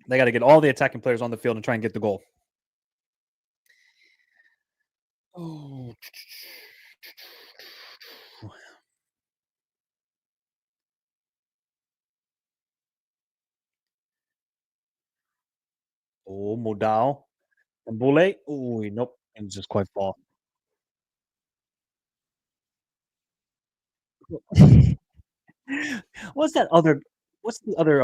They got to get all the attacking players on the field and try and get the goal. Oh. Oh, Modal. And Boule. Oh, nope. And just quite fall. What's that other what's the other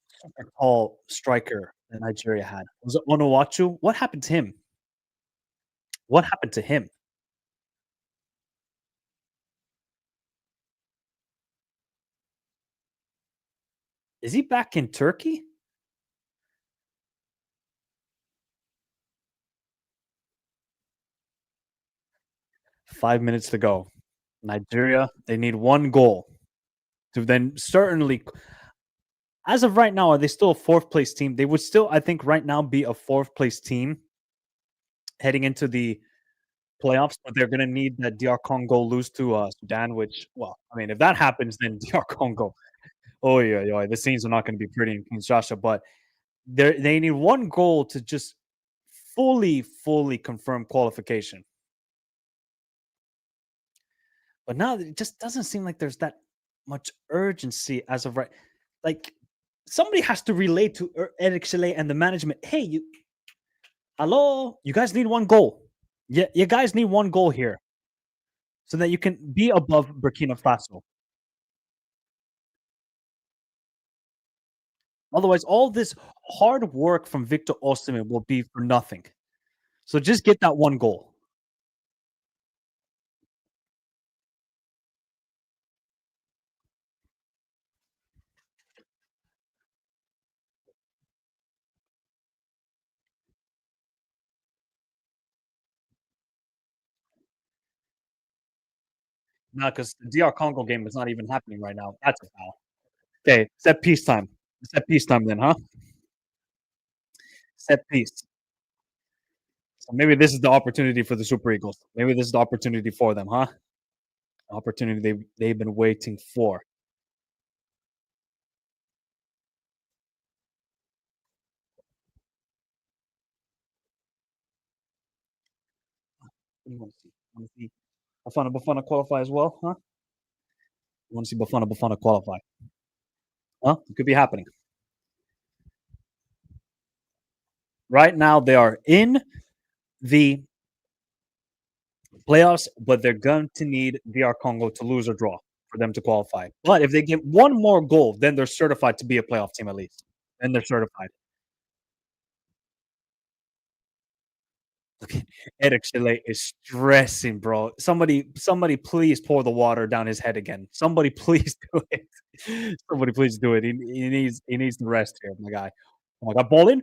super tall striker that Nigeria had? Was it Onuachu? What happened to him? What happened to him? Is he back in Turkey? Five minutes to go. Nigeria, they need one goal to then certainly. as of right now, are they still a fourth place team? They would still, I think, right now be a fourth place team heading into the playoffs, but they're going to need that DR Congo lose to Sudan, which, well, I mean, if that happens, then DR Congo, oh, yeah, the scenes are not going to be pretty in Kinshasa, but they need one goal to just fully confirm qualification. But now it just doesn't seem like there's that much urgency as of right. Like somebody has to relay to Eric Chalet and the management, hey, hello, you guys need one goal. Yeah, you guys need one goal here so that you can be above Burkina Faso. Otherwise, all this hard work from Victor Osimhen will be for nothing. So just get that one goal. No, because the DR Congo game is not even happening right now. That's a foul. Okay, set piece time. Set piece time then, huh? Set piece. So maybe this is the opportunity for the Super Eagles. Maybe this is the opportunity for them, huh? Opportunity they've been waiting for. You want to see? Want to see Buffana qualify as well, huh? You want to see Buffana qualify? Huh? It could be happening. Right now, they are in the playoffs, but they're going to need DR Congo to lose or draw for them to qualify. But if they get one more goal, then they're certified to be a playoff team at least. Then they're certified. Okay. Eric Chalet is stressing, bro. Somebody, please pour the water down his head again. Somebody, please do it. Somebody, please do it. He needs the rest here, my guy. Oh my God, ball in.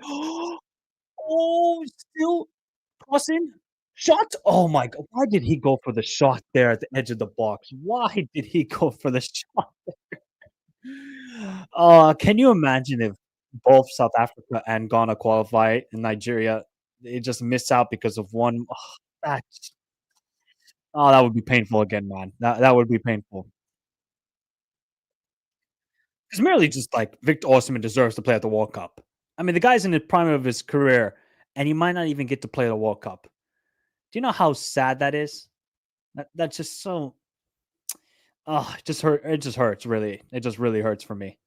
Oh, still crossing shot. Oh my God, why did he go for the shot there at the edge of the box? Why did he go for the shot? Can you imagine if both South Africa and Ghana qualify and Nigeria, they just miss out because of one? That's that would be painful again, man. That would be painful. It's merely just like Victor Osimhen deserves to play at the World Cup. I mean, the guy's in the prime of his career, and he might not even get to play the World Cup. Do you know how sad that is? That's just so. Oh, it just hurt. It just hurts. Really, it just really hurts for me.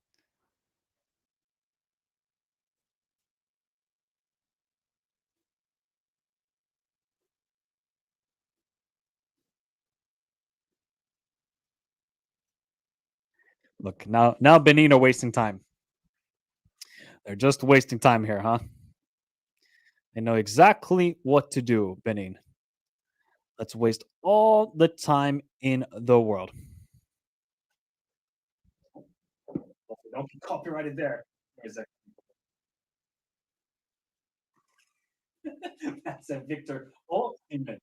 Look, now Benin are wasting time. They're just wasting time here, huh? They know exactly what to do, Benin. Let's waste all the time in the world. Don't be copyrighted there. That's a Victor. Oh, I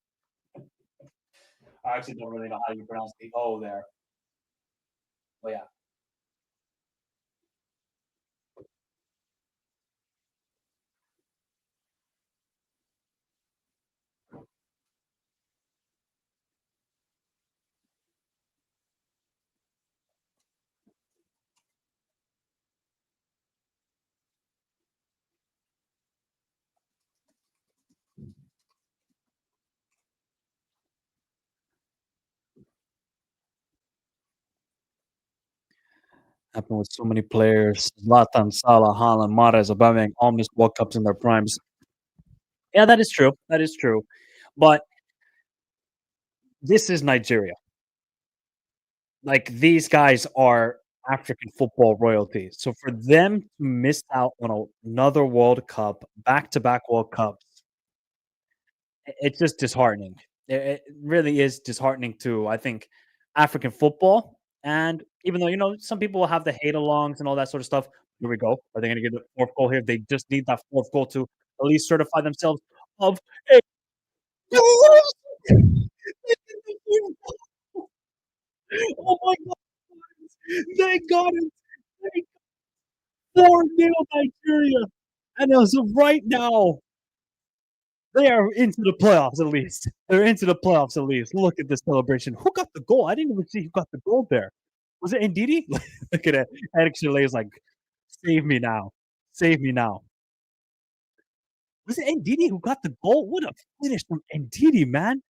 actually don't really know how you pronounce the O there. But yeah. Happened with so many players. Zlatan, Salah, Haaland, Mahrez, Aubameyang, all missed World Cups in their primes. Yeah, that is true. That is true. But this is Nigeria. Like these guys are African football royalty. So for them to miss out on another World Cup, back-to-back World Cups, it's just disheartening. It really is disheartening to, I think, African football. And even though, some people will have the hate alongs and all that sort of stuff. Here we go. Are they going to get the fourth goal here? They just need that fourth goal to at least certify themselves of a. Oh my God. They got it. 4-0 Nigeria. And as of right now, they are into the playoffs at least. They're into the playoffs at least. Look at this celebration. Who got the goal? I didn't even see who got the goal there. Was it Ndidi? Look at it. Eric Chile is like, save me now. Save me now. Was it Ndidi who got the goal? What a finish from Ndidi, man.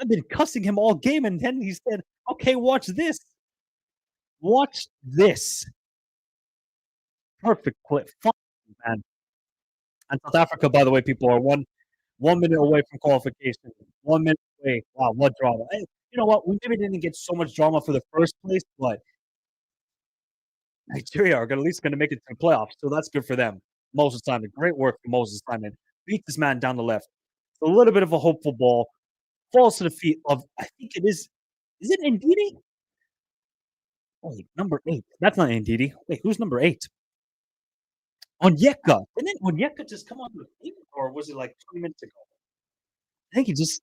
I've been cussing him all game, and then he said, okay, watch this. Watch this. Perfect play. Fun, man. And South Africa, by the way, people are one minute away from qualification. 1 minute away. Wow, what drama. Hey, you know what? We maybe didn't get so much drama for the first place, but Nigeria are at least going to make it to the playoffs, so that's good for them. Moses Simon, great work for Moses Simon. Beat this man down the left. It's a little bit of a hopeful ball. Falls to the feet of, I think it is it Ndidi? Wait, number 8. That's not Ndidi. Wait, who's number 8? Onyeka. Didn't Onyeka just come on the field, or was it like 20 minutes ago? I think he just.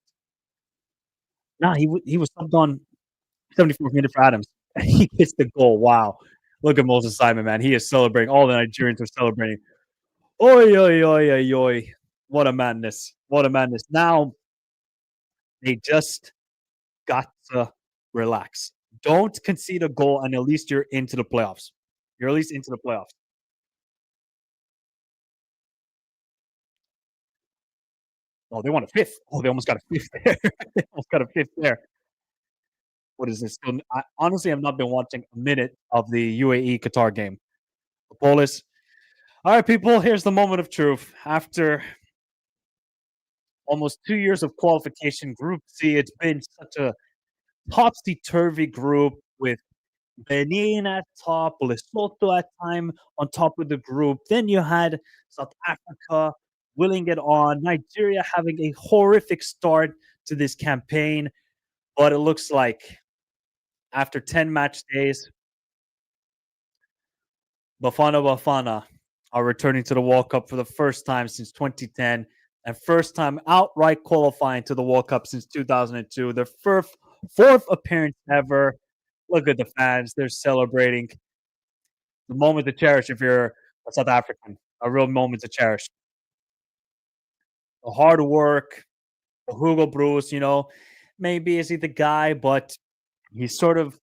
Nah, he was subbed on 74th minute for Adams. He hits the goal. Wow. Look at Moses Simon, man. He is celebrating. All the Nigerians are celebrating. Oi, oi, oi, oi, oi. What a madness. What a madness. Now, they just got to relax. Don't concede a goal, and at least you're into the playoffs. You're at least into the playoffs. Oh, they want a 5th. Oh, they almost got a 5th there. They almost got a 5th there. What is this? I honestly have not been watching a minute of the UAE Qatar game. The Polish. All right, people, here's the moment of truth. After almost 2 years of qualification, Group C, it's been such a topsy-turvy group with Benin at top, Lesotho at time on top of the group. Then you had South Africa willing it on, Nigeria having a horrific start to this campaign. But it looks like after 10 match days, Bafana are returning to the World Cup for the first time since 2010 and first time outright qualifying to the World Cup since 2002. Their fourth appearance ever. Look at the fans. They're celebrating. The moment to cherish if you're a South African. A real moment to cherish. The hard work, the Hugo Bruce, maybe is he the guy, but he sort of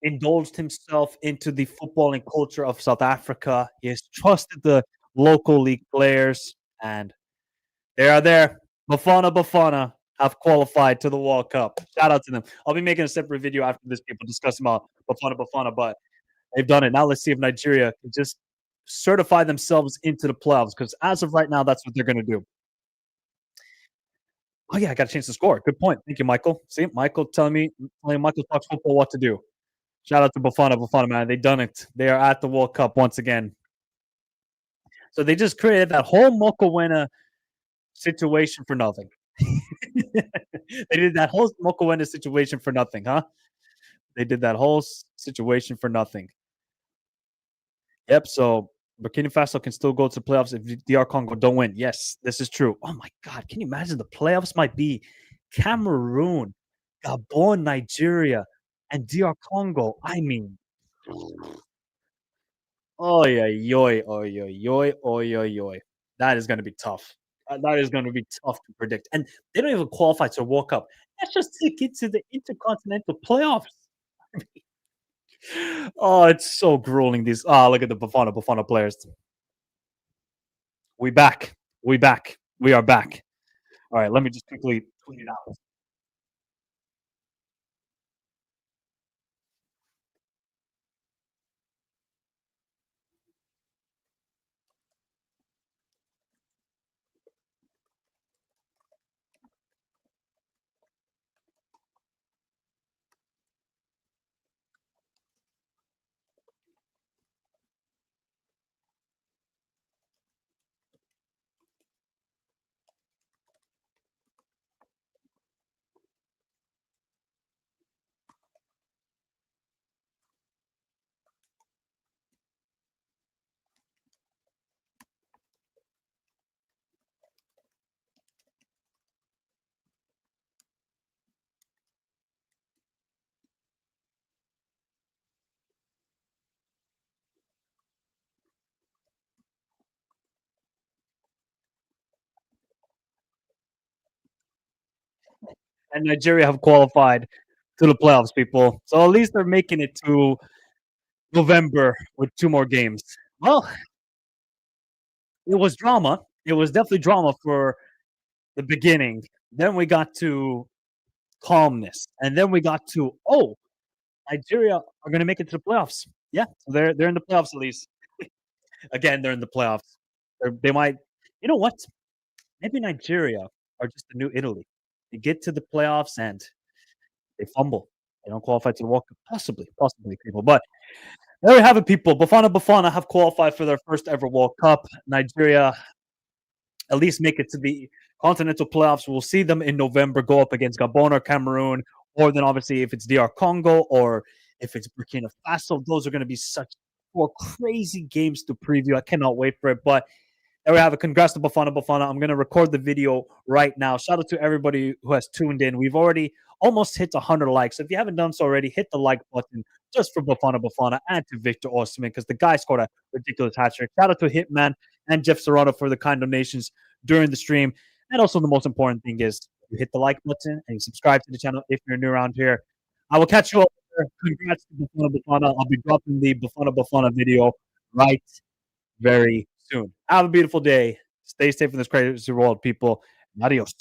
indulged himself into the footballing culture of South Africa. He has trusted the local league players, and they are there. Bafana have qualified to the World Cup. Shout out to them. I'll be making a separate video after this, people discussing about Bafana, but they've done it. Now let's see if Nigeria can just certify themselves into the playoffs, because as of right now, that's what they're going to do. Oh, yeah, I got to change the score. Good point. Thank you, Michael. See, Michael telling Michael talks football what to do. Shout out to Buffana, man. They done it. They are at the World Cup once again. So they just created that whole Mokowena situation for nothing. They did that whole Mokowena situation for nothing, huh? They did that whole situation for nothing. Yep, so Burkina Faso can still go to the playoffs if DR Congo don't win. Yes, this is true. Oh, my God. Can you imagine the playoffs might be Cameroon, Gabon, Nigeria, and DR Congo? I mean, oy, oy, oy, oy, oy, oy, oy, oy. That is going to be tough. That is going to be tough to predict. And they don't even qualify to World Cup. That's just to get to the intercontinental playoffs. Oh, it's so grueling. Look at the Buffana players. We back. We are back. All right, let me just quickly tweet it out. and Nigeria have qualified to the playoffs, people. So at least they're making it to November with 2 more games. Well, it was drama. It was definitely drama for the beginning. Then we got to calmness, and then we got to Nigeria are going to make it to the playoffs. Yeah, so they're in the playoffs at least. Again, they're in the playoffs. They might, you know what? Maybe Nigeria are just the new Italy. They get to the playoffs and they fumble. They don't qualify to the World Cup. Possibly, people. But there we have it, people. Buffana have qualified for their first ever World Cup. Nigeria at least make it to the continental playoffs. We'll see them in November go up against Gabon or Cameroon, or then obviously if it's DR Congo or if it's Burkina Faso. Those are going to be such 4 crazy games to preview. I cannot wait for it. But there we have it. Congrats to Buffana. I'm going to record the video right now. Shout out to everybody who has tuned in. We've already almost hit 100 likes. So if you haven't done so already, hit the like button just for Buffana and to Victor Osimhen because the guy scored a ridiculous hat trick. Shout out to Hitman and Jeff Serrano for the kind donations during the stream. And also the most important thing is you hit the like button and you subscribe to the channel if you're new around here. I will catch you all later. Congrats to Buffana. I'll be dropping the Buffana video right very soon. Have a beautiful day. Stay safe in this crazy world, people. Adios.